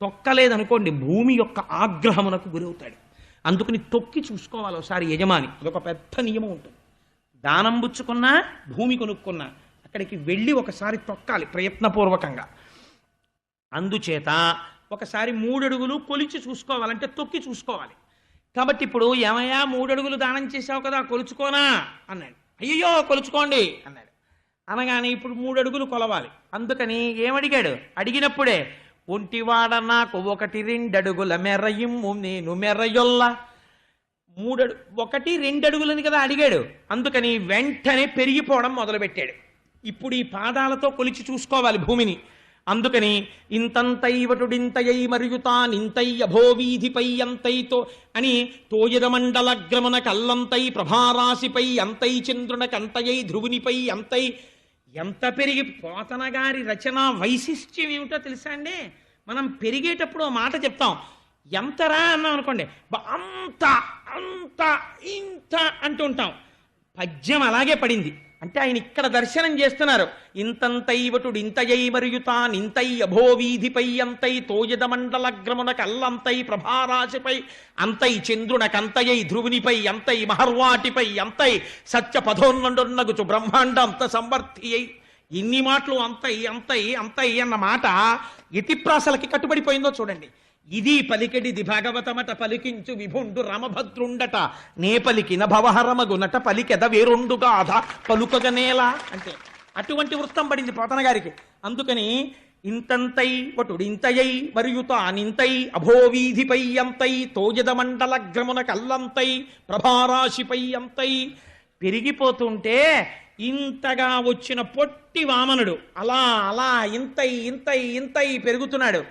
తొక్కలేదనుకోండి భూమి యొక్క ఆగ్రహమునకు గురవుతాడు. అందుకని తొక్కి చూసుకోవాలి ఒకసారి యజమాని. అదొక పెద్ద నియమం ఉంటుంది. దానం పుచ్చుకున్నా భూమి కొనుక్కున్నా అక్కడికి వెళ్ళి ఒకసారి తొక్కాలి ప్రయత్నపూర్వకంగా. అందుచేత ఒకసారి 3 అడుగులు కొలిచి చూసుకోవాలంటే తొక్కి చూసుకోవాలి. కాబట్టి ఇప్పుడు ఏమయ్యా 3 అడుగులు దానం చేశావు కదా కొలుచుకోనా అన్నాడు. అయ్యో కొలుచుకోండి అన్నాడు. అనగానే ఇప్పుడు 3 అడుగులు కొలవాలి. అందుకని ఏమడిగాడు? అడిగినప్పుడే ఒంటివాడ నాకు 1-2 అడుగుల మెరయిమ్ము నేను మెరయొల్ల. 1 2 కదా అడిగాడు. అందుకని వెంటనే పెరిగిపోవడం మొదలుపెట్టాడు. ఇప్పుడు ఈ పాదాలతో కొలిచి చూసుకోవాలి భూమిని. అందుకని ఇంతంతైవటుడింతయై మరియుతానింతై అభోవీధిపై అంతైతో అని తోయద మండలగ్రమణ కల్లంతై ప్రభారాశిపై అంతై చంద్రునకంతయై ధ్రువునిపై అంతై. ఎంత పెరిగి పోతన గారి రచన వైశిష్ట్యం ఏమిటో తెలుసా అండి? మనం పెరిగేటప్పుడు మాట చెప్తాం, ఎంతరా అన్నాం అనుకోండి అంత అంత ఇంత అంటూ ఉంటాం. పద్యం అలాగే పడింది. అంటే ఆయన ఇక్కడ దర్శనం చేస్తున్నారు. ఇంతంతైవటుడు ఇంతయై మరియుతానింతై అభోవీధిపై అంతై తోయద మండలగ్రమున కల్లంతై ప్రభారాశిపై అంతై చంద్రునకంతయై ధ్రువునిపై అంతై మహర్వాటిపై అంతై సత్య పదోన్నగుచు బ్రహ్మాండ అంత సంవర్తి అయి. ఇన్ని మాటలు అంతై అంతై అంతై అన్న మాట యతిప్రాసలకి కట్టుబడిపోయిందో చూడండి. ఇది పలికెడిది భాగవతమట పలికించు విభుండు రామభద్రుండట నే పలికిన భవహరమగునట పలికెద వేరొండుగాధ పలుకగనేలా అంటే అటువంటి వృత్తం పడింది పోతన గారికి. అందుకని ఇంతంతై వటుడింతయై మరియుతానింతై అభోవీధిపై అంతై తోజద మండలగ్రమున కల్లంతై ప్రభారాశిపై అంతై. పెరిగిపోతుంటే ఇంతగా వచ్చిన పొట్టి వామనుడు అలా అలా ఇంతై ఇంతై ఇంతై పెరుగుతున్నాడు.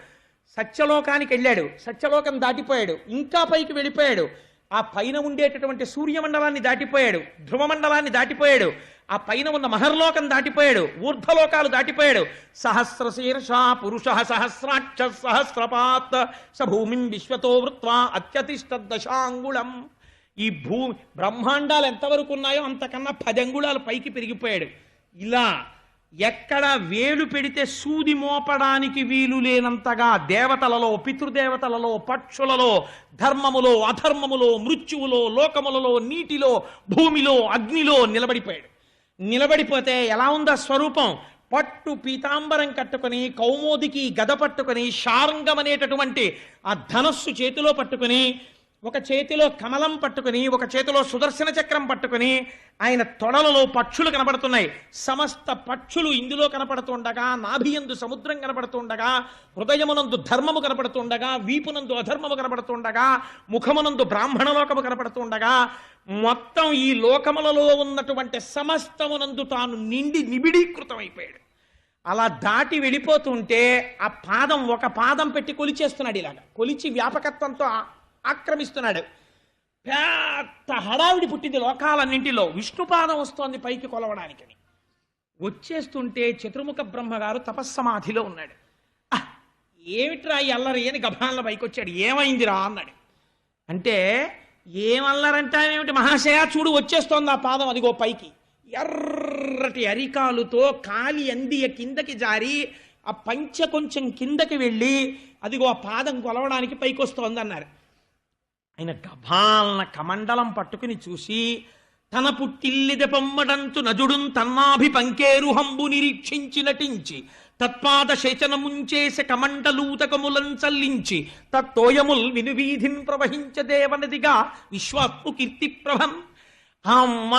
సత్యలోకానికి వెళ్ళాడు, సత్యలోకం దాటిపోయాడు, ఇంకా పైకి వెళ్ళిపోయాడు. ఆ పైన ఉండేటటువంటి సూర్యమండలాన్ని దాటిపోయాడు, ధ్రువమండలాన్ని దాటిపోయాడు, ఆ పైన ఉన్న మహర్లోకం దాటిపోయాడు, ఊర్ధ్వలోకాలు దాటిపోయాడు. సహస్రశీర్ష పురుష సహస్రాక్ష సహస్రపాత్ స భూమిం విశ్వతో వృత్వా అత్యతిష్ట దశాంగుళం. ఈ బ్రహ్మాండాలు ఎంతవరకు ఉన్నాయో అంతకన్నా 10 అంగుళాలు పైకి పెరిగిపోయాడు. ఇలా ఎక్కడ వేలు పెడితే సూది మోపడానికి వీలు లేనంతగా దేవతలలో, పితృదేవతలలో, పక్షులలో, ధర్మములో, అధర్మములో, మృత్యువులో, లోకములలో, నీటిలో, భూమిలో, అగ్నిలో నిలబడిపోయాడు. నిలబడిపోతే ఎలా ఉందా స్వరూపం? పట్టు పీతాంబరం కట్టుకుని, కౌమోదికి గద పట్టుకుని, శార్ంగం అనేటటువంటి ఆ ధనస్సు చేతిలో పట్టుకుని, ఒక చేతిలో కమలం పట్టుకుని, ఒక చేతిలో సుదర్శన చక్రం పట్టుకుని, ఆయన తొడలలో పక్షులు కనపడుతున్నాయి. సమస్త పక్షులు ఇందులో కనపడుతుండగా, నాభియందు సముద్రం కనపడుతుండగా, హృదయమునందు ధర్మము కనపడుతుండగా, వీపునందు అధర్మము కనపడుతుండగా, ముఖమునందు బ్రాహ్మణలోకము కనపడుతుండగా, మొత్తం ఈ లోకములలో ఉన్నటువంటి సమస్తమునందు తాను నిండి నిబిడీకృతమైపోయాడు. అలా దాటి వెళ్ళిపోతుంటే ఆ పాదం, ఒక పాదం పెట్టి కొలిచేస్తున్నాడు. ఇలాగా కొలిచి వ్యాపకత్వంతో ఆక్రమిస్తున్నాడు. పెద్ద హడావిడి పుట్టింది లోకాలన్నింటిలో. విష్ణుపాదం వస్తోంది పైకి కొలవడానికని. వచ్చేస్తుంటే చతుర్ముఖ బ్రహ్మగారు తపస్సమాధిలో ఉన్నాడు. ఏమిట్రా ఈ అల్లరి అని గభాన్ల పైకి వచ్చాడు. ఏమైందిరా అన్నాడు. అంటే ఏమల్లరంటావేమిటి మహాశయ, చూడు వచ్చేస్తోంది ఆ పాదం, అదిగో పైకి. ఎర్రటి అరికాలుతో కాలి అందియ కిందకి జారి ఆ పంచె కొంచెం కిందకి వెళ్ళి అదిగో ఆ పాదం కొలవడానికి పైకి వస్తోంది అన్నారు. ఆయన గభాలన కమండలం పట్టుకుని చూసి, తన పుట్టిల్లిద పొమ్మడంతు నజుడున్ తన్నాభి పంకేరు హంబు నిరీక్షించి నటించి తత్పాద శేచనముంచేస కమండలూతకములం చల్లించి తత్తోయముల్ వినువీధిన్ ప్రవహించ దేవనదిగా విశ్వాత్ము కీర్తి ప్రభం. అమ్మ,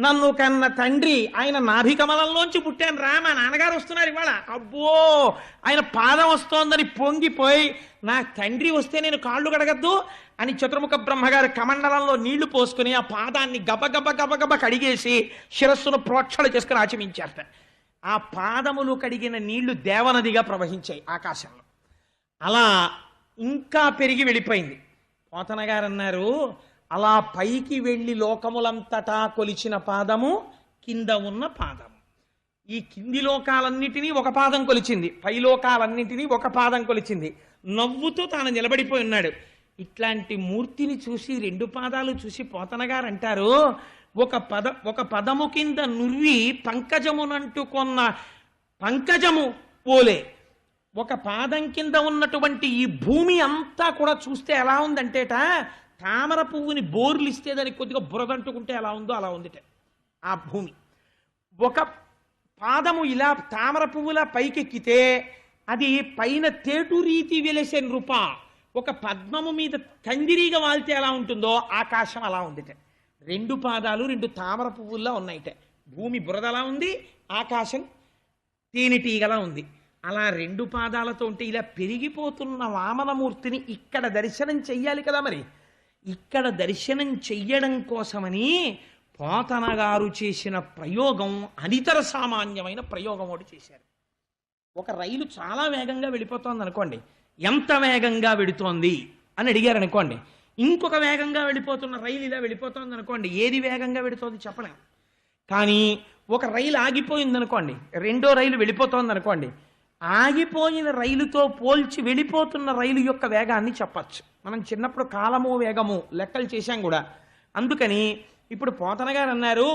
నన్ను కన్న తండ్రి ఆయన నాభికమలంలోంచి పుట్టాను రా, మా నాన్నగారు వస్తున్నారు ఇవాళ, అబ్బో ఆయన పాదం వస్తోందని పొంగిపోయి, నా తండ్రి వస్తే నేను కాళ్ళు కడగద్దు అని చతుర్ముఖ బ్రహ్మగారు కమండలంలో నీళ్లు పోసుకుని ఆ పాదాన్ని గబగబ గబగబ కడిగేసి శిరస్సును ప్రోక్షణ చేసుకుని ఆచమించారట. ఆ పాదములు కడిగిన నీళ్లు దేవనదిగా ప్రవహించాయి ఆకాశంలో. అలా ఇంకా పెరిగి వెళ్ళిపోయింది. పోతన గారు అన్నారు, అలా పైకి వెళ్ళి లోకములంతటా కొలిచిన పాదము కింద ఉన్న పాదము. ఈ కింది లోకాలన్నిటినీ ఒక పాదం కొలిచింది, పై లోకాలన్నింటినీ ఒక పాదం కొలిచింది. నవ్వుతూ తాను నిలబడిపోయి ఉన్నాడు. ఇట్లాంటి మూర్తిని చూసి, 2 పాదాలు చూసి పోతన గారు అంటారు, ఒక పదము కింద నుర్వి పంకజమునంటుకొన్న పంకజము పోలే. ఒక పాదం కింద ఉన్నటువంటి ఈ భూమి అంతా కూడా చూస్తే ఎలా ఉందంటేట, తామర పువ్వుని బోర్లు ఇస్తే దానికి కొద్దిగా బురదంటుకుంటే ఎలా ఉందో అలా ఉందిట ఆ భూమి. ఒక పాదము ఇలా తామర పువ్వులా పైకెక్కితే అది పైన తేటు రీతి వెలిసే నృప. ఒక పద్మము మీద కందిరీగా వాళ్తే ఎలా ఉంటుందో ఆకాశం అలా ఉందిట. 2 పాదాలు 2 తామర పువ్వుల్లా ఉన్నాయిట. భూమి బురదలా ఉంది, ఆకాశం తేనెటీగలా ఉంది. అలా 2 పాదాలతో ఉంటే ఇలా పెరిగిపోతున్న వామనమూర్తిని ఇక్కడ దర్శనం చెయ్యాలి కదా. మరి ఇక్కడ దర్శనం చెయ్యడం కోసమని పోతన గారు చేసిన ప్రయోగం అనితర సామాన్యమైన ప్రయోగం ఒకటి చేశారు. ఒక రైలు చాలా వేగంగా వెళ్ళిపోతోంది అనుకోండి, ఎంత వేగంగా వెళుతోంది అని అడిగారు అనుకోండి. ఇంకొక వేగంగా వెళ్ళిపోతున్న రైలు ఇలా వెళ్ళిపోతోంది అనుకోండి, ఏది వేగంగా వెళుతోంది చెప్పలేం. కానీ ఒక రైలు ఆగిపోయింది అనుకోండి, 2వ రైలు వెళ్ళిపోతోంది అనుకోండి, ఆగిపోయిన రైలుతో పోల్చి వెళ్ళిపోతున్న రైలు యొక్క వేగాన్ని చెప్పచ్చు. మనం చిన్నప్పుడు కాలము వేగము లెక్కలు చేశాం కూడా. అందుకని ఇప్పుడు పోతన గారు అన్నారు,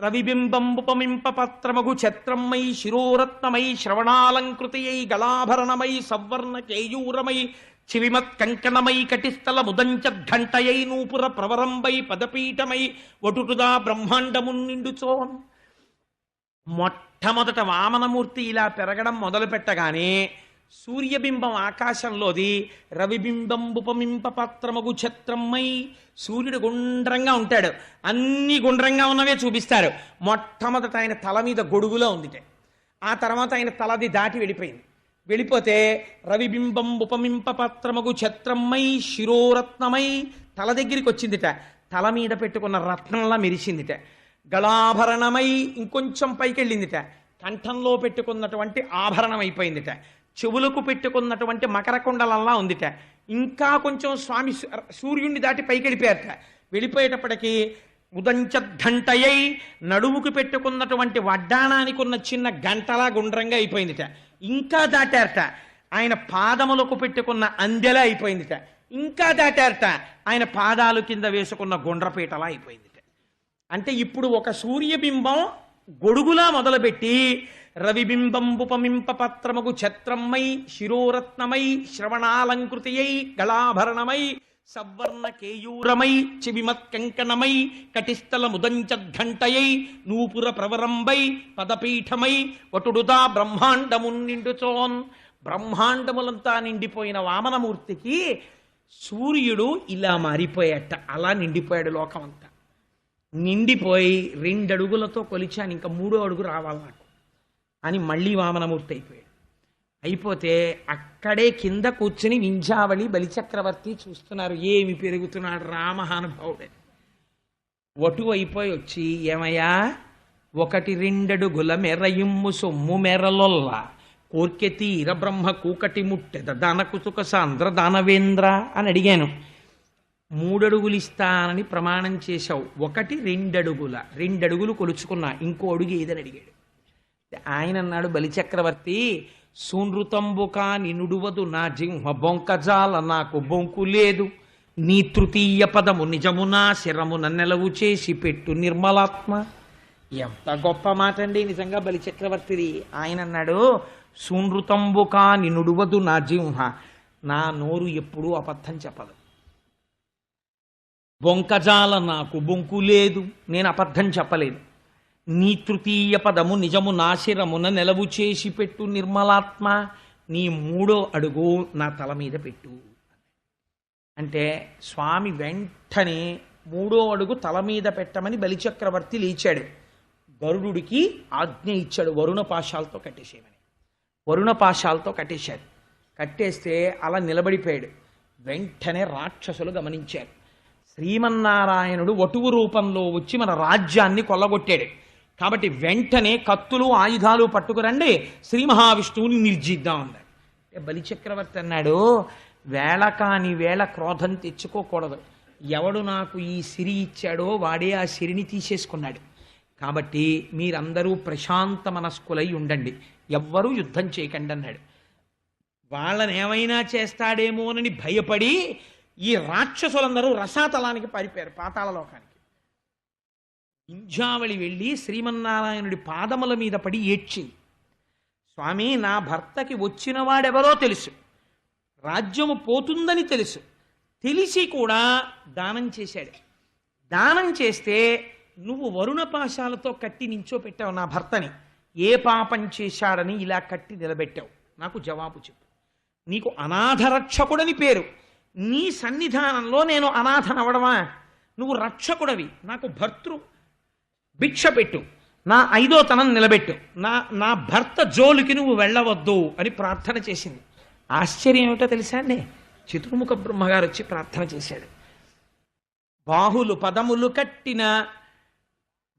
రవిబింబంబుపమింప పత్రమగు ఛత్రమై శిరోరత్నమై శ్రవణాలంకృతయై గళాభరణమై సవర్ణ కేయూరమై చివిమత్ కంకణమై కటిస్థల ముదంచద్ఘంటయై నూపుర ప్రవరంబై పదపీఠమై వటుటుదా బ్రహ్మాండమున్ నిండుచోన్. మొట్టమొదట వామనమూర్తి ఇలా పెరగడం మొదలు పెట్టగానే సూర్యబింబం ఆకాశంలోది రవిబింబంబుపమింప పత్రమగు ఛత్రమై. సూర్యుడు గుండ్రంగా ఉంటాడు, అన్ని గుండ్రంగా ఉన్నవే చూపిస్తారు. మొట్టమొదట ఆయన తల మీద గొడుగులో ఉందిట. ఆ తర్వాత ఆయన తలది దాటి వెళ్ళిపోయింది. వెళ్ళిపోతే రవిబింబంబుపమింప పత్రమగు ఛత్రమై శిరోరత్నమై తల దగ్గరికి వచ్చిందిట. తల మీద పెట్టుకున్న రత్నంలా మెరిసిందిట. గళాభరణమై ఇంకొంచెం పైకి వెళ్ళిందిట. కంఠంలో పెట్టుకున్నటువంటి ఆభరణం అయిపోయిందిట. చెవులకు పెట్టుకున్నటువంటి మకర కుండలల్లా ఉందిట. ఇంకా కొంచెం స్వామి సూర్యుడిని దాటి పైకి వెళ్ళిపోయారట. వెళ్ళిపోయేటప్పటికీ ఉదంచద్ధంటయై నడుముకు పెట్టుకున్నటువంటి వడ్డాణానికి ఉన్న చిన్న గంటలా గుండ్రంగా అయిపోయిందిట. ఇంకా దాటారట. ఆయన పాదములకు పెట్టుకున్న అందెలా అయిపోయిందిట. ఇంకా దాటారట. ఆయన పాదాలు కింద వేసుకున్న గుండ్రపీటలా అయిపోయిందిట. అంటే ఇప్పుడు ఒక సూర్యబింబం గొడుగులా మొదలుపెట్టి రవిబింబంబుపమింప పత్రముగు ఛత్రమై శిరోరత్నమై శ్రవణాలంకృతియై గళాభరణమై సవర్ణ కేయూరమై చెవిమత్కంకణమై కటిస్థల ముదంచద్ధంటయై నూపుర ప్రవరంబై పదపీఠమై వటుడుదా బ్రహ్మాండమున్ నిండుచోన్. బ్రహ్మాండములంతా నిండిపోయిన వామనమూర్తికి సూర్యుడు ఇలా మారిపోయాట. అలా నిండిపోయాడు లోకమంతా. నిండిపోయి 2 అడుగులతో కొలిచాను, ఇంకా 3వ అడుగు రావాలి నాకు అని మళ్ళీ వామనమూర్తి అయిపోయాడు. అయిపోతే అక్కడే కింద కూర్చుని వింధ్యావళి బలిచక్రవర్తి చూస్తున్నారు, ఏమి పెరుగుతున్నాడు రామహానుభావుడని. వటు అయిపోయి వచ్చి, ఏమయ్యా 1-2 అడుగుల మెరయిమ్ము సొమ్ము మెరలొల్ల కోర్కె తీర బ్రహ్మ కూకటి ముట్టెద దానకుతుక సాంద్ర దానవేంద్ర అని అడిగాను. 3 అడుగులు ఇస్తానని ప్రమాణం చేశావు, 1-2 అడుగుల 2 అడుగులు కొలుచుకున్నా, ఇంకో అడుగు ఏదని అడిగాడు. ఆయన అన్నాడు, బలిచక్రవర్తి సూనృతంబుకా నినుడువదు నా జింహ బొంకజాల నాకు బొంకు లేదు. నీ తృతీయ పదము నిజమునా శిరమున నెలవు చేసి పెట్టు నిర్మలాత్మ. ఎంత గొప్ప మాట అండి నిజంగా బలిచక్రవర్తిది. ఆయన అన్నాడు, సూనృతంబుకా నినుడువదు నా జింహ, నా నోరు ఎప్పుడూ అబద్ధం చెప్పదు. బొంకజాల నాకు బొంకు లేదు, నేను అబద్ధం చెప్పలేదు. నీ తృతీయ పదము నిజము నాశిరమున నెలవు చేసి పెట్టు నిర్మలాత్మ, నీ 3వ అడుగు నా తల మీద పెట్టు అంటే స్వామి వెంటనే 3వ అడుగు తల మీద పెట్టమని బలిచక్రవర్తి లేచాడు. గరుడుడికి ఆజ్ఞ ఇచ్చాడు, వరుణ పాశాలతో కట్టేసేయమని. వరుణ పాశాలతో కట్టేశాడు. కట్టేస్తే అలా నిలబడిపోయాడు. వెంటనే రాక్షసులు గమనించారు. శ్రీమన్నారాయణుడు వటువు రూపంలో వచ్చి మన రాజ్యాన్ని కొల్లగొట్టాడు. కాబట్టి వెంటనే కత్తులు ఆయుధాలు పట్టుకురండి, శ్రీ మహావిష్ణువుని నిర్జిద్దాం అన్నాడు. బలిచక్రవర్తి అన్నాడు, వేళ కాని వేళ క్రోధం తెచ్చుకోకూడదు. ఎవడు నాకు ఈ సిరి ఇచ్చాడో వాడే ఆ సిరిని తీసేసుకున్నాడు. కాబట్టి మీరందరూ ప్రశాంత మనస్కులై ఉండండి, ఎవ్వరూ యుద్ధం చేయకండి అన్నాడు. వాళ్ళని ఏమైనా చేస్తాడేమోనని భయపడి ఈ రాక్షసులందరూ రసాతలానికి పారిపోయారు, పాతాళలోకానికి. వింధ్యావళి వెళ్ళి శ్రీమన్నారాయణుడి పాదముల మీద పడి ఏడ్చింది. స్వామి, నా భర్తకి వచ్చిన వాడెవరో తెలుసు, రాజ్యము పోతుందని తెలుసు, తెలిసి కూడా దానం చేశాడు. దానం చేస్తే నువ్వు వరుణ పాశాలతో కట్టి నించోపెట్టావు నా భర్తని. ఏ పాపం చేశాడని ఇలా కట్టి నిలబెట్టావు? నాకు జవాబు చెప్పు. నీకు అనాథరక్షకుడని పేరు, నీ సన్నిధానంలో నేను అనాథనవడమా? నువ్వు రక్షకుడవి, నాకు భర్తృ భిక్ష పెట్టు, నా 5వ తనం నిలబెట్టు, నా భర్త జోలికి నువ్వు వెళ్ళవద్దు అని ప్రార్థన చేసింది. ఆశ్చర్యం ఏమిటో తెలుసా అండి? చతుర్ముఖ బ్రహ్మగారు వచ్చి ప్రార్థన చేశాడు. బాహులు పదములు కట్టిన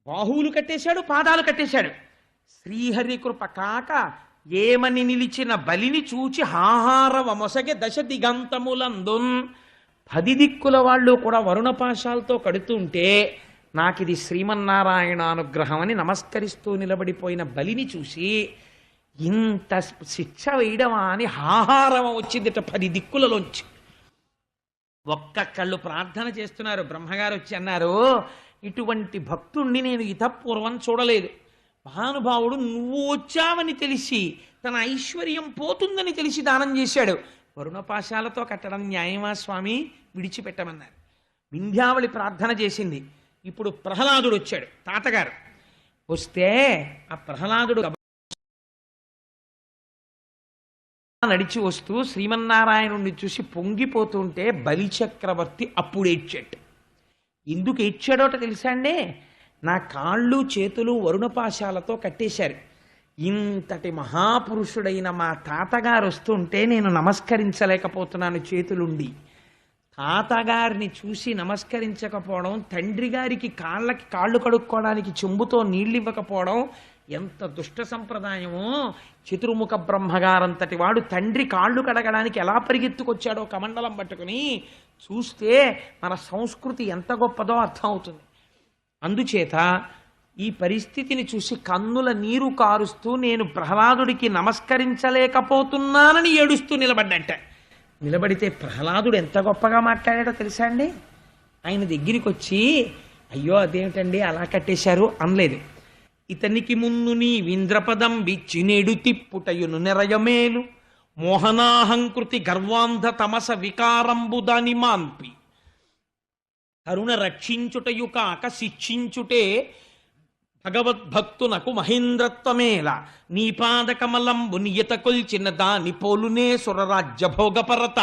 బాహువులు కట్టేశాడు, పాదాలు కట్టేశాడు. శ్రీహరి కృప కాక ఏమని నిలిచిన బలిని చూచి హాహారవ మొసగే 10 దిగంతములందున్. 10 దిక్కుల వాళ్ళు కూడా వరుణపాశాలతో కడుతుంటే నాకిది శ్రీమన్నారాయణ అనుగ్రహం అని నమస్కరిస్తూ నిలబడిపోయిన బలిని చూసి ఇంత శిక్ష వేయడమా అని హాహారవ వచ్చిందిట 10 దిక్కులలోంచి. ఒక్కళ్ళు ప్రార్థన చేస్తున్నారు. బ్రహ్మగారు వచ్చి అన్నారు, ఇటువంటి భక్తుణ్ణి నేను ఇతపూర్వం చూడలేదు. మహానుభావుడు నువ్వు వచ్చావని తెలిసి, తన ఐశ్వర్యం పోతుందని తెలిసి దానం చేశాడు. వరుణపాశాలతో కట్టడం న్యాయమా స్వామి? విడిచిపెట్టమన్నారు. వింధ్యావళి ప్రార్థన చేసింది. ఇప్పుడు ప్రహ్లాదుడు వచ్చాడు, తాతగారు వస్తే ఆ ప్రహ్లాదుడు నడిచి వస్తూ శ్రీమన్నారాయణుడిని చూసి పొంగిపోతుంటే బలిచక్రవర్తి అప్పుడు ఏడ్చాడు. ఎందుకు ఏడ్చాడోట తెలుసా అండి? నా కాళ్ళు చేతులు వరుణపాశాలతో కట్టేశారు. ఇంతటి మహాపురుషుడైన మా తాతగారు వస్తుంటే నేను నమస్కరించలేకపోతున్నాను చేతులుండి. తాతగారిని చూసి నమస్కరించకపోవడం, తండ్రి గారికి కాళ్ళు కడుక్కోవడానికి చెంబుతో నీళ్ళు ఇవ్వకపోవడం ఎంత దుష్ట సంప్రదాయమో! చతుర్ముఖ బ్రహ్మగారంతటి వాడు తండ్రి కాళ్ళు కడగడానికి ఎలా పరిగెత్తుకొచ్చాడో కమండలం పట్టుకుని చూస్తే మన సంస్కృతి ఎంత గొప్పదో అర్థం అవుతుంది. అందుచేత ఈ పరిస్థితిని చూసి కన్నుల నీరు కారుస్తూ నేను ప్రహ్లాదుడికి నమస్కరించలేకపోతున్నానని ఏడుస్తూ నిలబడ్డట. నిలబడితే ప్రహ్లాదుడు ఎంత గొప్పగా మాట్లాడాడో తెలుసా అండి? ఆయన దగ్గరికి వచ్చి, అయ్యో అదేమిటండి అలా కట్టేశారు అనలేదు. ఇతనికి మున్ను నీ వింద్రపదం బిచ్చినేడు తిప్పుటయును నెరయమేలు మోహనాహంకృతి గర్వాంధ తమస వికారంబు దాని మాన్పి కరుణ రక్షించుటయు కాక శిక్షించుటే భగవద్భక్తునకు మహేంద్రత్వమేల నీ పాదకమలంబు నియత కొల్చిన దాని పోలునే సురరాజ్య భోగపరత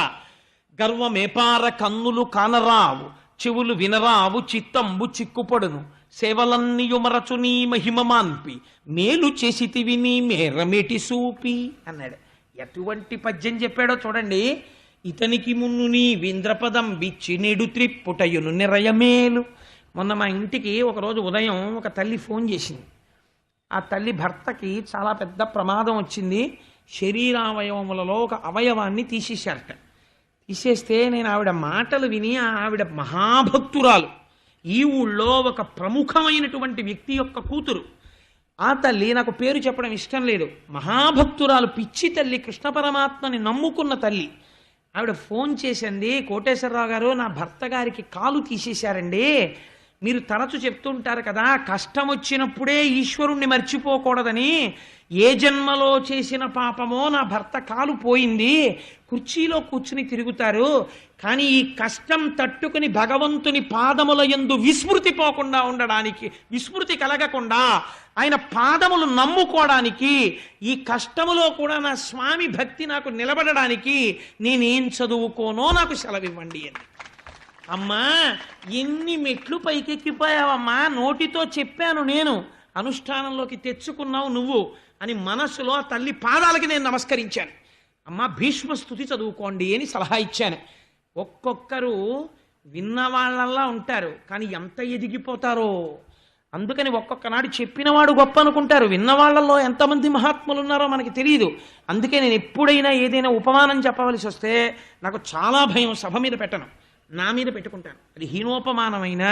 గర్వమేపార కన్నులు కానరావు చెవులు వినరావు చిత్తంబు చిక్కుపడును సేవలన్నీయుమరచు నీ మహిమ మాన్పి మేలు చేసితివి నీ మేరమేటి సూపి అన్నాడు. ఎటువంటి పద్యం చెప్పాడో చూడండి. ఇతనికి మున్ను నీ వింద్రపదం బిచ్చి నేడు త్రిప్పుటయును నిరయమేలు. మొన్న మా ఇంటికి ఒకరోజు ఉదయం ఒక తల్లి ఫోన్ చేసింది. ఆ తల్లి భర్తకి చాలా పెద్ద ప్రమాదం వచ్చింది. శరీరావయవములలో ఒక అవయవాన్ని తీసేశారట. తీసేస్తే నేను ఆవిడ మాటలు విని, ఆవిడ మహాభక్తురాలు, ఈ ఊళ్ళో ఒక ప్రముఖమైనటువంటి వ్యక్తి యొక్క కూతురు. ఆ తల్లి నాకు పేరు చెప్పడం ఇష్టం లేదు, మహాభక్తురాలు, పిచ్చి తల్లి, కృష్ణ పరమాత్మని నమ్ముకున్న తల్లి. ఆవిడ ఫోన్ చేసింది, కోటేశ్వరరావు గారు నా భర్త గారికి కాలు తీసేశారండి. మీరు తరచు చెప్తుంటారు కదా కష్టం వచ్చినప్పుడే ఈశ్వరుణ్ణి మర్చిపోకూడదని. ఏ జన్మలో చేసిన పాపమో నా భర్త కాలు పోయింది, కుర్చీలో కూర్చుని తిరుగుతారు, కానీ ఈ కష్టం తట్టుకుని భగవంతుని పాదముల యందు విస్మృతి పోకుండా ఉండడానికి, విస్మృతి కలగకుండా ఆయన పాదములు నమ్ముకోవడానికి, ఈ కష్టములో కూడా నా స్వామి భక్తి నాకు నిలబడడానికి నేనేం చదువుకోనో నాకు సెలవివ్వండి అని. అమ్మా ఎన్ని మెట్లు పైకెక్కిపోయావమ్మా, నోటితో చెప్పాను నేను, అనుష్ఠానంలోకి తెచ్చుకున్నావు నువ్వు అని మనస్సులో తల్లి పాదాలకి నేను నమస్కరించాను. అమ్మ భీష్మ స్తుతి చదువుకోండి అని సలహా ఇచ్చాను. ఒక్కొక్కరు విన్నవాళ్ళల్లా ఉంటారు, కానీ ఎంత ఎదిగిపోతారో. అందుకని ఒక్కొక్కనాడు చెప్పినవాడు గొప్ప అనుకుంటారు, విన్నవాళ్లలో ఎంతమంది మహాత్ములు ఉన్నారో మనకి తెలియదు. అందుకే నేను ఎప్పుడైనా ఏదైనా ఉపమానం చెప్పవలసి వస్తే నాకు చాలా భయం. సభ మీద పెట్టను, నా మీద పెట్టుకుంటాను. అది హీనోపమానమైనా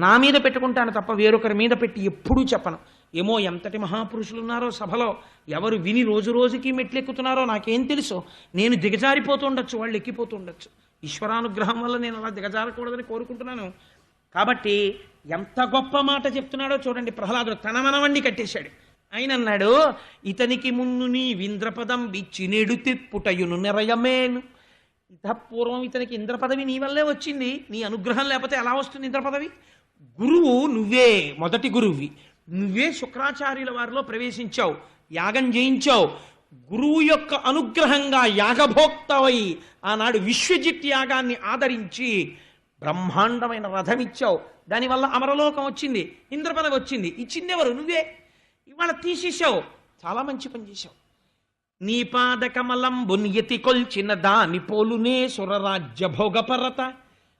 నా మీద పెట్టుకుంటాను తప్ప వేరొకరి మీద పెట్టి ఎప్పుడూ చెప్పను. ఏమో ఎంతటి మహాపురుషులు ఉన్నారో సభలో, ఎవరు విని రోజు రోజుకి మెట్లెక్కుతున్నారో నాకేం తెలుసు. నేను దిగజారిపోతుండొచ్చు, వాళ్ళు ఎక్కిపోతుండొచ్చు. ఈశ్వరానుగ్రహం వల్ల నేను అలా దిగజారకూడదని కోరుకుంటున్నాను. కాబట్టి ఎంత గొప్ప మాట చెప్తున్నాడో చూడండి. ప్రహ్లాదుడు తన మనవణ్ణి కట్టేశాడు. ఆయన అన్నాడు, ఇతనికి మున్ను నీ వింద్రపదం బిచ్చి నెడు తిప్పుటయును నెరయమేను. పూర్వం ఇతనికి ఇంద్ర పదవి నీ వల్లే వచ్చింది, నీ అనుగ్రహం లేకపోతే ఎలా వస్తుంది ఇంద్ర పదవి? గురువు నువ్వే, మొదటి గురువువి నువ్వే. శుక్రాచార్యుల వారిలో ప్రవేశించావు, యాగం చేయించావు. గురువు యొక్క అనుగ్రహంగా యాగభోక్తవై ఆనాడు విశ్వజిత్ యాగాన్ని ఆదరించి బ్రహ్మాండమైన రథం ఇచ్చావు. దానివల్ల అమరలోకం వచ్చింది, ఇంద్ర పదవి వచ్చింది. ఇచ్చిందెవరు? నువ్వే. ఇవాళ తీసేశావు. చాలా మంచి పని చేశావు. నీ పాదకమలంబు నియతి కొల్చిన దాని పోలునే సురరాజ్య భోగపరత.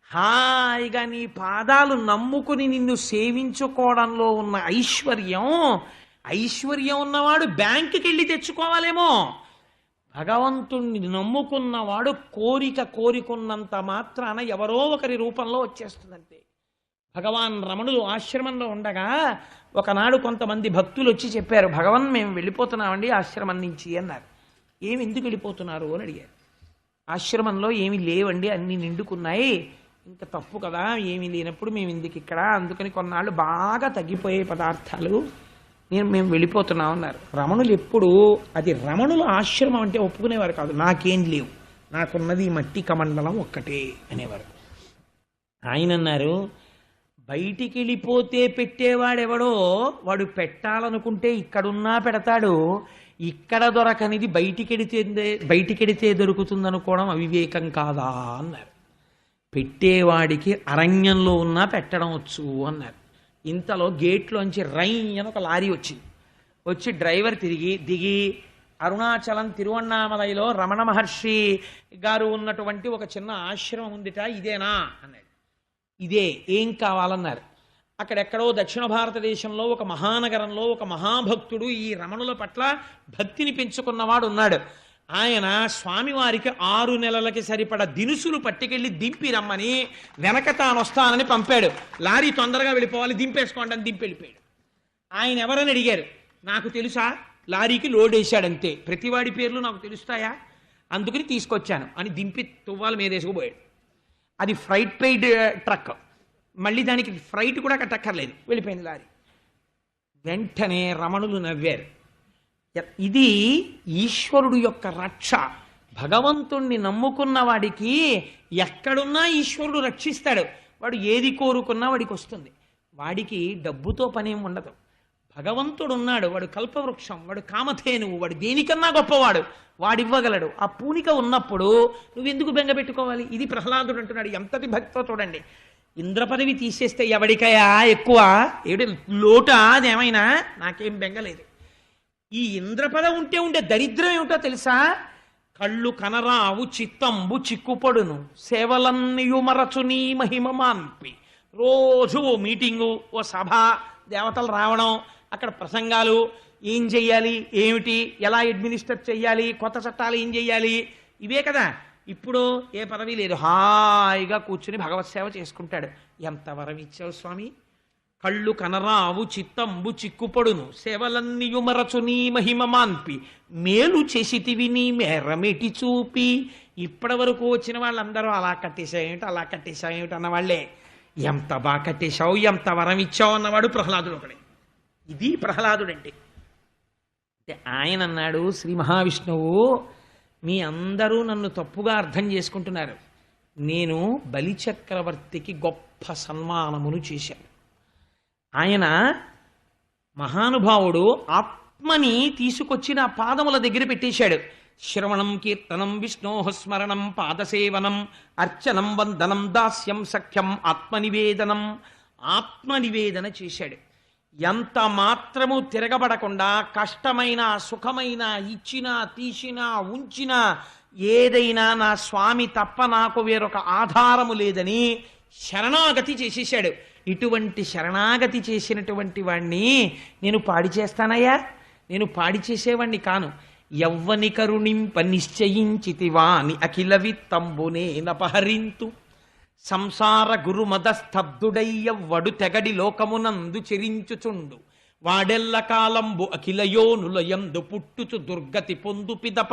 హాయిగా నీ పాదాలు నమ్ముకుని నిన్ను సేవించుకోవడంలో ఉన్న ఐశ్వర్యం, ఐశ్వర్యం ఉన్నవాడు బ్యాంకుకి వెళ్ళి తెచ్చుకోవాలేమో. భగవంతుణ్ణి నమ్ముకున్నవాడు కోరికున్నంత మాత్రాన ఎవరో ఒకరి రూపంలో వచ్చేస్తుందంతే. భగవాన్ రమణులు ఆశ్రమంలో ఉండగా ఒకనాడు కొంతమంది భక్తులు వచ్చి చెప్పారు, భగవాన్ మేము వెళ్ళిపోతున్నామండి ఆశ్రమం నుంచి అన్నారు. ఏమి ఎందుకు వెళ్ళిపోతున్నారు అని అడిగారు. ఆశ్రమంలో ఏమి లేవండి, అన్నీ నిండుకున్నాయి, ఇంకా తప్పు కదా, ఏమీ లేనప్పుడు మేము ఎందుకు ఇక్కడ, అందుకని కొన్నాళ్ళు బాగా తగ్గిపోయే పదార్థాలు మేము వెళ్ళిపోతున్నాం అన్నారు. రమణులు ఎప్పుడు అది రమణుల ఆశ్రమం అంటే ఒప్పుకునేవారు కాదు. నాకేం లేవు, నాకున్నది ఈ మట్టి కమండలం ఒక్కటే అనేవారు. ఆయన అన్నారు, బయటికి వెళ్ళిపోతే పెట్టేవాడెవడో వాడు పెట్టాలనుకుంటే ఇక్కడున్నా పెడతాడు, ఇక్కడ దొరకనిది బయటికెడితే దొరుకుతుందనుకోవడం అవివేకం కాదా అన్నారు. పెట్టేవాడికి అరణ్యంలో ఉన్నా పెట్టడం వచ్చు అన్నారు. ఇంతలో గేట్లోంచి రై అని ఒక లారీ వచ్చింది. వచ్చి డ్రైవర్ దిగి అరుణాచలం తిరువణ్ణామలైలో రమణ మహర్షి గారు ఉన్నటువంటి ఒక చిన్న ఆశ్రమం ఉందిట, ఇదేనా అన్నాడు. ఇదే, ఏం కావాలన్నారు. అక్కడెక్కడో దక్షిణ భారతదేశంలో ఒక మహానగరంలో ఒక మహాభక్తుడు ఈ రమణుల పట్ల భక్తిని పెంచుకున్నవాడు ఉన్నాడు. ఆయన స్వామివారికి 6 నెలలకి సరిపడ దినుసులు పట్టుకెళ్ళి దింపి రమ్మని వెనక తాను వస్తానని పంపాడు. లారీ తొందరగా వెళ్ళిపోవాలి, దింపేసుకోండి అని దింపి వెళ్ళిపోయాడు. ఆయన ఎవరని అడిగారు. నాకు తెలుసా, లారీకి లోడ్ వేశాడంతే, ప్రతివాడి పేర్లు నాకు తెలుస్తాయా, అందుకని తీసుకొచ్చాను అని దింపి తువ్వాల మీద వేసుకుపోయాడు. అది ఫ్రైట్ పెయిడ్ ట్రక్, మళ్ళీ దానికి ఫ్రైట్ కూడా కట్టక్కర్లేదు, వెళ్ళిపోయింది లారీ. వెంటనే రమణులు నవ్వారు. ఇది ఈశ్వరుడు యొక్క రక్ష. భగవంతుణ్ణి నమ్ముకున్న వాడికి ఎక్కడున్నా ఈశ్వరుడు రక్షిస్తాడు. వాడు ఏది కోరుకున్నా వాడికి వస్తుంది. వాడికి డబ్బుతో పనేం ఉండదు. భగవంతుడు ఉన్నాడు, వాడు కల్పవృక్షం, వాడు కామధేనువు, వాడు దేనికన్నా గొప్పవాడు, వాడివ్వగలడు. ఆ పూనిక ఉన్నప్పుడు నువ్వెందుకు బెంగ పెట్టుకోవాలి? ఇది ప్రహ్లాదుడు అంటున్నాడు. ఎంతటి భక్తితో చూడండి. ఇంద్ర పదవి తీసేస్తే ఎవడికయా ఎక్కువ, ఏడు లోట అదేమైనా, నాకేం బెంగలేదు. ఈ ఇంద్రపద ఉంటే దరిద్రం ఏమిటో తెలుసా? కళ్ళు కనరావు చిత్తంబు చిక్కుపడును సేవలన్నయు మరచు నీ మహిమ మాన్పి. రోజు ఓ మీటింగు, ఓ సభ, దేవతలు రావడం, అక్కడ ప్రసంగాలు, ఏం చెయ్యాలి, ఏమిటి, ఎలా అడ్మినిస్టర్ చెయ్యాలి, కొత్త చట్టాలు ఏం చెయ్యాలి, ఇవే కదా. ఇప్పుడు ఏ పదవి లేదు, హాయిగా కూర్చుని భగవత్ సేవ చేసుకుంటాడు. ఎంత వరం ఇచ్చావు స్వామి. కళ్ళు కనరావు చిత్తంబు చిక్కుపడును సేవలన్నీయు మరచు నీ మహిమ మాన్పి. మేలు చేసితివి నీ మేరమిటి చూపి. ఇప్పటి వరకు వచ్చిన వాళ్ళందరూ అలా కట్టేశాయేమిటి, అలా కట్టేశాయేమిటి అన్నవాళ్లే. ఎంత బాగా కట్టేశావు, ఎంత వరం ఇచ్చావు అన్నవాడు ప్రహ్లాదుడు ఒకడే. ఇది ప్రహ్లాదుడంటే. అంటే ఆయన అన్నాడు, శ్రీ మహావిష్ణువు, మీ అందరూ నన్ను తప్పుగా అర్థం చేసుకుంటున్నారు. నేను బలిచక్రవర్తికి గొప్ప సన్మానమును చేశాను. ఆయన మహానుభావుడు ఆత్మని తీసుకొచ్చి నా పాదముల దగ్గర పెట్టేశాడు. శ్రవణం కీర్తనం విష్ణోః స్మరణం పాదసేవనం అర్చనం వందనం దాస్యం సఖ్యం ఆత్మనివేదనం. ఆత్మనివేదన చేశాడు. ఎంత మాత్రము తిరగబడకుండా కష్టమైన సుఖమైన ఇచ్చినా తీసినా ఉంచినా ఏదైనా నా స్వామి తప్ప నాకు వేరొక ఆధారము లేదని శరణాగతి చేసేశాడు. ఇటువంటి శరణాగతి చేసినటువంటి వాణ్ణి నేను పాడి చేస్తానయ్యా? నేను పాడి చేసేవాణ్ణి కాను. యవ్వని కరుణింప నిశ్చయించితివాని అఖిల విత్తంబునే నపహరింతు. సంసార గురుమదస్తబ్దుడయ్యవ్వడు తెగడి లోకమునందు చెరించుచుండు. వాడెల్ల కాలంబు అఖిలయోనులయందు పుట్టుచు దుర్గతి పొందు పిదప.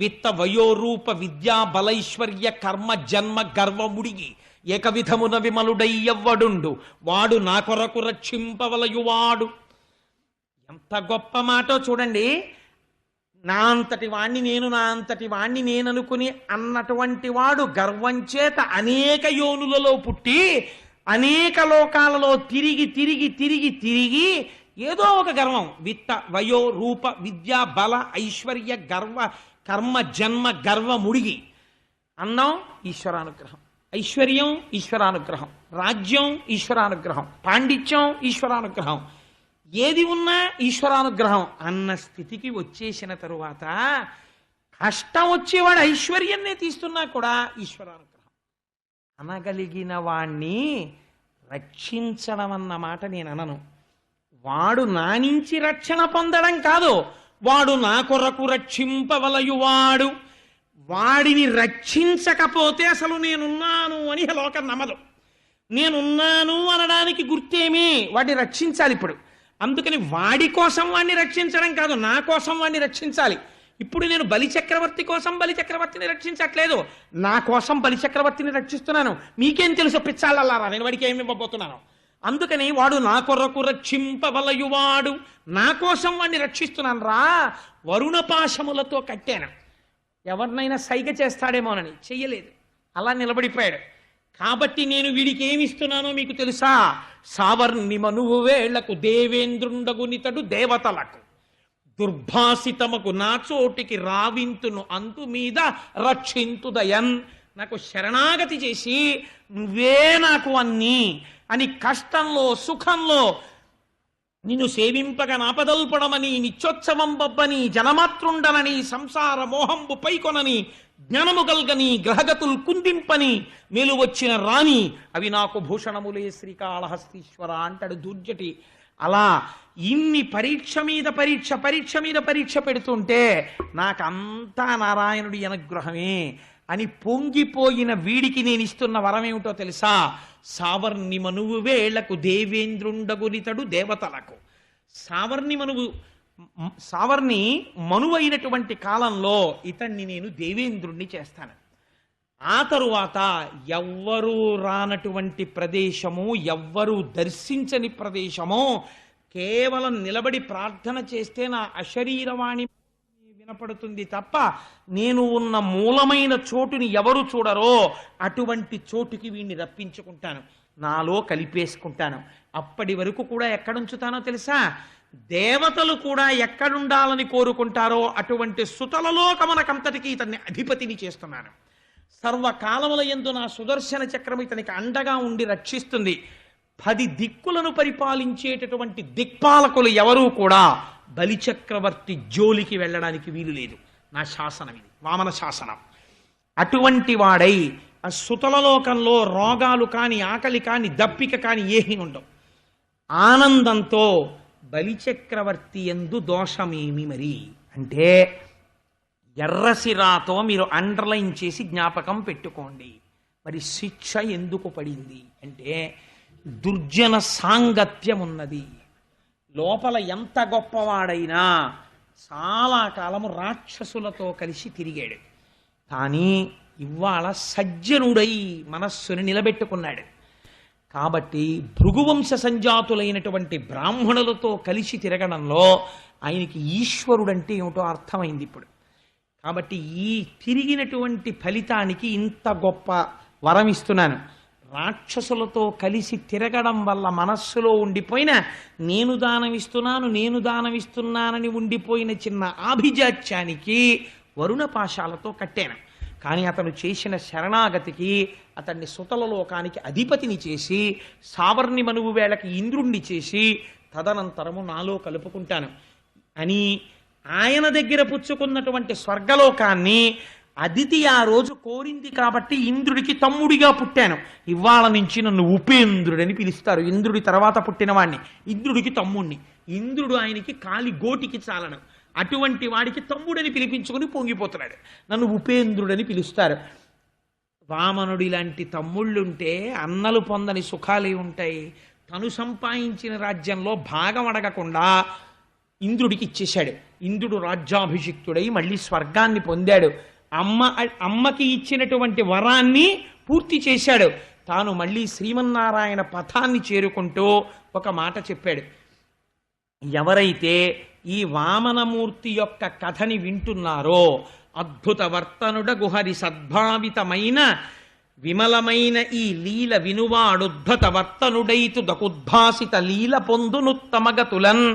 విత్త వయోరూప విద్యా బలైశ్వర్య కర్మ జన్మ గర్వముడిగి ఏక విధమున విమలుడయ్యవ్వడుండు. వాడు నా కొరకు రక్షింపవలయువాడు. ఎంత గొప్ప మాటో చూడండి. నా అంతటి వాణ్ణి నేను, నా అంతటి వాణ్ణి నేననుకుని అన్నటువంటి వాడు గర్వం చేత అనేక యోనులలో పుట్టి అనేక లోకాలలో తిరిగి తిరిగి తిరిగి తిరిగి ఏదో ఒక గర్వం, విత్త వయో రూప విద్యా బల ఐశ్వర్య గర్వ కర్మ జన్మ గర్వముడిగి. అన్నం ఈశ్వరానుగ్రహం, ఐశ్వర్యం ఈశ్వరానుగ్రహం, రాజ్యం ఈశ్వరానుగ్రహం, పాండిత్యం ఈశ్వరానుగ్రహం, ఏది ఉన్నా ఈశ్వరానుగ్రహం అన్న స్థితికి వచ్చేసిన తరువాత కష్టం వచ్చేవాడు ఐశ్వర్యాన్నే తీస్తున్నా కూడా ఈశ్వరానుగ్రహం. అనగలిగిన వాణ్ణి రక్షించడం అన్న మాట నేను అనను. వాడు నా నుంచి రక్షణ పొందడం కాదు, వాడు నా కొరకు రక్షింపవలయువాడు. వాడిని రక్షించకపోతే అసలు నేనున్నాను అని లోకం నమ్మదు. నేనున్నాను అనడానికి గుర్తేమి? వాడిని రక్షించాలి. ఇప్పుడు అందుకని వాడి కోసం వాడిని రక్షించడం కాదు, నా కోసం వాడిని రక్షించాలి. ఇప్పుడు నేను బలిచక్రవర్తి కోసం బలిచక్రవర్తిని రక్షించట్లేదు, నా కోసం బలిచక్రవర్తిని రక్షిస్తున్నాను. మీకేం తెలుసు పిచ్చాలల్లారా, నేను వాడికి ఏమి ఇవ్వబోతున్నాను. అందుకని వాడు నా కొరకు రక్షింపవలయువాడు, నా కోసం వాడిని రక్షిస్తున్నాను రా. వరుణపాశములతో కట్టాను. ఎవరినైనా సైగ చేస్తాడేమోనని చెయ్యలేదు, అలా నిలబడిపోయాడు. కాబట్టి నేను వీడికి ఏమిస్తున్నానో మీకు తెలుసా? సావర్ణి మనువు వేళ్లకు దేవేంద్రుండగునితడు దేవతలకు దుర్భాసితమకు నా చోటికి రావింతును అంతు మీద రక్షింతుదయన్. నాకు శరణాగతి చేసి నువ్వే నాకు అన్నీ అని కష్టంలో సుఖంలో నిన్ను సేవింపగ నాపదల్పడమని నిత్యోత్సవం బబ్బని జనమాతృండనని సంసార మోహంబు పైకొనని జ్ఞానము గల్గని గ్రహగతుల్ కుందింపని మేలు వచ్చిన రాణి అవి నాకు భూషణములే శ్రీకాళహస్తీశ్వర అంటాడు దూర్జటి. అలా ఇన్ని పరీక్ష మీద పరీక్ష పెడుతుంటే నాకంతా నారాయణుడి అనుగ్రహమే అని పొంగిపోయిన వీడికి నేను ఇస్తున్న వరం ఏమిటో తెలుసా? సావర్ణి మనువు వేళ్లకు దేవేంద్రుండగునితడు దేవతలకు. సావర్ణి మనువైనటువంటి కాలంలో ఇతన్ని నేను దేవేంద్రుణ్ణి చేస్తాను. ఆ తరువాత ఎవ్వరూ రానటువంటి ప్రదేశము, ఎవ్వరూ దర్శించని ప్రదేశము, కేవలం నిలబడి ప్రార్థన చేస్తే నా అశరీరవాణి వినపడుతుంది తప్ప నేను ఉన్న మూలమైన చోటుని ఎవరు చూడరో అటువంటి చోటుకి వీడిని రప్పించుకుంటాను, నాలో కలిపేసుకుంటాను. అప్పటి వరకు కూడా ఎక్కడుంచుతానో తెలుసా? దేవతలు కూడా ఎక్కడుండాలని కోరుకుంటారో అటువంటి సుతలలోకమనకంతటికి ఇతన్ని అధిపతిని చేస్తున్నాను. సర్వకాలముల యందు నా సుదర్శన చక్రం ఇతనికి అండగా ఉండి రక్షిస్తుంది. 10 దిక్కులను పరిపాలించేటటువంటి దిక్పాలకులు ఎవరూ కూడా బలిచక్రవర్తి జోలికి వెళ్ళడానికి వీలు లేదు. నా శాసనం ఇది, వామన శాసనం. అటువంటి వాడై ఆ సుతలలోకంలో రోగాలు కాని, ఆకలి కాని, దప్పిక కాని ఏమీ ఉండవు. ఆనందంతో బలిచక్రవర్తి యందు దోషమేమి మరి అంటే ఎర్రసిరాతో మీరు అండర్లైన్ చేసి జ్ఞాపకం పెట్టుకోండి. మరి శిక్ష ఎందుకు పడింది అంటే దుర్జన సాంగత్యం ఉన్నది. లోపల ఎంత గొప్పవాడైనా చాలా కాలము రాక్షసులతో కలిసి తిరిగాడు. కానీ ఇవాళ సజ్జనుడై మనస్సుని నిలబెట్టుకున్నాడు. కాబట్టి భృగువంశ సంజాతులైనటువంటి బ్రాహ్మణులతో కలిసి తిరగడంలో ఆయనకి ఈశ్వరుడంటే ఏమిటో అర్థమైంది ఇప్పుడు. కాబట్టి ఈ తిరిగినటువంటి ఫలితానికి ఇంత గొప్ప వరం ఇస్తున్నాను. రాక్షసులతో కలిసి తిరగడం వల్ల మనస్సులో ఉండిపోయిన నేను దానమిస్తున్నానని ఉండిపోయిన చిన్న ఆభిజాత్యానికి వరుణ పాశాలతో కట్టాను. కానీ అతను చేసిన శరణాగతికి అతన్ని సుతలలోకానికి అధిపతిని చేసి సావర్ణి మనువు వేళకి ఇంద్రుణ్ణి చేసి తదనంతరము నాలో కలుపుకుంటాను అని ఆయన దగ్గర పుచ్చుకున్నటువంటి స్వర్గలోకాన్ని అదితి ఆ రోజు కోరింది కాబట్టి ఇంద్రుడికి తమ్ముడిగా పుట్టాను. ఇవాళ నుంచి నన్ను ఉపేంద్రుడని పిలుస్తారు. ఇంద్రుడి తర్వాత పుట్టినవాణ్ణి, ఇంద్రుడికి తమ్ముణ్ణి. ఇంద్రుడు ఆయనకి కాలి గోటికి చాలను, అటువంటి వాడికి తమ్ముడని పిలిపించుకుని పొంగిపోతున్నాడు. నన్ను ఉపేంద్రుడని పిలుస్తారు. వామనుడి లాంటి తమ్ముళ్ళుంటే అన్నలు పొందని సుఖాలే ఉంటాయి. తను సంపాదించిన రాజ్యంలో భాగం అడగకుండా ఇంద్రుడికి ఇచ్చేశాడు. ఇంద్రుడు రాజ్యాభిషిక్తుడై మళ్ళీ స్వర్గాన్ని పొందాడు. అమ్మకి ఇచ్చినటువంటి వరాన్ని పూర్తి చేశాడు. తాను మళ్ళీ శ్రీమన్నారాయణ పథాన్ని చేరుకుంటూ ఒక మాట చెప్పాడు. ఎవరైతే ఈ వామనమూర్తి యొక్క కథని వింటున్నారో అద్భుత వర్తనుడ గుహరి సద్భావితమైన విమలమైన ఈ లీల వినువాడుద్భుత వర్తనుడైతు దకుద్భాసిత లీల పొందునుత్తమగతులన్.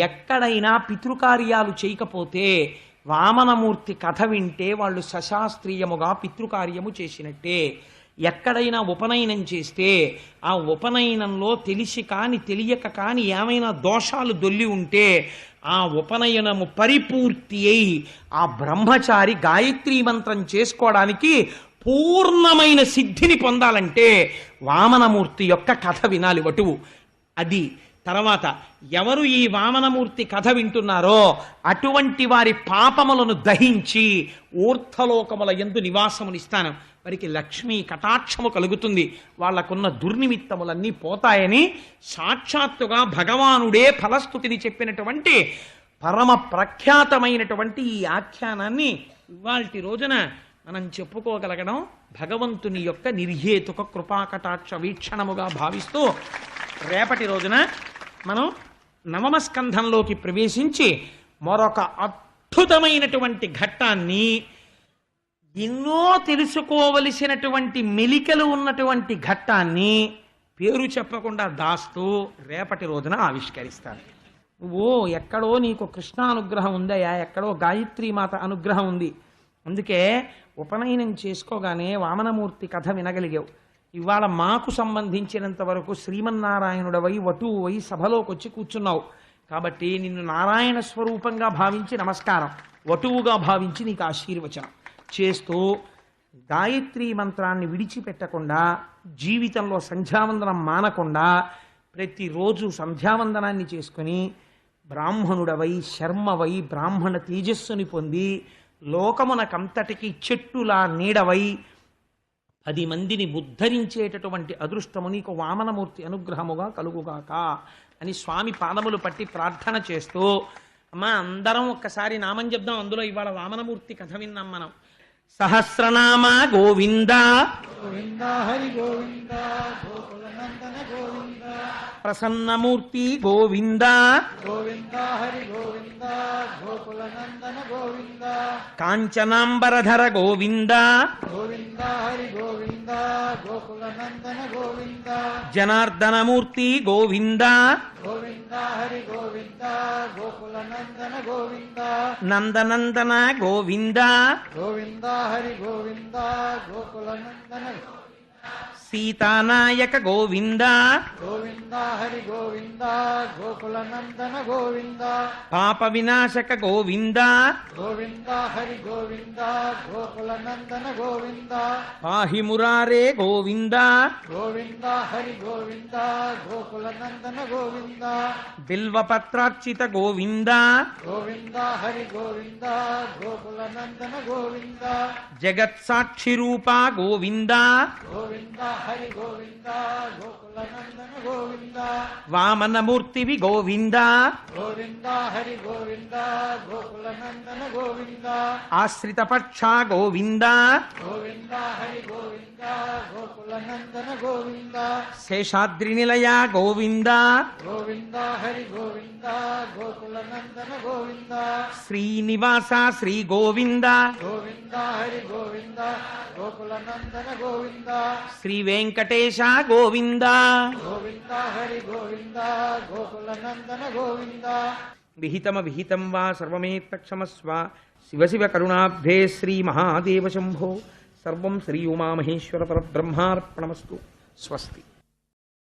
ఎక్కడైనా పితృకార్యాలు చేయకపోతే వామనమూర్తి కథ వింటే వాళ్ళు సశాస్త్రీయముగా పితృకార్యము చేసినట్టే. ఎక్కడైనా ఉపనయనం చేస్తే ఆ ఉపనయనంలో తెలిసి కాని తెలియక కాని ఏమైనా దోషాలు దొల్లి ఉంటే ఆ ఉపనయనము పరిపూర్తి అయి ఆ బ్రహ్మచారి గాయత్రీ మంత్రం చేసుకోవడానికి పూర్ణమైన సిద్ధిని పొందాలంటే వామనమూర్తి యొక్క కథ వినాలి వటువు. అది తర్వాత ఎవరు ఈ వామనమూర్తి కథ వింటున్నారో అటువంటి వారి పాపములను దహించి ఊర్ధ్వలోకముల యందు నివాసమునిస్తాను. వారికి లక్ష్మీ కటాక్షము కలుగుతుంది. వాళ్లకున్న దుర్నిమిత్తములన్నీ పోతాయని సాక్షాత్తుగా భగవానుడే ఫలస్థుతిని చెప్పినటువంటి పరమ ప్రఖ్యాతమైనటువంటి ఈ ఆఖ్యానాన్ని ఇవాల్టి రోజున మనం చెప్పుకోగలగడం భగవంతుని యొక్క నిర్హేతుక కృపాకటాక్ష వీక్షణముగా భావిస్తూ రేపటి రోజున మనం నవమ స్కంధంలోకి ప్రవేశించి మరొక అద్భుతమైనటువంటి ఘట్టాన్ని, ఎన్నో తెలుసుకోవలసినటువంటి మెలికలు ఉన్నటువంటి ఘట్టాన్ని పేరు చెప్పకుండా దాస్తూ రేపటి రోజున ఆవిష్కరిస్తాను. నువ్వు ఎక్కడో నీకు కృష్ణానుగ్రహం ఉందయా, ఎక్కడో గాయత్రీమాత అనుగ్రహం ఉంది. అందుకే ఉపనయనం చేసుకోగానే వామనమూర్తి కథ వినగలిగావు. ఇవాళ మాకు సంబంధించినంత వరకు శ్రీమన్నారాయణుడవై వటువై సభలోకి వచ్చి కూర్చున్నావు కాబట్టి నిన్ను నారాయణ స్వరూపంగా భావించి నమస్కారం, వటువుగా భావించి నీకు ఆశీర్వచనం చేస్తూ గాయత్రీ మంత్రాన్ని విడిచిపెట్టకుండా, జీవితంలో సంధ్యావందనం మానకుండా ప్రతిరోజు సంధ్యావందనాన్ని చేసుకుని బ్రాహ్మణుడవై శర్మవై బ్రాహ్మణ తేజస్సుని పొంది లోకమునకంతటికి చెట్టులా నీడవై 10 మందిని ఉద్ధరించేటటువంటి అదృష్టము నీకు వామనమూర్తి అనుగ్రహముగా కలుగుగాక అని స్వామి పాదములు పట్టి ప్రార్థన చేస్తూ, అమ్మా అందరం ఒక్కసారి నామం చెప్దాం. అందులో ఇవాళ వామనమూర్తి కథ విన్నాం మనం. సహస్రనామ గోవింద గోవింద హరి గోవింద గోకులనందన గోవింద ప్రసన్నమూర్తి గోవింద గోవింద హరి గోవింద గోకులనందన గోవింద కాంచనాంబరధర గోవింద గోవింద హరి గోవింద గోకులనందన గోవింద జనార్దనమూర్తి గోవింద గోవింద హరి గోవింద గోకులనందన గోవింద నందనందన గోవింద గోవింద హరి గోవింద గోకులనందన సీతానాయక గోవింద గోవింద హరి గోవింద గోకులనందన గోవింద పాప వినాశక గోవింద గోవింద హరి గోవింద గోకులనందన గోవింద పాహి మురారే గోవింద గోవింద హరి గోవింద గోకులనందన గోవింద బిల్వపత్రార్చిత గోవింద గోవింద హరి గోవింద గోకులనందన గోవింద జగత్సాక్షి రూప గోవింద గోవింద హరి గోవింద గోకులనందన గోవింద వామనమూర్తివి గోవింద గోవింద హరి గోవింద గోకులనందన గోవింద ఆశ్రితపక్ష గోవింద గోవింద హరి గోవింద గోకులనందన గోవింద శేషాద్రి నిలయ గోవింద గోవింద హరి గోవింద గోకులనందన గోవింద శ్రీనివాస శ్రీ గోవింద గోవింద హరి గోవింద గోకులనందన గోవింద శ్రీ వెంకటేశ గోవింద గోవింద హరి గోవింద గోకులనందన గోవింద విహితమ విహితం వా సర్వమేత్తక్షమస్వ శివ శివ కరుణాబ్ధే శ్రీ మహాదేవ శంభో సర్వం శ్రీ ఉమామహేశ్వర పరబ్రహ్మార్పణమస్తు. స్వస్తి.